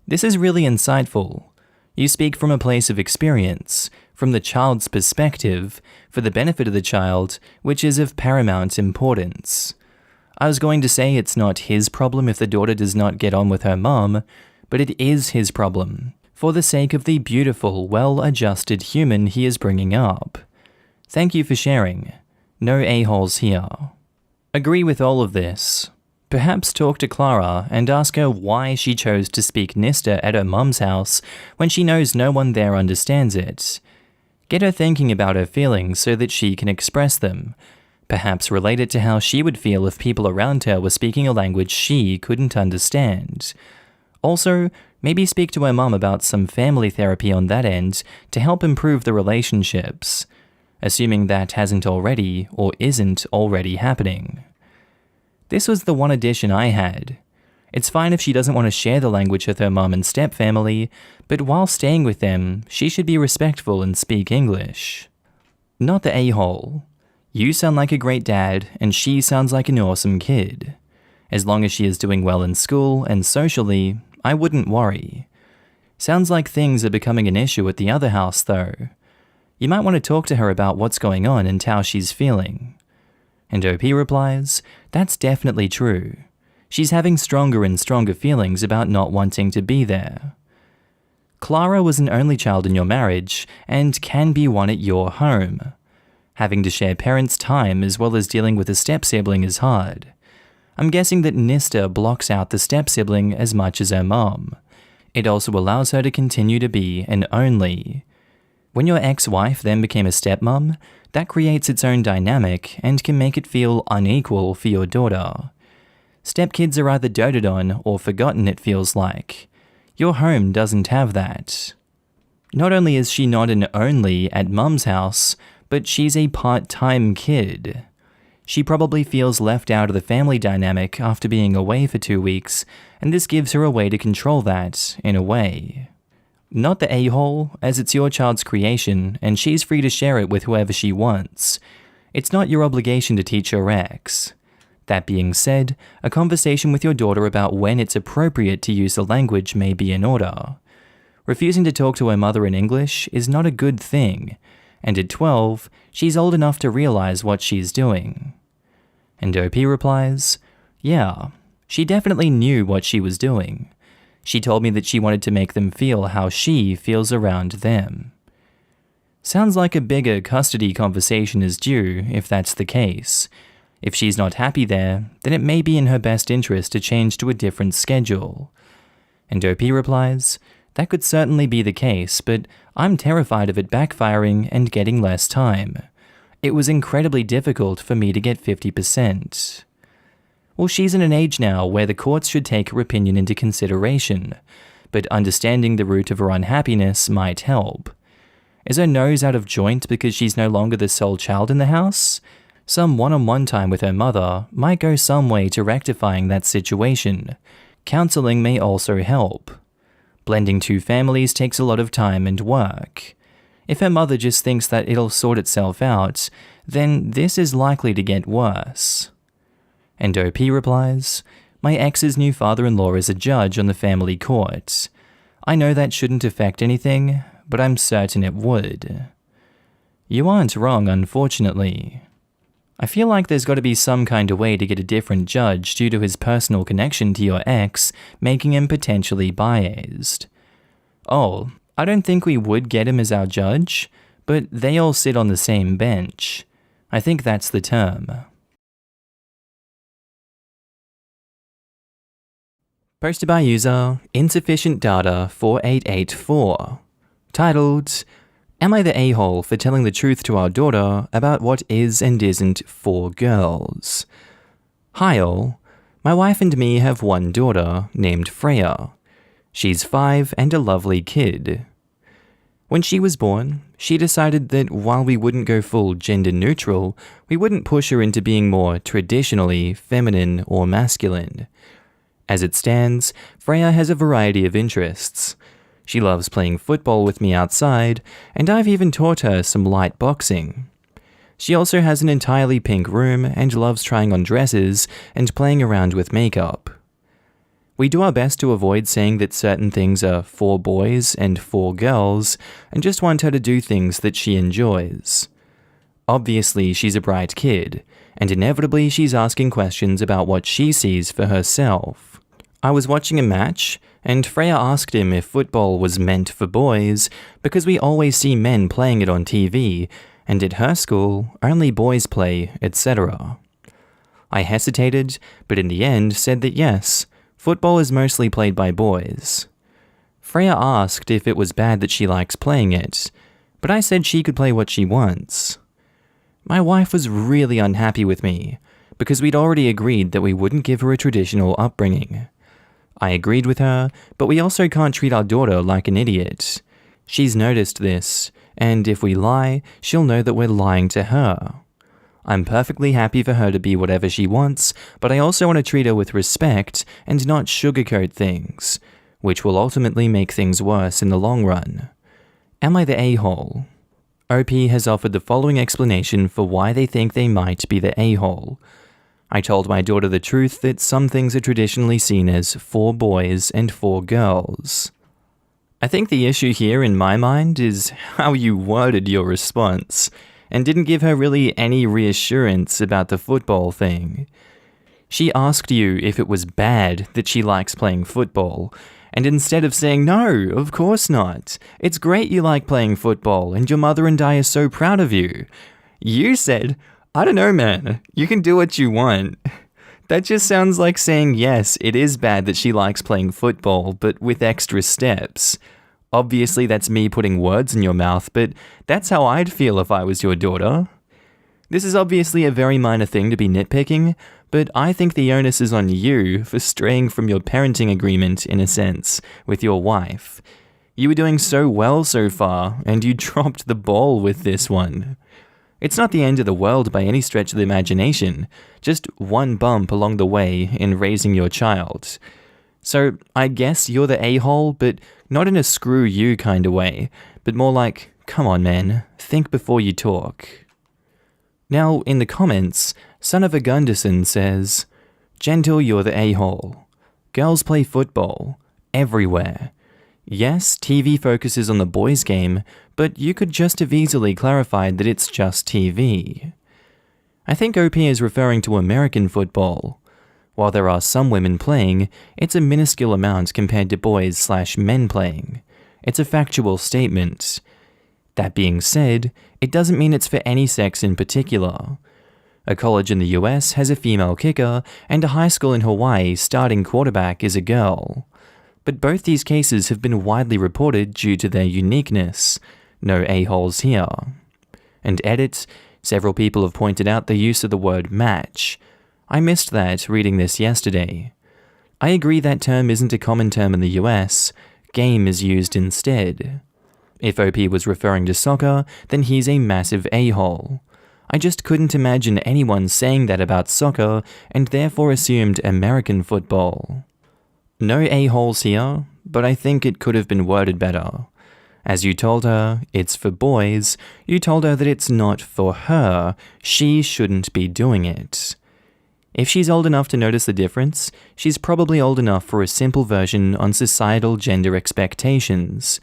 [SPEAKER 1] This is really insightful. You speak from a place of experience, from the child's perspective, for the benefit of the child, which is of paramount importance. I was going to say it's not his problem if the daughter does not get on with her mum, but it is his problem, for the sake of the beautiful, well-adjusted human he is bringing up. Thank you for sharing. No a-holes here. Agree with all of this. Perhaps talk to Clara and ask her why she chose to speak Nista at her mum's house when she knows no one there understands it. Get her thinking about her feelings so that she can express them. Perhaps relate it to how she would feel if people around her were speaking a language she couldn't understand. Also, maybe speak to her mum about some family therapy on that end to help improve the relationships, assuming that hasn't already or isn't already happening. This was the one addition I had. It's fine if she doesn't want to share the language with her mum and stepfamily, but while staying with them, she should be respectful and speak English. Not the a-hole. You sound like a great dad, and she sounds like an awesome kid. As long as she is doing well in school and socially, I wouldn't worry. Sounds like things are becoming an issue at the other house, though. You might want to talk to her about what's going on and how she's feeling. And OP replies, "That's definitely true. She's having stronger and stronger feelings about not wanting to be there. Clara was an only child in your marriage and can be one at your home. Having to share parents' time as well as dealing with a step-sibling is hard. I'm guessing that Nista blocks out the step-sibling as much as her mom. It also allows her to continue to be an only. When your ex-wife then became a stepmom, that creates its own dynamic and can make it feel unequal for your daughter. Stepkids are either doted on or forgotten, it feels like. Your home doesn't have that. Not only is she not an only at mum's house, but she's a part-time kid. She probably feels left out of the family dynamic after being away for 2 weeks, and this gives her a way to control that, in a way. Not the a-hole, as it's your child's creation, and she's free to share it with whoever she wants. It's not your obligation to teach your ex. That being said, a conversation with your daughter about when it's appropriate to use the language may be in order. Refusing to talk to her mother in English is not a good thing, and at 12, she's old enough to realize what she's doing. And OP replies, "Yeah, she definitely knew what she was doing. She told me that she wanted to make them feel how she feels around them." Sounds like a bigger custody conversation is due if that's the case. If she's not happy there, then it may be in her best interest to change to a different schedule. And OP replies, "That could certainly be the case, but I'm terrified of it backfiring and getting less time. It was incredibly difficult for me to get 50%. Well, she's in an age now where the courts should take her opinion into consideration, but understanding the root of her unhappiness might help. Is her nose out of joint because she's no longer the sole child in the house? Some one-on-one time with her mother might go some way to rectifying that situation. Counseling may also help. Blending two families takes a lot of time and work. If her mother just thinks that it'll sort itself out, then this is likely to get worse." And OP replies, "My ex's new father-in-law is a judge on the family court. I know that shouldn't affect anything, but I'm certain it would." You aren't wrong, unfortunately. I feel like there's got to be some kind of way to get a different judge due to his personal connection to your ex, making him potentially biased. Oh, I don't think we would get him as our judge, but they all sit on the same bench. I think that's the term. Posted by user Insufficient Data 4884. Titled, Am I the a-hole for telling the truth to our daughter about what is and isn't for girls? Hi all. My wife and me have one daughter named Freya. She's 5 and a lovely kid. When she was born, she decided that while we wouldn't go full gender neutral, we wouldn't push her into being more traditionally feminine or masculine. As it stands, Freya has a variety of interests. She loves playing football with me outside, and I've even taught her some light boxing. She also has an entirely pink room and loves trying on dresses and playing around with makeup. We do our best to avoid saying that certain things are for boys and for girls, and just want her to do things that she enjoys. Obviously, she's a bright kid, and inevitably she's asking questions about what she sees for herself. I was watching a match, and Freya asked him if football was meant for boys, because we always see men playing it on TV, and at her school, only boys play, etc. I hesitated, but in the end said that yes, football is mostly played by boys. Freya asked if it was bad that she likes playing it, but I said she could play what she wants. My wife was really unhappy with me, because we'd already agreed that we wouldn't give her a traditional upbringing. I agreed with her, but we also can't treat our daughter like an idiot. She's noticed this, and if we lie, she'll know that we're lying to her. I'm perfectly happy for her to be whatever she wants, but I also want to treat her with respect and not sugarcoat things, which will ultimately make things worse in the long run. Am I the a-hole? OP has offered the following explanation for why they think they might be the a-hole. I told my daughter the truth that some things are traditionally seen as for boys and for girls. I think the issue here in my mind is how you worded your response, and didn't give her really any reassurance about the football thing. She asked you if it was bad that she likes playing football, and instead of saying, no, of course not, it's great you like playing football and your mother and I are so proud of you, you said, I don't know, man. You can do what you want. That just sounds like saying, yes, it is bad that she likes playing football, but with extra steps. Obviously, that's me putting words in your mouth, but that's how I'd feel if I was your daughter. This is obviously a very minor thing to be nitpicking, but I think the onus is on you for straying from your parenting agreement, in a sense, with your wife. You were doing so well so far, and you dropped the ball with this one. It's not the end of the world by any stretch of the imagination, just one bump along the way in raising your child. So I guess you're the a-hole, but not in a screw you kind of way, but more like, come on man, think before you talk. Now, in the comments, Son of a Gunderson says, Gentle, you're the a-hole. Girls play football. Everywhere. Yes, TV focuses on the boys' game, but you could just have easily clarified that it's just TV. I think OP is referring to American football. While there are some women playing, it's a minuscule amount compared to boys/men playing. It's a factual statement. That being said, it doesn't mean it's for any sex in particular. A college in the US has a female kicker, and a high school in Hawaii starting quarterback is a girl. But both these cases have been widely reported due to their uniqueness. No a-holes here. And edit, several people have pointed out the use of the word match. I missed that reading this yesterday. I agree that term isn't a common term in the US. Game is used instead. If OP was referring to soccer, then he's a massive a-hole. I just couldn't imagine anyone saying that about soccer and therefore assumed American football. No a-holes here, but I think it could have been worded better. As you told her, it's for boys, you told her that it's not for her, she shouldn't be doing it. If she's old enough to notice the difference, she's probably old enough for a simple version on societal gender expectations.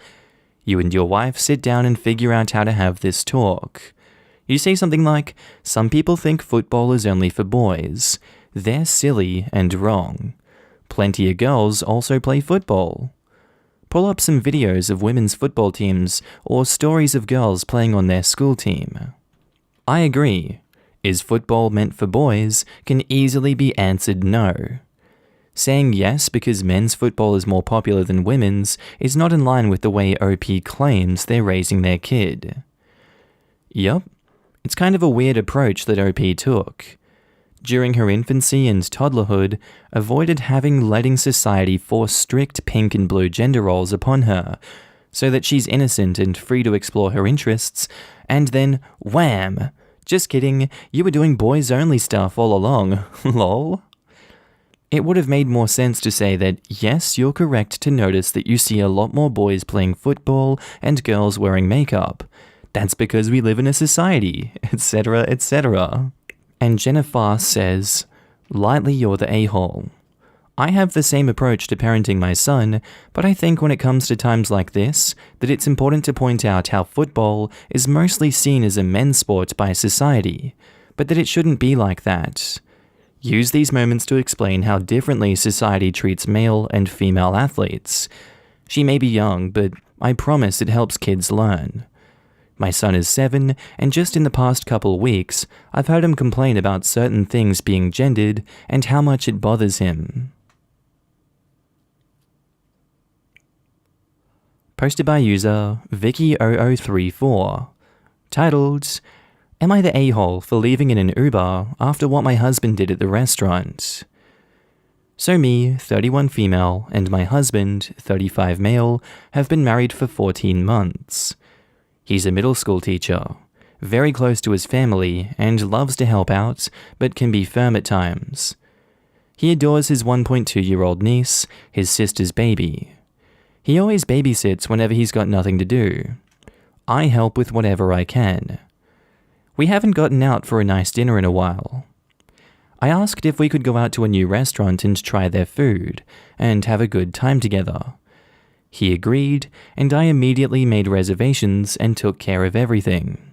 [SPEAKER 1] You and your wife sit down and figure out how to have this talk. You say something like, some people think football is only for boys. They're silly and wrong. Plenty of girls also play football. Pull up some videos of women's football teams or stories of girls playing on their school team. I agree. Is football meant for boys can easily be answered no. Saying yes because men's football is more popular than women's is not in line with the way OP claims they're raising their kid. Yup, it's kind of a weird approach that OP took. During her infancy and toddlerhood, avoided letting society force strict pink and blue gender roles upon her, so that she's innocent and free to explore her interests, and then, wham! Just kidding, you were doing boys-only stuff all along, lol. It would have made more sense to say that, yes, you're correct to notice that you see a lot more boys playing football and girls wearing makeup. That's because we live in a society, etc., etc. And Jennifer says, lightly you're the a-hole. I have the same approach to parenting my son, but I think when it comes to times like this, that it's important to point out how football is mostly seen as a men's sport by society, but that it shouldn't be like that. Use these moments to explain how differently society treats male and female athletes. She may be young, but I promise it helps kids learn. My son is 7, and just in the past couple weeks, I've heard him complain about certain things being gendered and how much it bothers him. Posted by user Vicky0034. Titled, Am I the a-hole for leaving in an Uber after what my husband did at the restaurant? So me, 31 female, and my husband, 35 male, have been married for 14 months. He's a middle school teacher, very close to his family, and loves to help out, but can be firm at times. He adores his 1.2-year-old niece, his sister's baby. He always babysits whenever he's got nothing to do. I help with whatever I can. We haven't gotten out for a nice dinner in a while. I asked if we could go out to a new restaurant and try their food, and have a good time together. He agreed, and I immediately made reservations and took care of everything.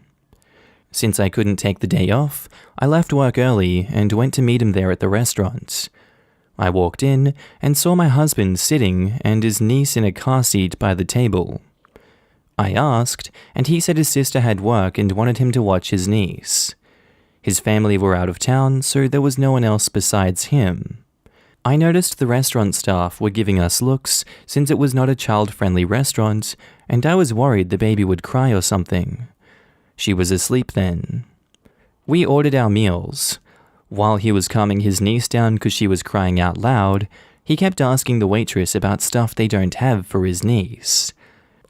[SPEAKER 1] Since I couldn't take the day off, I left work early and went to meet him there at the restaurant. I walked in and saw my husband sitting and his niece in a car seat by the table. I asked, and he said his sister had work and wanted him to watch his niece. His family were out of town, so there was no one else besides him. I noticed the restaurant staff were giving us looks since it was not a child-friendly restaurant, and I was worried the baby would cry or something. She was asleep then. We ordered our meals. While he was calming his niece down because she was crying out loud, he kept asking the waitress about stuff they don't have for his niece.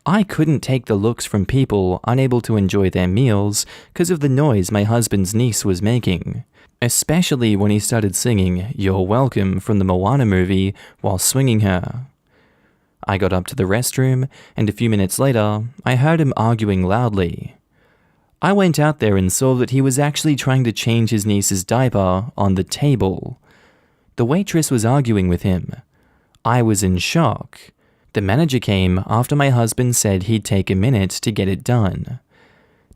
[SPEAKER 1] I couldn't take the looks from people unable to enjoy their meals because of the noise my husband's niece was making, especially when he started singing "You're Welcome" from the Moana movie while swinging her. I got up to the restroom, and a few minutes later, I heard him arguing loudly. I went out there and saw that he was actually trying to change his niece's diaper on the table. The waitress was arguing with him. I was in shock. The manager came after my husband said he'd take a minute to get it done.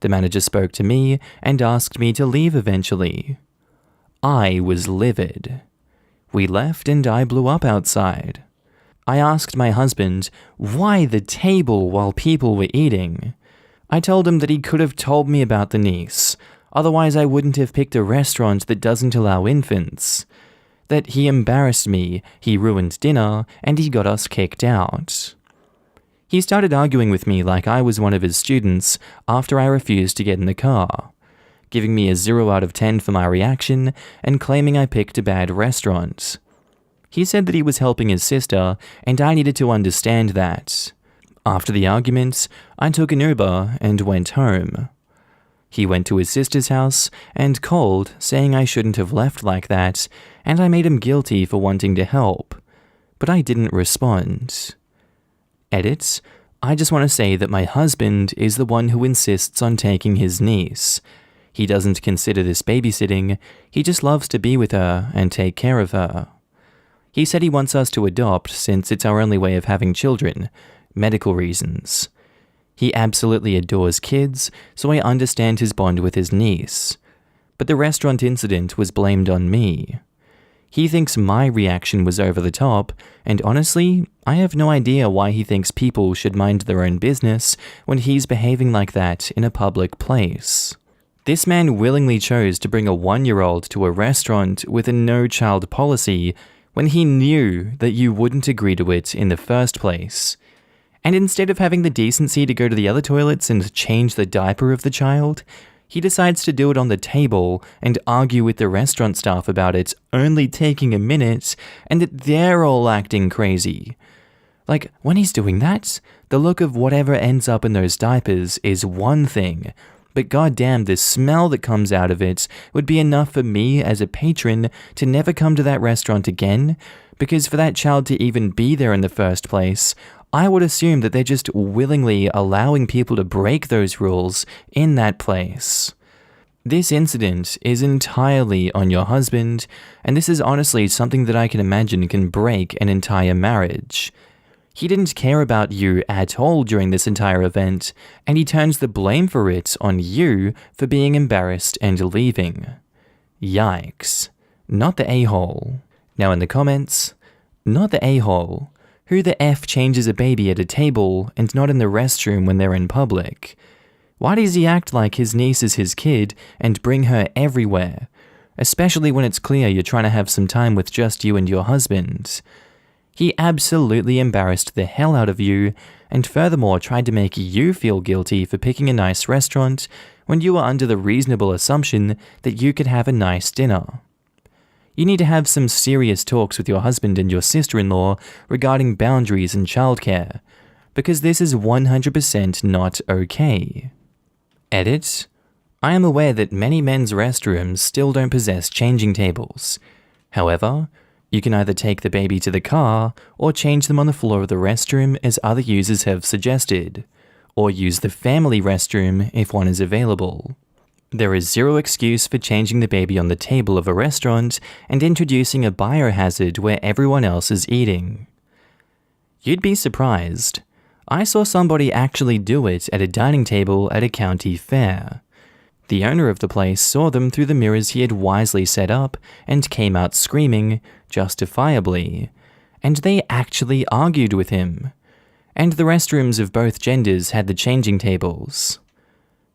[SPEAKER 1] The manager spoke to me and asked me to leave eventually. I was livid. We left and I blew up outside. I asked my husband, why the table while people were eating? I told him that he could have told me about the niece, otherwise I wouldn't have picked a restaurant that doesn't allow infants. That he embarrassed me, he ruined dinner, and he got us kicked out. He started arguing with me like I was one of his students after I refused to get in the car, giving me a 0 out of 10 for my reaction and claiming I picked a bad restaurant. He said that he was helping his sister and I needed to understand that. After the argument, I took an Uber and went home. He went to his sister's house and called, saying I shouldn't have left like that, and I made him guilty for wanting to help, but I didn't respond. Edit, I just want to say that my husband is the one who insists on taking his niece. He doesn't consider this babysitting, he just loves to be with her and take care of her. He said he wants us to adopt since it's our only way of having children, medical reasons. He absolutely adores kids, so I understand his bond with his niece. But the restaurant incident was blamed on me. He thinks my reaction was over the top, and honestly, I have no idea why he thinks people should mind their own business when he's behaving like that in a public place. This man willingly chose to bring a 1-year-old to a restaurant with a no-child policy when he knew that you wouldn't agree to it in the first place. And instead of having the decency to go to the other toilets and change the diaper of the child, he decides to do it on the table and argue with the restaurant staff about it only taking a minute, and that they're all acting crazy. Like, when he's doing that, the look of whatever ends up in those diapers is one thing, but goddamn, the smell that comes out of it would be enough for me as a patron to never come to that restaurant again, because for that child to even be there in the first place, I would assume that they're just willingly allowing people to break those rules in that place. This incident is entirely on your husband, and this is honestly something that I can imagine can break an entire marriage. He didn't care about you at all during this entire event, and he turns the blame for it on you for being embarrassed and leaving. Yikes. Not the a-hole. Now in the comments, not the a-hole. Who the F changes a baby at a table and not in the restroom when they're in public? Why does he act like his niece is his kid and bring her everywhere? Especially when it's clear you're trying to have some time with just you and your husband. He absolutely embarrassed the hell out of you, and furthermore tried to make you feel guilty for picking a nice restaurant when you were under the reasonable assumption that you could have a nice dinner. You need to have some serious talks with your husband and your sister-in-law regarding boundaries and childcare, because this is 100% not okay. Edit. I am aware that many men's restrooms still don't possess changing tables. However, you can either take the baby to the car or change them on the floor of the restroom as other users have suggested, or use the family restroom if one is available. There is zero excuse for changing the baby on the table of a restaurant and introducing a biohazard where everyone else is eating. You'd be surprised. I saw somebody actually do it at a dining table at a county fair. The owner of the place saw them through the mirrors he had wisely set up and came out screaming, justifiably, and they actually argued with him. And the restrooms of both genders had the changing tables.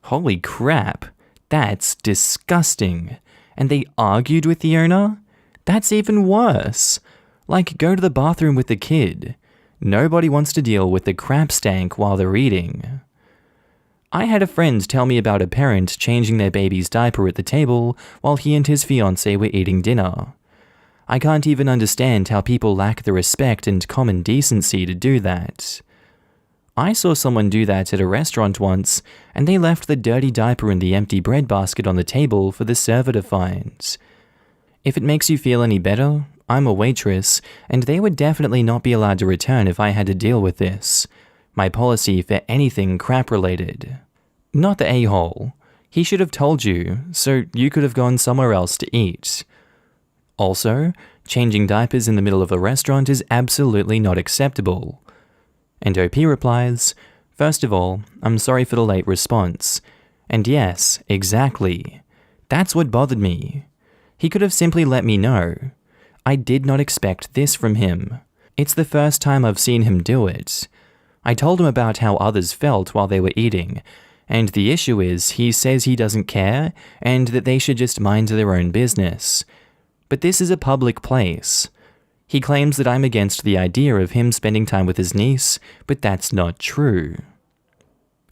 [SPEAKER 1] Holy crap, that's disgusting. And they argued with the owner? That's even worse. Like, go to the bathroom with the kid. Nobody wants to deal with the crap stank while they're eating. I had a friend tell me about a parent changing their baby's diaper at the table while he and his fiancée were eating dinner. I can't even understand how people lack the respect and common decency to do that. I saw someone do that at a restaurant once, and they left the dirty diaper and the empty bread basket on the table for the server to find. If it makes you feel any better, I'm a waitress, and they would definitely not be allowed to return if I had to deal with this. My policy for anything crap-related. Not the a-hole. He should have told you, so you could have gone somewhere else to eat. Also, changing diapers in the middle of a restaurant is absolutely not acceptable. And OP replies, first of all, I'm sorry for the late response. And yes, exactly. That's what bothered me. He could have simply let me know. I did not expect this from him. It's the first time I've seen him do it. I told him about how others felt while they were eating, and the issue is he says he doesn't care and that they should just mind their own business. But this is a public place. He claims that I'm against the idea of him spending time with his niece, but that's not true.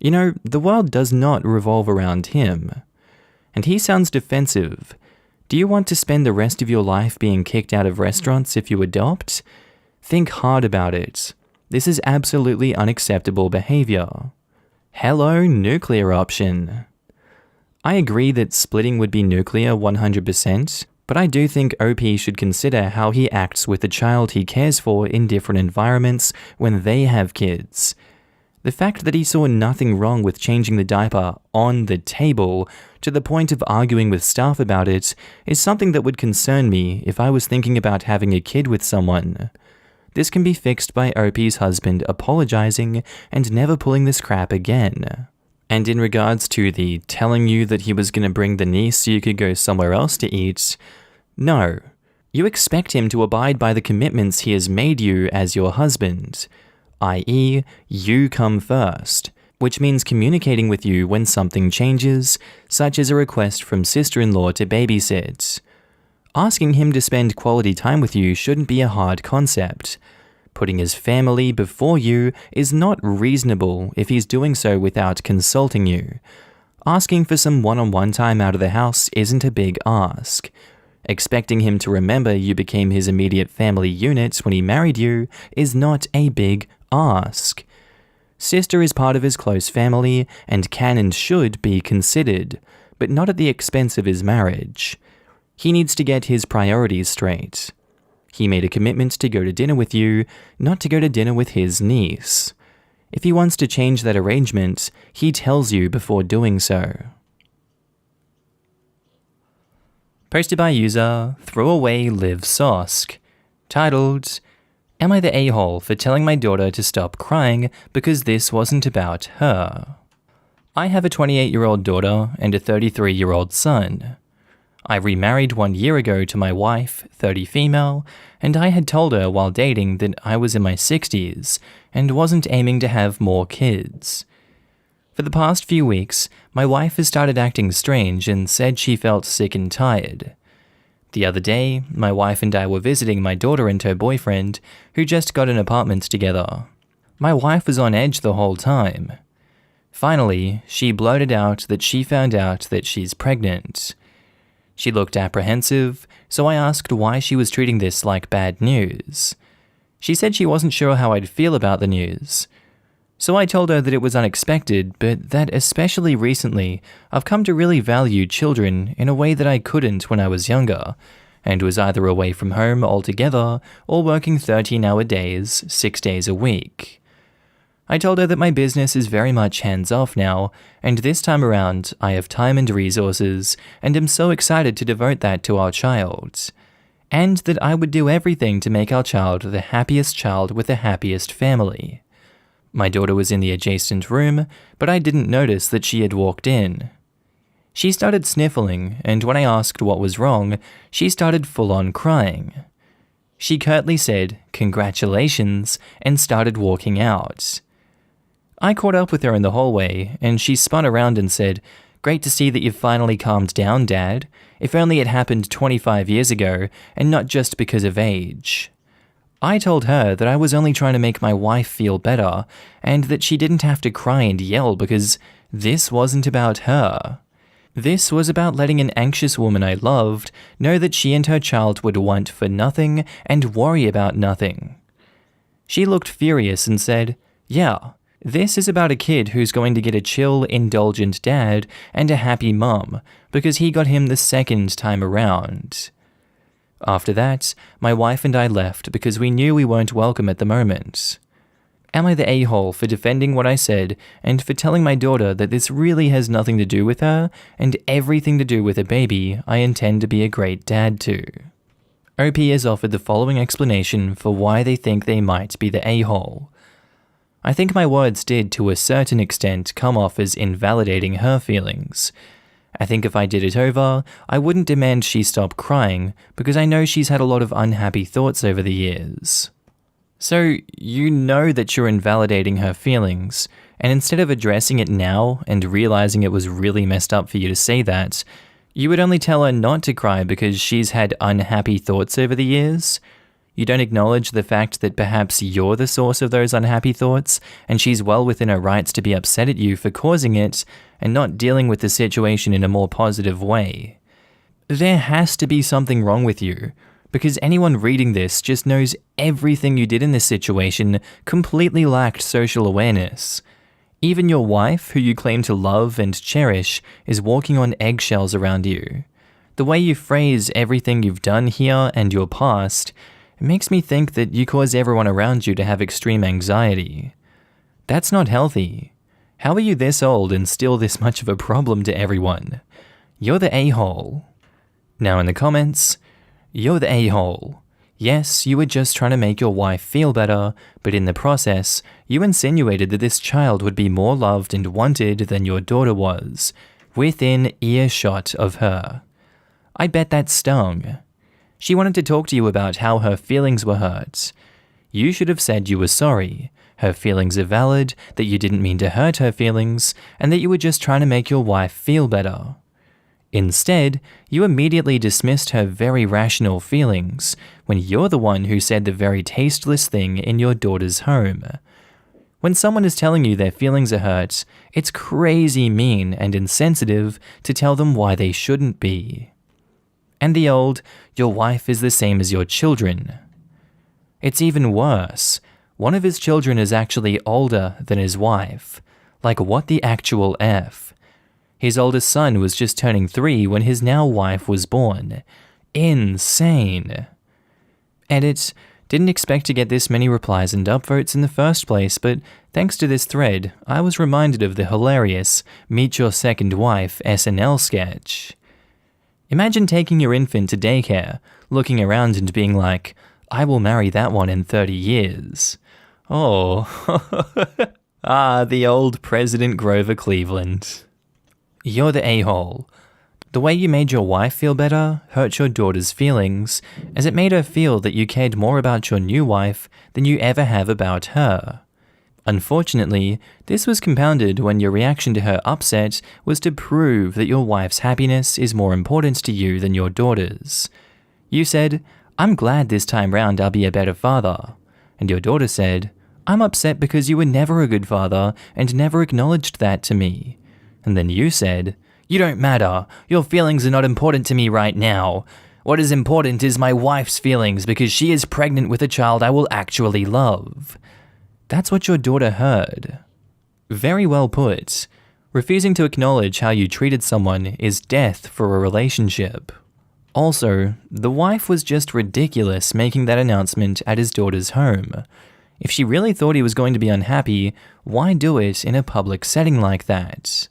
[SPEAKER 1] You know, the world does not revolve around him. And he sounds defensive. Do you want to spend the rest of your life being kicked out of restaurants if you adopt? Think hard about it. This is absolutely unacceptable behavior. Hello, nuclear option. I agree that splitting would be nuclear 100%, but I do think OP should consider how he acts with the child he cares for in different environments when they have kids. The fact that he saw nothing wrong with changing the diaper on the table to the point of arguing with staff about it is something that would concern me if I was thinking about having a kid with someone. This can be fixed by OP's husband apologizing and never pulling this crap again. And in regards to the telling you that he was going to bring the niece so you could go somewhere else to eat, no. You expect him to abide by the commitments he has made you as your husband, i.e., you come first, which means communicating with you when something changes, such as a request from sister-in-law to babysit. Asking him to spend quality time with you shouldn't be a hard concept. Putting his family before you is not reasonable if he's doing so without consulting you. Asking for some one-on-one time out of the house isn't a big ask. Expecting him to remember you became his immediate family unit when he married you is not a big ask. Sister is part of his close family and can and should be considered, but not at the expense of his marriage. He needs to get his priorities straight. He made a commitment to go to dinner with you, not to go to dinner with his niece. If he wants to change that arrangement, he tells you before doing so. Posted by user Throwaway Liv Sosk, titled, Am I the a-hole for telling my daughter to stop crying because this wasn't about her? I have a 28-year-old daughter and a 33-year-old son. I remarried 1 year ago to my wife, 30 female, and I had told her while dating that I was in my 60s and wasn't aiming to have more kids. For the past few weeks, my wife has started acting strange and said she felt sick and tired. The other day, my wife and I were visiting my daughter and her boyfriend, who just got an apartment together. My wife was on edge the whole time. Finally, she blurted out that she found out that she's pregnant. She looked apprehensive, so I asked why she was treating this like bad news. She said she wasn't sure how I'd feel about the news. So I told her that it was unexpected, but that especially recently, I've come to really value children in a way that I couldn't when I was younger, and was either away from home altogether or working 13-hour days, 6 days a week. I told her that my business is very much hands-off now, and this time around I have time and resources, and am so excited to devote that to our child. And that I would do everything to make our child the happiest child with the happiest family. My daughter was in the adjacent room, but I didn't notice that she had walked in. She started sniffling, and when I asked what was wrong, she started full-on crying. She curtly said, "Congratulations," and started walking out. I caught up with her in the hallway, and she spun around and said, "Great to see that you've finally calmed down, Dad. If only it happened 25 years ago, and not just because of age." I told her that I was only trying to make my wife feel better, and that she didn't have to cry and yell because this wasn't about her. This was about letting an anxious woman I loved know that she and her child would want for nothing and worry about nothing. She looked furious and said, "Yeah, this is about a kid who's going to get a chill, indulgent dad and a happy mum because he got him the second time around." After that, my wife and I left because we knew we weren't welcome at the moment. Am I the a-hole for defending what I said and for telling my daughter that this really has nothing to do with her and everything to do with a baby I intend to be a great dad to? OP has offered the following explanation for why they think they might be the a-hole. I think my words did to a certain extent come off as invalidating her feelings. I think if I did it over, I wouldn't demand she stop crying because I know she's had a lot of unhappy thoughts over the years. So, you know that you're invalidating her feelings, and instead of addressing it now and realizing it was really messed up for you to say that, you would only tell her not to cry because she's had unhappy thoughts over the years? You don't acknowledge the fact that perhaps you're the source of those unhappy thoughts, and she's well within her rights to be upset at you for causing it, and not dealing with the situation in a more positive way. There has to be something wrong with you, because anyone reading this just knows everything you did in this situation completely lacked social awareness. Even your wife, who you claim to love and cherish, is walking on eggshells around you. The way you phrase everything you've done here and your past, it makes me think that you cause everyone around you to have extreme anxiety. That's not healthy. How are you this old and still this much of a problem to everyone? You're the a-hole. Now in the comments, you're the a-hole. Yes, you were just trying to make your wife feel better, but in the process, you insinuated that this child would be more loved and wanted than your daughter was, within earshot of her. I bet that stung. She wanted to talk to you about how her feelings were hurt. You should have said you were sorry. Her feelings are valid, that you didn't mean to hurt her feelings, and that you were just trying to make your wife feel better. Instead, you immediately dismissed her very rational feelings when you're the one who said the very tasteless thing in your daughter's home. When someone is telling you their feelings are hurt, it's crazy mean and insensitive to tell them why they shouldn't be. And the old, your wife is the same as your children. It's even worse. One of his children is actually older than his wife. Like, what the actual F? His oldest son was just turning 3 when his now wife was born. Insane. Edit. Didn't expect to get this many replies and upvotes in the first place, but thanks to this thread, I was reminded of the hilarious Meet Your Second Wife SNL sketch. Imagine taking your infant to daycare, looking around and being like, I will marry that one in 30 years. Oh. The old President Grover Cleveland. You're the a-hole. The way you made your wife feel better hurt your daughter's feelings, as it made her feel that you cared more about your new wife than you ever have about her. Unfortunately, this was compounded when your reaction to her upset was to prove that your wife's happiness is more important to you than your daughter's. You said, I'm glad this time round I'll be a better father. And your daughter said, I'm upset because you were never a good father and never acknowledged that to me. And then you said, you don't matter. Your feelings are not important to me right now. What is important is my wife's feelings because she is pregnant with a child I will actually love. That's what your daughter heard. Very well put. Refusing to acknowledge how you treated someone is death for a relationship. Also, the wife was just ridiculous making that announcement at his daughter's home. If she really thought he was going to be unhappy, why do it in a public setting like that?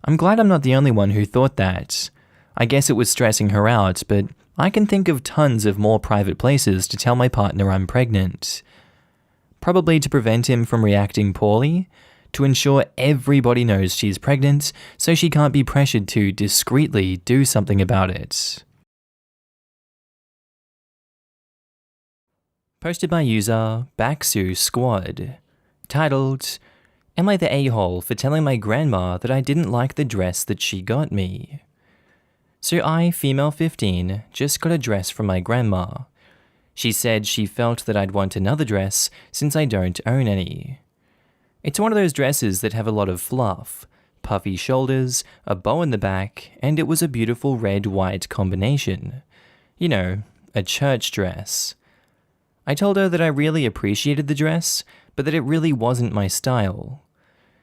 [SPEAKER 1] I'm glad I'm not the only one who thought that. I guess it was stressing her out, but I can think of tons of more private places to tell my partner I'm pregnant. Probably to prevent him from reacting poorly, to ensure everybody knows she's pregnant so she can't be pressured to discreetly do something about it. Posted by user Baksu Squad. Titled, Am I the a-hole for telling my grandma that I didn't like the dress that she got me? So I, female 15, just got a dress from my grandma. She said she felt that I'd want another dress since I don't own any. It's one of those dresses that have a lot of fluff, puffy shoulders, a bow in the back, and it was a beautiful red-white combination. You know, a church dress. I told her that I really appreciated the dress, but that it really wasn't my style.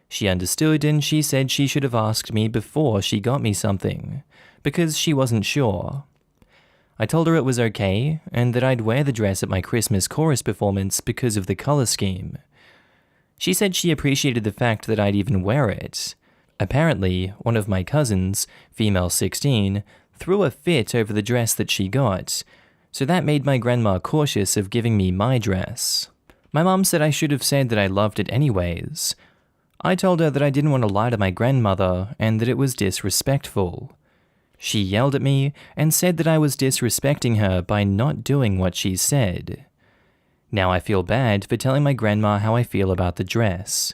[SPEAKER 1] She understood and she said she should have asked me before she got me something, because she wasn't sure. I told her it was okay, and that I'd wear the dress at my Christmas chorus performance because of the color scheme. She said she appreciated the fact that I'd even wear it. Apparently, one of my cousins, female 16, threw a fit over the dress that she got, so that made my grandma cautious of giving me my dress. My mom said I should have said that I loved it anyways. I told her that I didn't want to lie to my grandmother and that it was disrespectful. She yelled at me and said that I was disrespecting her by not doing what she said. Now I feel bad for telling my grandma how I feel about the dress.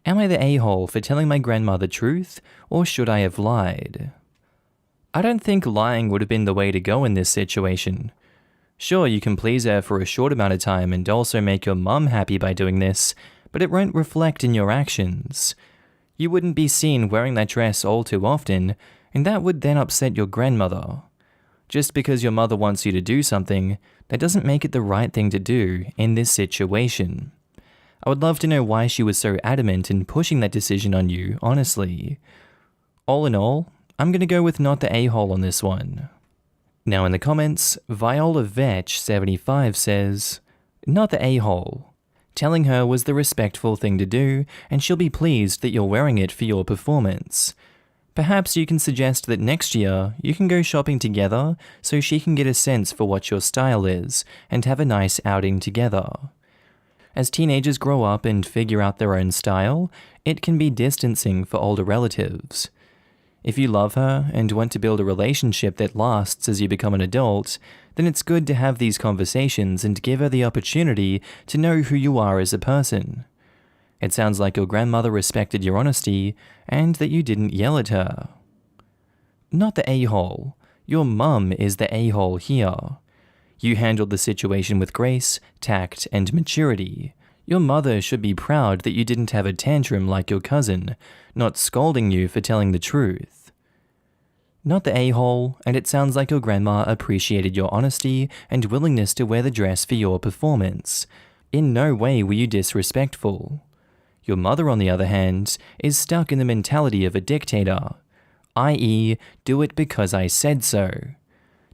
[SPEAKER 1] Am I the a-hole for telling my grandma the truth, or should I have lied? I don't think lying would have been the way to go in this situation. Sure, you can please her for a short amount of time and also make your mum happy by doing this, but it won't reflect in your actions. You wouldn't be seen wearing that dress all too often, and that would then upset your grandmother. Just because your mother wants you to do something, that doesn't make it the right thing to do in this situation. I would love to know why she was so adamant in pushing that decision on you, honestly. All in all, I'm gonna go with not the a-hole on this one. Now in the comments, Viola Vetch 75 says, not the a-hole. Telling her was the respectful thing to do, and she'll be pleased that you're wearing it for your performance. Perhaps you can suggest that next year you can go shopping together so she can get a sense for what your style is and have a nice outing together. As teenagers grow up and figure out their own style, it can be distancing for older relatives. If you love her and want to build a relationship that lasts as you become an adult, then it's good to have these conversations and give her the opportunity to know who you are as a person. It sounds like your grandmother respected your honesty and that you didn't yell at her. Not the a-hole. Your mum is the a-hole here. You handled the situation with grace, tact, and maturity. Your mother should be proud that you didn't have a tantrum like your cousin, not scolding you for telling the truth. Not the a-hole, and it sounds like your grandma appreciated your honesty and willingness to wear the dress for your performance. In no way were you disrespectful. Your mother, on the other hand, is stuck in the mentality of a dictator, i.e., do it because I said so.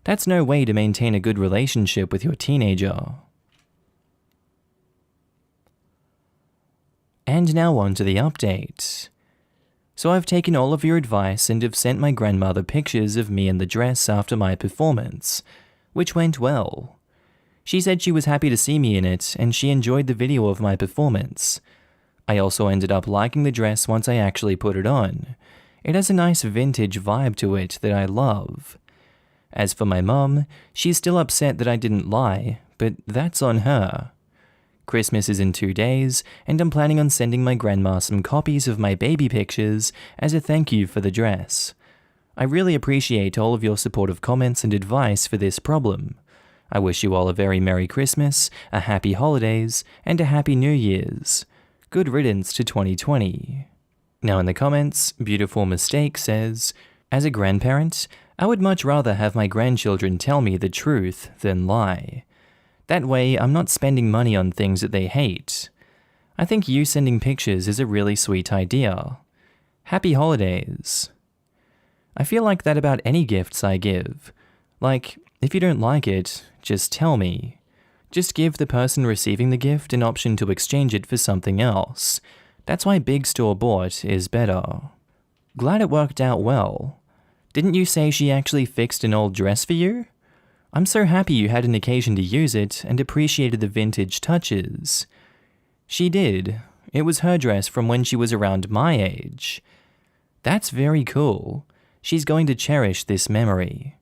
[SPEAKER 1] That's no way to maintain a good relationship with your teenager. And now on to the update. So I've taken all of your advice and have sent my grandmother pictures of me in the dress after my performance, which went well. She said she was happy to see me in it and she enjoyed the video of my performance. I also ended up liking the dress once I actually put it on. It has a nice vintage vibe to it that I love. As for my mum, she's still upset that I didn't lie, but that's on her. Christmas is in 2 days, and I'm planning on sending my grandma some copies of my baby pictures as a thank you for the dress. I really appreciate all of your supportive comments and advice for this problem. I wish you all a very Merry Christmas, a Happy Holidays, and a Happy New Year's. Good riddance to 2020. Now in the comments, Beautiful Mistake says, as a grandparent, I would much rather have my grandchildren tell me the truth than lie. That way, I'm not spending money on things that they hate. I think you sending pictures is a really sweet idea. Happy holidays. I feel like that about any gifts I give. Like, if you don't like it, just tell me. Just give the person receiving the gift an option to exchange it for something else. That's why big store-bought is better. Glad it worked out well. Didn't you say she actually fixed an old dress for you? I'm so happy you had an occasion to use it and appreciated the vintage touches. She did. It was her dress from when she was around my age. That's very cool. She's going to cherish this memory.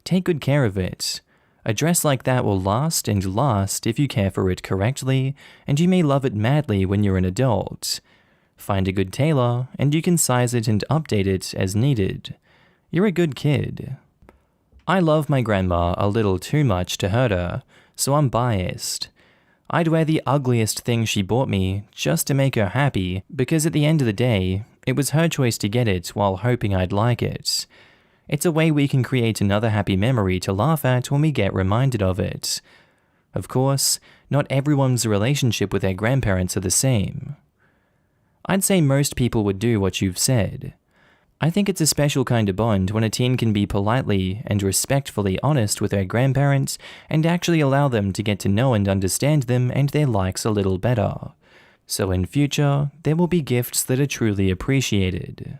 [SPEAKER 1] Take good care of it. A dress like that will last and last if you care for it correctly, and you may love it madly when you're an adult. Find a good tailor, and you can size it and update it as needed. You're a good kid. I love my grandma a little too much to hurt her, so I'm biased. I'd wear the ugliest thing she bought me just to make her happy, because at the end of the day, it was her choice to get it while hoping I'd like it. It's a way we can create another happy memory to laugh at when we get reminded of it. Of course, not everyone's relationship with their grandparents are the same. I'd say most people would do what you've said. I think it's a special kind of bond when a teen can be politely and respectfully honest with their grandparents and actually allow them to get to know and understand them and their likes a little better. So in future, there will be gifts that are truly appreciated.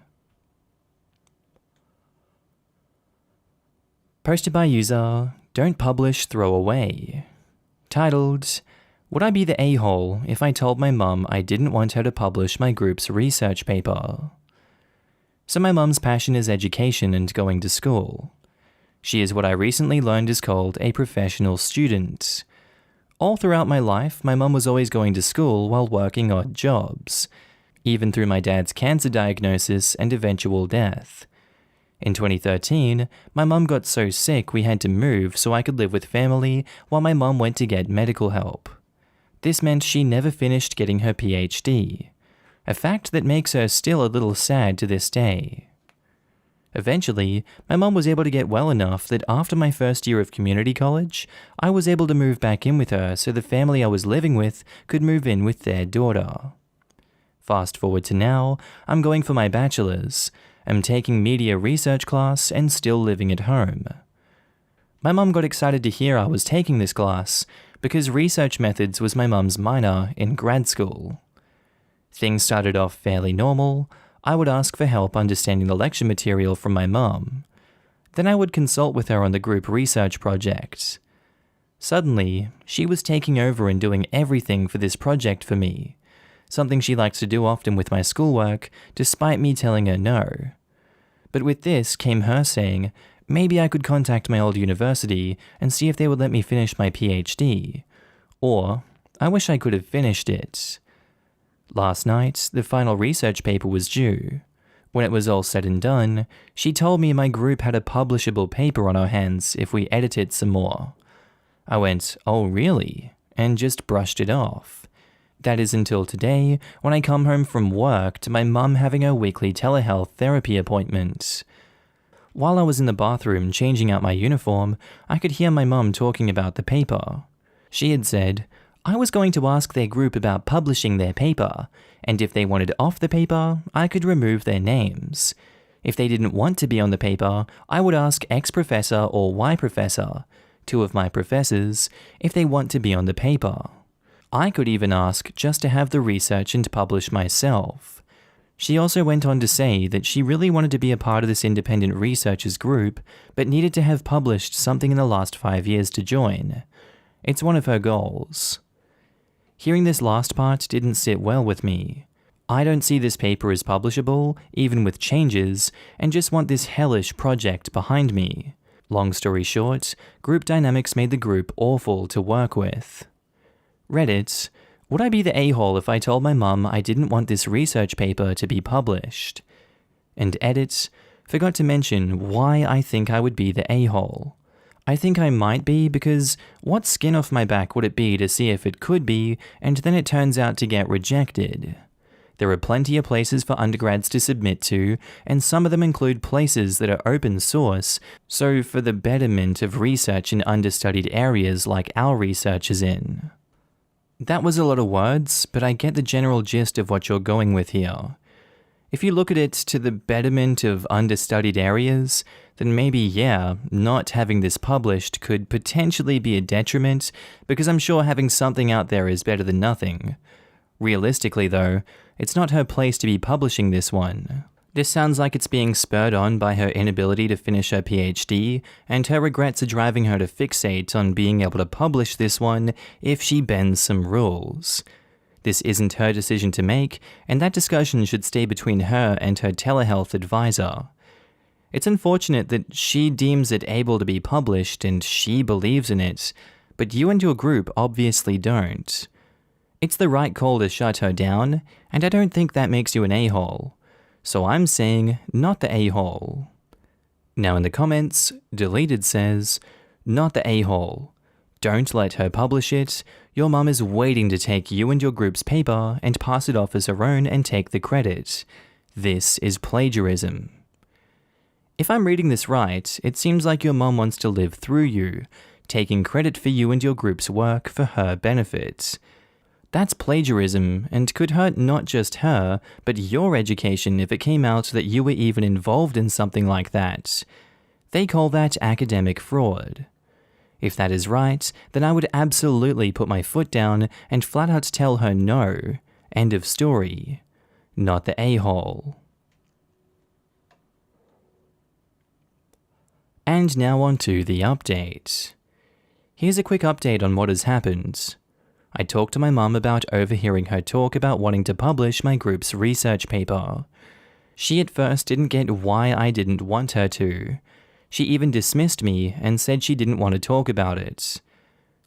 [SPEAKER 1] Posted by user, Don't Publish, Throw Away. Titled, Would I be the a-hole if I told my mum I didn't want her to publish my group's research paper? So my mum's passion is education and going to school. She is what I recently learned is called a professional student. All throughout my life, my mum was always going to school while working odd jobs, even through my dad's cancer diagnosis and eventual death. In 2013, my mum got so sick we had to move so I could live with family while my mum went to get medical help. This meant she never finished getting her PhD. A fact that makes her still a little sad to this day. Eventually, my mum was able to get well enough that after my first year of community college, I was able to move back in with her so the family I was living with could move in with their daughter. Fast forward to now, I'm going for my bachelor's, am taking media research class and still living at home. My mum got excited to hear I was taking this class because research methods was my mum's minor in grad school. Things started off fairly normal. I would ask for help understanding the lecture material from my mum. Then I would consult with her on the group research project. Suddenly, she was taking over and doing everything for this project for me, something she likes to do often with my schoolwork, despite me telling her no. But with this came her saying, maybe I could contact my old university and see if they would let me finish my PhD. Or, I wish I could have finished it. Last night, the final research paper was due. When it was all said and done, she told me my group had a publishable paper on our hands if we edit it some more. I went, "Oh really?" and just brushed it off. That is until today, when I come home from work to my mum having her weekly telehealth therapy appointment. While I was in the bathroom changing out my uniform, I could hear my mum talking about the paper. She had said, "I was going to ask their group about publishing their paper, and if they wanted off the paper, I could remove their names. If they didn't want to be on the paper, I would ask X professor or Y professor, two of my professors, if they want to be on the paper. I could even ask just to have the research and publish myself." She also went on to say that she really wanted to be a part of this independent researchers group, but needed to have published something in the last 5 years to join. It's one of her goals. Hearing this last part didn't sit well with me. I don't see this paper as publishable, even with changes, and just want this hellish project behind me. Long story short, group dynamics made the group awful to work with. Reddit, would I be the a-hole if I told my mum I didn't want this research paper to be published? And edit, forgot to mention why I think I would be the a-hole. I think I might be because what skin off my back would it be to see if it could be, and then it turns out to get rejected? There are plenty of places for undergrads to submit to, and some of them include places that are open source, so for the betterment of research in understudied areas like our research is in. That was a lot of words, but I get the general gist of what you're going with here. If you look at it to the betterment of understudied areas, then maybe, yeah, not having this published could potentially be a detriment, because I'm sure having something out there is better than nothing. Realistically though, it's not her place to be publishing this one. This sounds like it's being spurred on by her inability to finish her PhD, and her regrets are driving her to fixate on being able to publish this one if she bends some rules. This isn't her decision to make, and that discussion should stay between her and her telehealth advisor. It's unfortunate that she deems it able to be published and she believes in it, but you and your group obviously don't. It's the right call to shut her down, and I don't think that makes you an a-hole. So I'm saying, not the a-hole. Now in the comments, Deleted says, "Not the a-hole. Don't let her publish it. Your mum is waiting to take you and your group's paper and pass it off as her own and take the credit. This is plagiarism." If I'm reading this right, it seems like your mum wants to live through you, taking credit for you and your group's work for her benefit. That's plagiarism and could hurt not just her, but your education if it came out that you were even involved in something like that. They call that academic fraud. If that is right, then I would absolutely put my foot down and flat out tell her no. End of story. Not the a-hole. And now on to the update. Here's a quick update on what has happened. I talked to my mum about overhearing her talk about wanting to publish my group's research paper. She at first didn't get why I didn't want her to. She even dismissed me and said she didn't want to talk about it.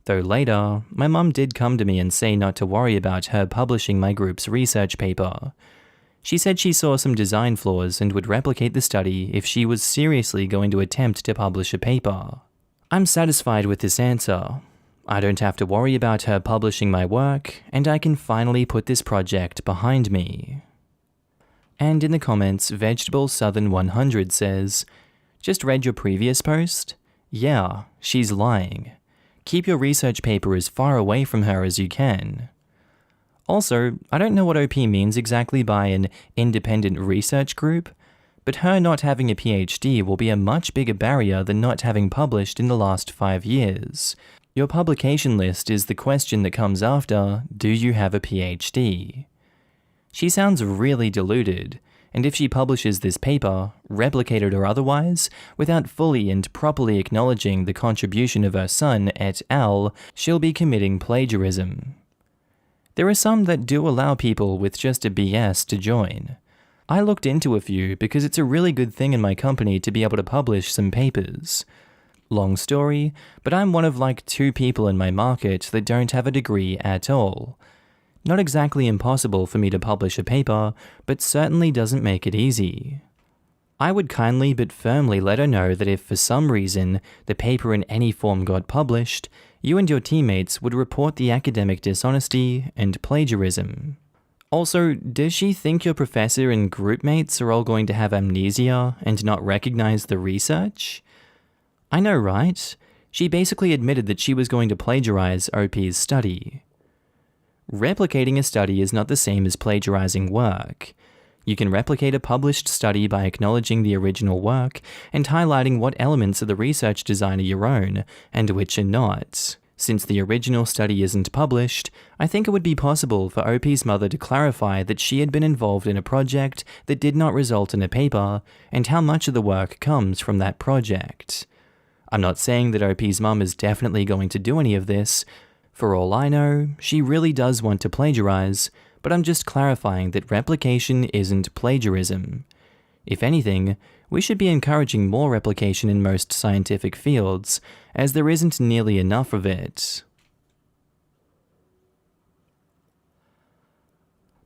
[SPEAKER 1] Though later, my mum did come to me and say not to worry about her publishing my group's research paper. She said she saw some design flaws and would replicate the study if she was seriously going to attempt to publish a paper. I'm satisfied with this answer. I don't have to worry about her publishing my work, and I can finally put this project behind me. And in the comments, Vegetable Southern 100 says, "Just read your previous post? Yeah, she's lying. Keep your research paper as far away from her as you can." Also, I don't know what OP means exactly by an independent research group, but her not having a PhD will be a much bigger barrier than not having published in the last 5 years. Your publication list is the question that comes after, do you have a PhD? She sounds really deluded, and if she publishes this paper, replicated or otherwise, without fully and properly acknowledging the contribution of her son et al., she'll be committing plagiarism. There are some that do allow people with just a BS to join. I looked into a few because it's a really good thing in my company to be able to publish some papers. Long story, but I'm one of like 2 people in my market that don't have a degree at all. Not exactly impossible for me to publish a paper, but certainly doesn't make it easy. I would kindly but firmly let her know that if for some reason the paper in any form got published, you and your teammates would report the academic dishonesty and plagiarism. Also, does she think your professor and group mates are all going to have amnesia and not recognize the research? I know, right? She basically admitted that she was going to plagiarize OP's study. Replicating a study is not the same as plagiarizing work. You can replicate a published study by acknowledging the original work and highlighting what elements of the research design are your own and which are not. Since the original study isn't published, I think it would be possible for OP's mother to clarify that she had been involved in a project that did not result in a paper and how much of the work comes from that project. I'm not saying that OP's mum is definitely going to do any of this. For all I know, she really does want to plagiarize, but I'm just clarifying that replication isn't plagiarism. If anything, we should be encouraging more replication in most scientific fields, as there isn't nearly enough of it.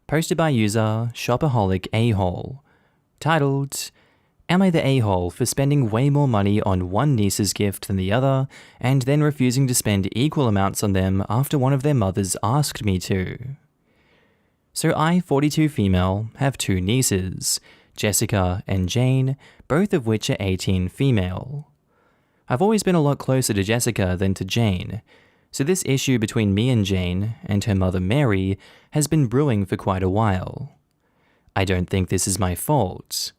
[SPEAKER 1] Posted by user Shopaholic A-hole, titled, "Am I the a-hole for spending way more money on one niece's gift than the other, and then refusing to spend equal amounts on them after one of their mothers asked me to?" So I, 42 female, have two nieces, Jessica and Jane, both of which are 18 female. I've always been a lot closer to Jessica than to Jane, so this issue between me and Jane, and her mother Mary, has been brewing for quite a while. I don't think this is my fault.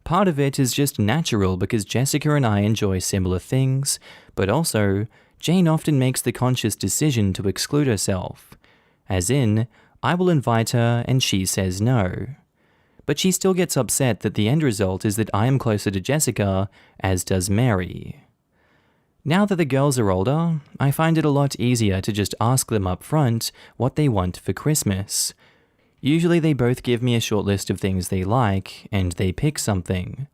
[SPEAKER 1] Part of it is just natural because Jessica and I enjoy similar things, but also, Jane often makes the conscious decision to exclude herself. As in, I will invite her and she says no. But she still gets upset that the end result is that I am closer to Jessica, as does Mary. Now that the girls are older, I find it a lot easier to just ask them up front what they want for Christmas. Usually they both give me a short list of things they like, and they pick something.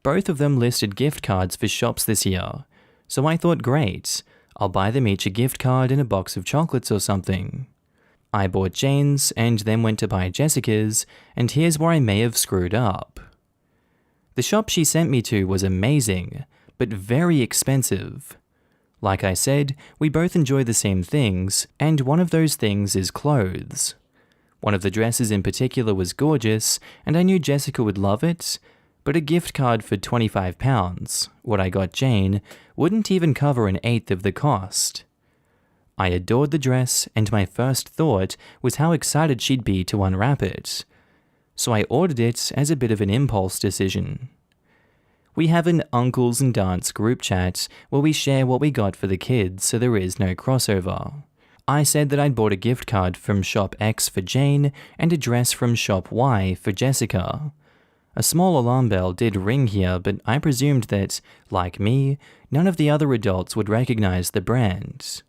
[SPEAKER 1] Both of them listed gift cards for shops this year, so I thought great, I'll buy them each a gift card and a box of chocolates or something. I bought Jane's and then went to buy Jessica's, and here's where I may have screwed up. The shop she sent me to was amazing, but very expensive. Like I said, we both enjoy the same things, and one of those things is clothes. One of the dresses in particular was gorgeous, and I knew Jessica would love it, but a gift card for £25, what I got Jane, wouldn't even cover an eighth of the cost. I adored the dress, and my first thought was how excited she'd be to unwrap it. So I ordered it as a bit of an impulse decision. We have an uncles and aunts group chat where we share what we got for the kids so there is no crossover. I said that I'd bought a gift card from Shop X for Jane and a dress from Shop Y for Jessica. A small alarm bell did ring here, but I presumed that, like me, none of the other adults would recognize the brand.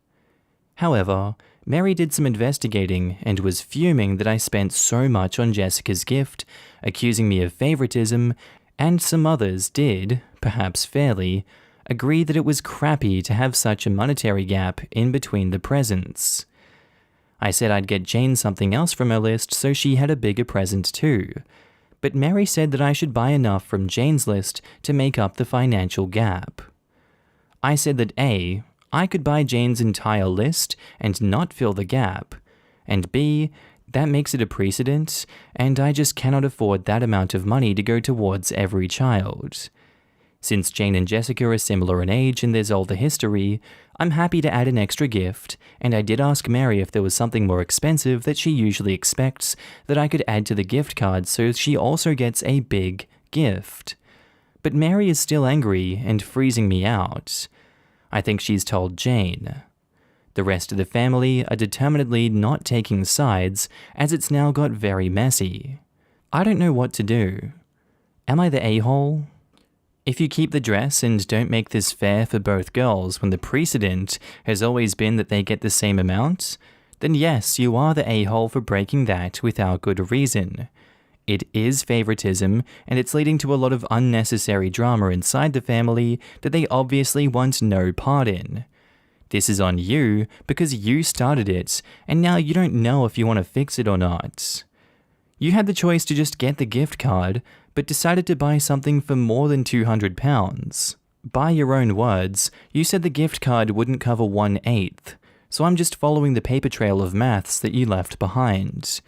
[SPEAKER 1] However, Mary did some investigating and was fuming that I spent so much on Jessica's gift, accusing me of favoritism, and some others did, perhaps fairly, agree that it was crappy to have such a monetary gap in between the presents. I said I'd get Jane something else from her list so she had a bigger present too, but Mary said that I should buy enough from Jane's list to make up the financial gap. I said that A, I could buy Jane's entire list and not fill the gap, and B, that makes it a precedent, and I just cannot afford that amount of money to go towards every child. Since Jane and Jessica are similar in age and there's all the history, I'm happy to add an extra gift, and I did ask Mary if there was something more expensive that she usually expects that I could add to the gift card so she also gets a big gift. But Mary is still angry and freezing me out. I think she's told Jane. The rest of the family are determinedly not taking sides, as it's now got very messy. I don't know what to do. Am I the a-hole? If you keep the dress and don't make this fair for both girls when the precedent has always been that they get the same amount, then yes, you are the a-hole for breaking that without good reason. It is favoritism, and it's leading to a lot of unnecessary drama inside the family that they obviously want no part in. This is on you because you started it, and now you don't know if you want to fix it or not. You had the choice to just get the gift card, but decided to buy something for more than £200. By your own words, you said the gift card wouldn't cover 1/8, so I'm just following the paper trail of maths that you left behind.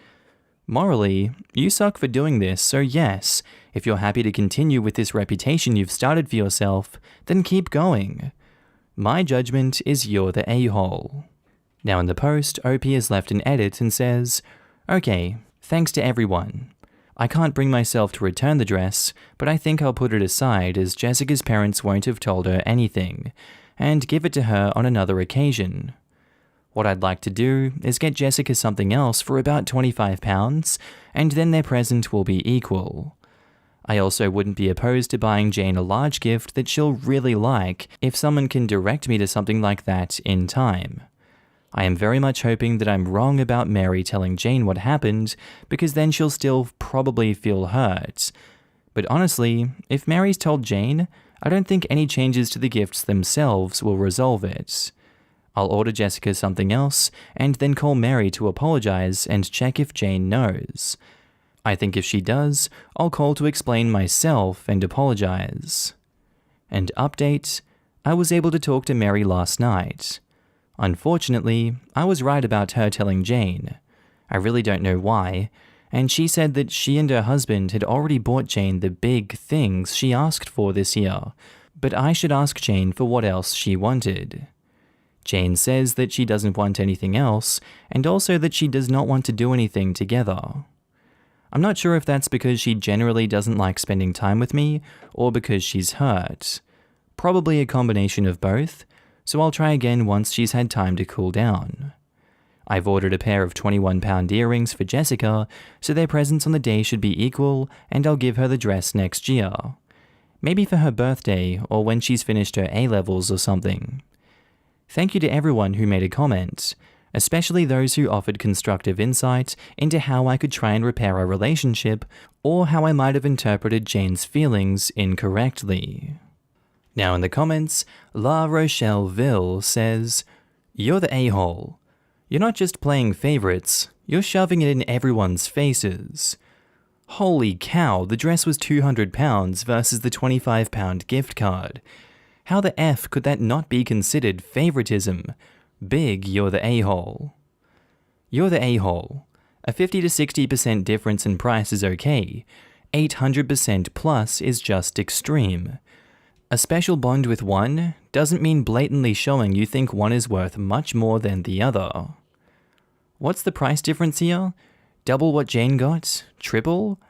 [SPEAKER 1] Morally, you suck for doing this, so yes, if you're happy to continue with this reputation you've started for yourself, then keep going. My judgment is you're the a-hole. Now in the post, OP has left an edit and says, "Okay, thanks to everyone. I can't bring myself to return the dress, but I think I'll put it aside as Jessica's parents won't have told her anything, and give it to her on another occasion. What I'd like to do is get Jessica something else for about £25, and then their present will be equal. I also wouldn't be opposed to buying Jane a large gift that she'll really like if someone can direct me to something like that in time. I am very much hoping that I'm wrong about Mary telling Jane what happened, because then she'll still probably feel hurt. But honestly, if Mary's told Jane, I don't think any changes to the gifts themselves will resolve it. I'll order Jessica something else, and then call Mary to apologize and check if Jane knows. I think if she does, I'll call to explain myself and apologize. And update, I was able to talk to Mary last night. Unfortunately, I was right about her telling Jane. I really don't know why, and she said that she and her husband had already bought Jane the big things she asked for this year, but I should ask Jane for what else she wanted. Jane says that she doesn't want anything else, and also that she does not want to do anything together. I'm not sure if that's because she generally doesn't like spending time with me, or because she's hurt. Probably a combination of both, so I'll try again once she's had time to cool down. I've ordered a pair of £21 earrings for Jessica, so their presents on the day should be equal, and I'll give her the dress next year. Maybe for her birthday, or when she's finished her A-levels or something. Thank you to everyone who made a comment, especially those who offered constructive insight into how I could try and repair our relationship, or how I might have interpreted Jane's feelings incorrectly. Now in the comments, La Rochelle Ville says, "You're the a-hole. You're not just playing favorites, you're shoving it in everyone's faces. Holy cow, the dress was £200 versus the £25 gift card. How the F could that not be considered favoritism? Big, you're the a-hole." You're the a-hole. A 50 to 60% difference in price is okay. 800% plus is just extreme. A special bond with one doesn't mean blatantly showing you think one is worth much more than the other. What's the price difference here? Double what Jane got? Triple?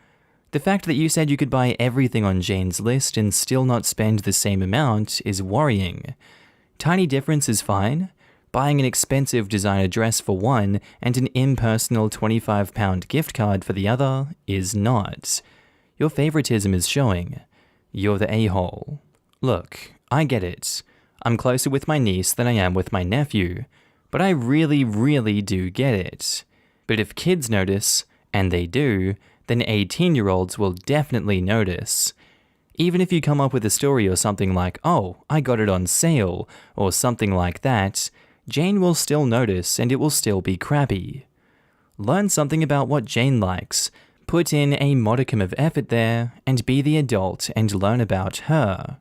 [SPEAKER 1] The fact that you said you could buy everything on Jane's list and still not spend the same amount is worrying. Tiny difference is fine. Buying an expensive designer dress for one and an impersonal £25 gift card for the other is not. Your favoritism is showing. You're the a-hole. Look, I get it. I'm closer with my niece than I am with my nephew, but I really, really do get it. But if kids notice, and they do, then 18-year-olds will definitely notice. Even if you come up with a story or something like, "Oh, I got it on sale," or something like that, Jane will still notice and it will still be crappy. Learn something about what Jane likes, put in a modicum of effort there, and be the adult and learn about her.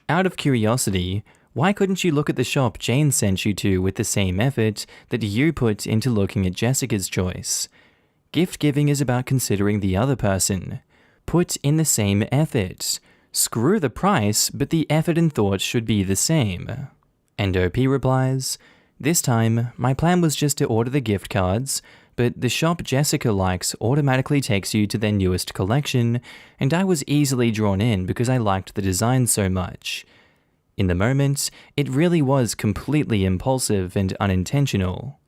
[SPEAKER 1] Out of curiosity, why couldn't you look at the shop Jane sent you to with the same effort that you put into looking at Jessica's choice? Gift giving is about considering the other person. Put in the same effort. Screw the price, but the effort and thought should be the same. And OP replies, "This time, my plan was just to order the gift cards, but the shop Jessica likes automatically takes you to their newest collection, and I was easily drawn in because I liked the design so much. In the moment, it really was completely impulsive and unintentional.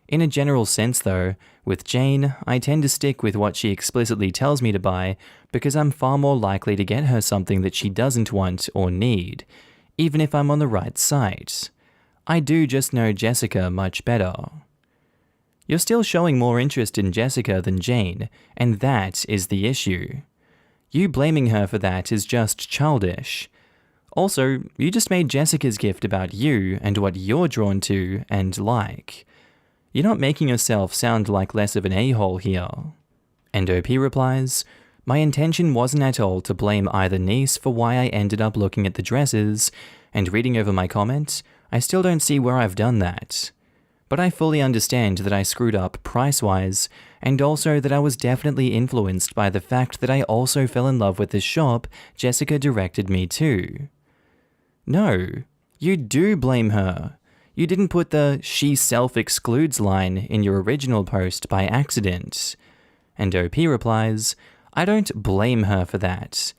[SPEAKER 1] In a general sense though, with Jane, I tend to stick with what she explicitly tells me to buy because I'm far more likely to get her something that she doesn't want or need, even if I'm on the right site. I do just know Jessica much better. You're still showing more interest in Jessica than Jane, and that is the issue. You blaming her for that is just childish. Also, you just made Jessica's gift about you and what you're drawn to and like. You're not making yourself sound like less of an a-hole here. And OP replies, my intention wasn't at all to blame either niece for why I ended up looking at the dresses, and reading over my comment, I still don't see where I've done that. But I fully understand that I screwed up price-wise, and also that I was definitely influenced by the fact that I also fell in love with the shop Jessica directed me to. No, you do blame her. You didn't put the "she self-excludes" line in your original post by accident. And OP replies, I don't blame her for that.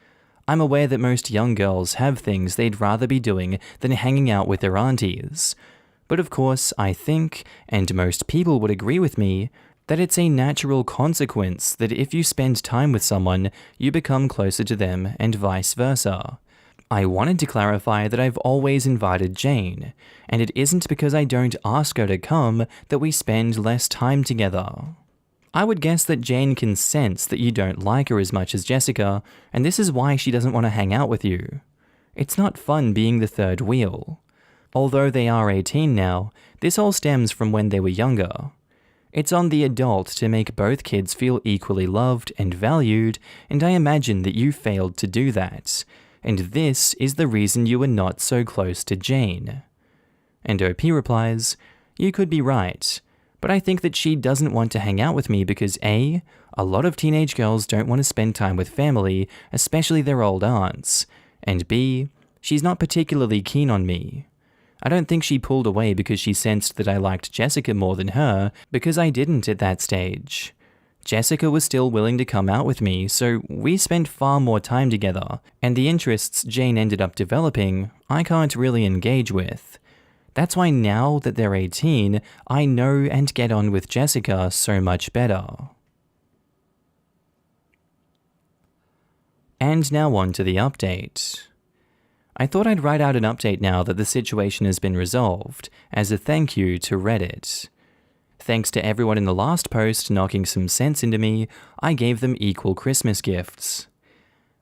[SPEAKER 1] I'm aware that most young girls have things they'd rather be doing than hanging out with their aunties. But of course, I think, and most people would agree with me, that it's a natural consequence that if you spend time with someone, you become closer to them and vice versa. I wanted to clarify that I've always invited Jane, and it isn't because I don't ask her to come that we spend less time together. I would guess that Jane can sense that you don't like her as much as Jessica, and this is why she doesn't want to hang out with you. It's not fun being the third wheel. Although they are 18 now, this all stems from when they were younger. It's on the adult to make both kids feel equally loved and valued, and I imagine that you failed to do that. And this is the reason you were not so close to Jane. And OP replies, you could be right, but I think that she doesn't want to hang out with me because A, a lot of teenage girls don't want to spend time with family, especially their old aunts, and B, she's not particularly keen on me. I don't think she pulled away because she sensed that I liked Jessica more than her, because I didn't at that stage. Jessica was still willing to come out with me, so we spent far more time together, and the interests Jane ended up developing, I can't really engage with. That's why now that they're 18, I know and get on with Jessica so much better. And now on to the update. I thought I'd write out an update now that the situation has been resolved, as a thank you to Reddit. Thanks to everyone in the last post knocking some sense into me, I gave them equal Christmas gifts.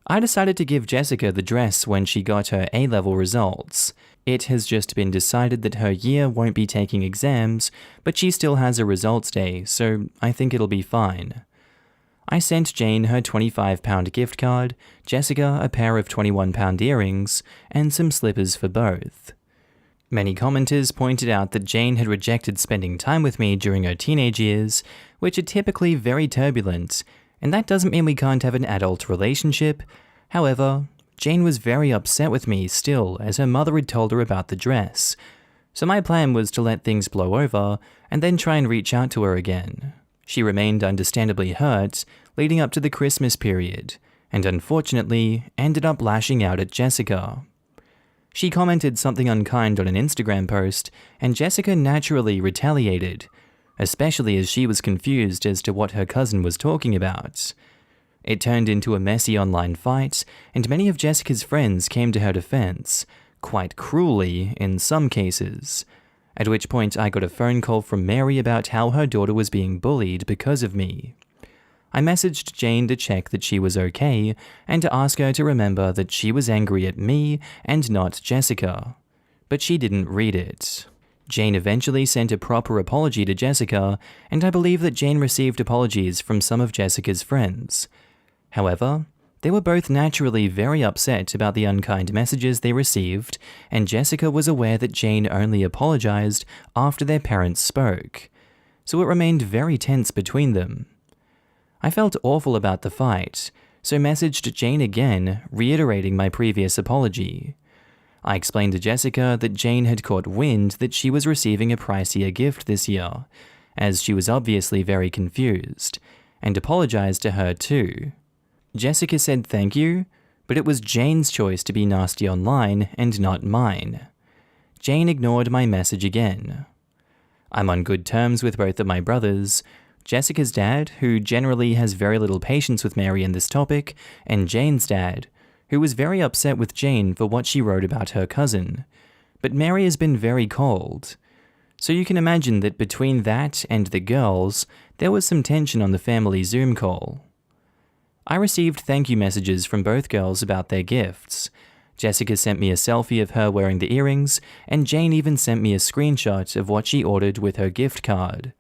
[SPEAKER 1] I decided to give Jessica the dress when she got her A-level results. It has just been decided that her year won't be taking exams, but she still has a results day, so I think it'll be fine. I sent Jane her £25 gift card, Jessica a pair of £21 earrings, and some slippers for both. Many commenters pointed out that Jane had rejected spending time with me during her teenage years, which are typically very turbulent, and that doesn't mean we can't have an adult relationship. However, Jane was very upset with me still, as her mother had told her about the dress, so my plan was to let things blow over and then try and reach out to her again. She remained understandably hurt, leading up to the Christmas period, and unfortunately ended up lashing out at Jessica. She commented something unkind on an Instagram post, and Jessica naturally retaliated, especially as she was confused as to what her cousin was talking about. It turned into a messy online fight, and many of Jessica's friends came to her defense, quite cruelly in some cases. At which point I got a phone call from Mary about how her daughter was being bullied because of me. I messaged Jane to check that she was okay, and to ask her to remember that she was angry at me and not Jessica. But she didn't read it. Jane eventually sent a proper apology to Jessica, and I believe that Jane received apologies from some of Jessica's friends. However, they were both naturally very upset about the unkind messages they received, and Jessica was aware that Jane only apologized after their parents spoke, so it remained very tense between them. I felt awful about the fight, so messaged Jane again, reiterating my previous apology. I explained to Jessica that Jane had caught wind that she was receiving a pricier gift this year, as she was obviously very confused, and apologized to her too. Jessica said thank you, but it was Jane's choice to be nasty online and not mine. Jane ignored my message again. I'm on good terms with both of my brothers, Jessica's dad, who generally has very little patience with Mary in this topic, and Jane's dad, who was very upset with Jane for what she wrote about her cousin. But Mary has been very cold. So you can imagine that between that and the girls, there was some tension on the family Zoom call. I received thank you messages from both girls about their gifts. Jessica sent me a selfie of her wearing the earrings, and Jane even sent me a screenshot of what she ordered with her gift card.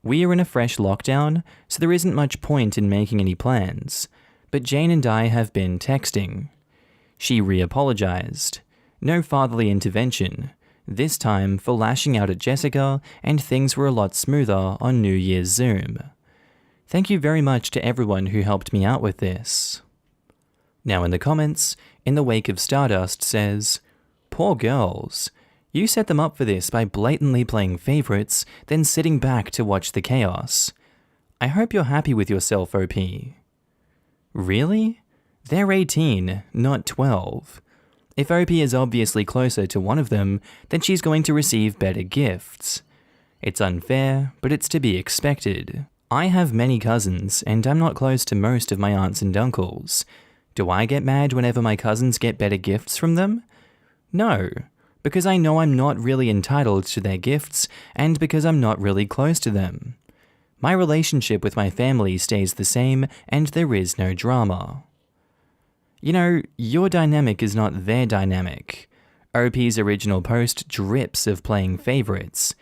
[SPEAKER 1] We are in a fresh lockdown, so there isn't much point in making any plans, but Jane and I have been texting. She re-apologized. No fatherly intervention, this time for lashing out at Jessica, and things were a lot smoother on New Year's Zoom. Thank you very much to everyone who helped me out with this. Now in the comments, In the Wake of Stardust says, "Poor girls. You set them up for this by blatantly playing favorites, then sitting back to watch the chaos. I hope you're happy with yourself, OP." Really? They're 18, not 12. If OP is obviously closer to one of them, then she's going to receive better gifts. It's unfair, but it's to be expected. I have many cousins, and I'm not close to most of my aunts and uncles. Do I get mad whenever my cousins get better gifts from them? No, because I know I'm not really entitled to their gifts, and because I'm not really close to them. My relationship with my family stays the same, and there is no drama. You know, your dynamic is not their dynamic. OP's original post drips of playing favorites.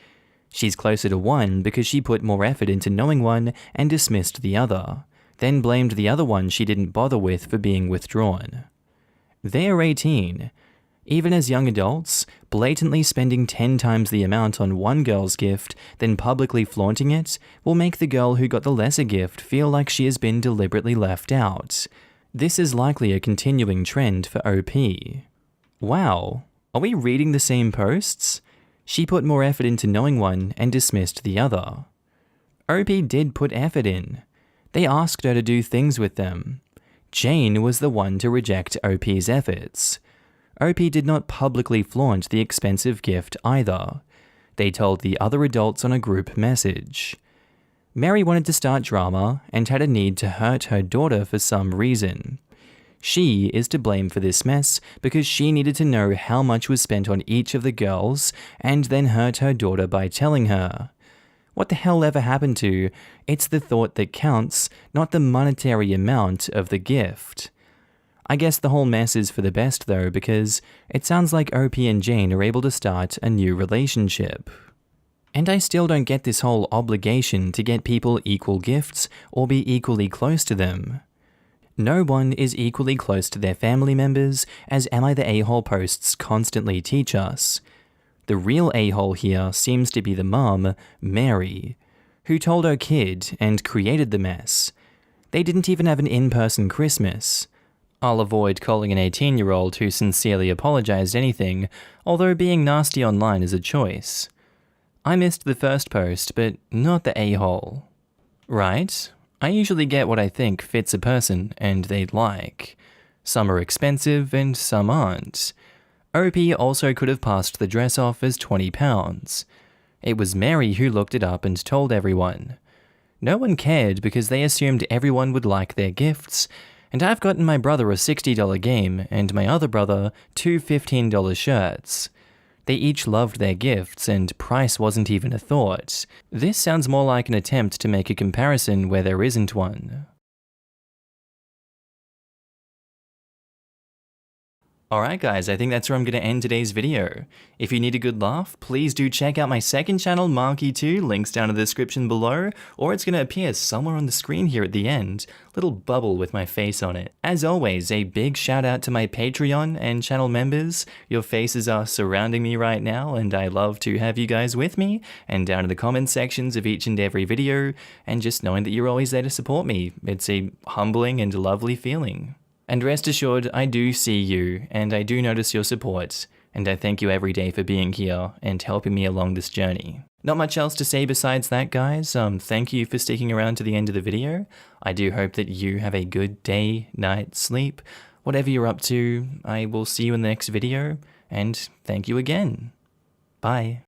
[SPEAKER 1] She's closer to one because she put more effort into knowing one and dismissed the other, then blamed the other one she didn't bother with for being withdrawn. They're 18. Even as young adults, blatantly spending 10 times the amount on one girl's gift, then publicly flaunting it, will make the girl who got the lesser gift feel like she has been deliberately left out. This is likely a continuing trend for OP. Wow, are we reading the same posts? She put more effort into knowing one and dismissed the other. OP did put effort in. They asked her to do things with them. Jane was the one to reject OP's efforts. OP did not publicly flaunt the expensive gift either. They told the other adults on a group message. Mary wanted to start drama and had a need to hurt her daughter for some reason. She is to blame for this mess because she needed to know how much was spent on each of the girls and then hurt her daughter by telling her. What the hell ever happened to, it's the thought that counts, not the monetary amount of the gift. I guess the whole mess is for the best though, because it sounds like OP and Jane are able to start a new relationship. And I still don't get this whole obligation to get people equal gifts or be equally close to them. No one is equally close to their family members, as AmITheA posts constantly teach us. The real a-hole here seems to be the mum, Mary, who told her kid and created the mess. They didn't even have an in-person Christmas. I'll avoid calling an 18-year-old who sincerely apologized anything, although being nasty online is a choice. I missed the first post, but not the a-hole. Right? I usually get what I think fits a person and they'd like. Some are expensive and some aren't. OP also could have passed the dress off as £20. It was Mary who looked it up and told everyone. No one cared because they assumed everyone would like their gifts, and I've gotten my brother a $60 game and my other brother 2 $15 shirts. They each loved their gifts and price wasn't even a thought. This sounds more like an attempt to make a comparison where there isn't one. Alright guys, I think that's where I'm going to end today's video. If you need a good laugh, please do check out my second channel, Markee 2, links down in the description below, or it's going to appear somewhere on the screen here at the end, little bubble with my face on it. As always, a big shout out to my Patreon and channel members. Your faces are surrounding me right now, and I love to have you guys with me, and down in the comment sections of each and every video, and just knowing that you're always there to support me. It's a humbling and lovely feeling. And rest assured, I do see you, and I do notice your support, and I thank you every day for being here and helping me along this journey. Not much else to say besides that, guys. Thank you for sticking around to the end of the video. I do hope that you have a good day, night, sleep, whatever you're up to. I will see you in the next video, and thank you again. Bye.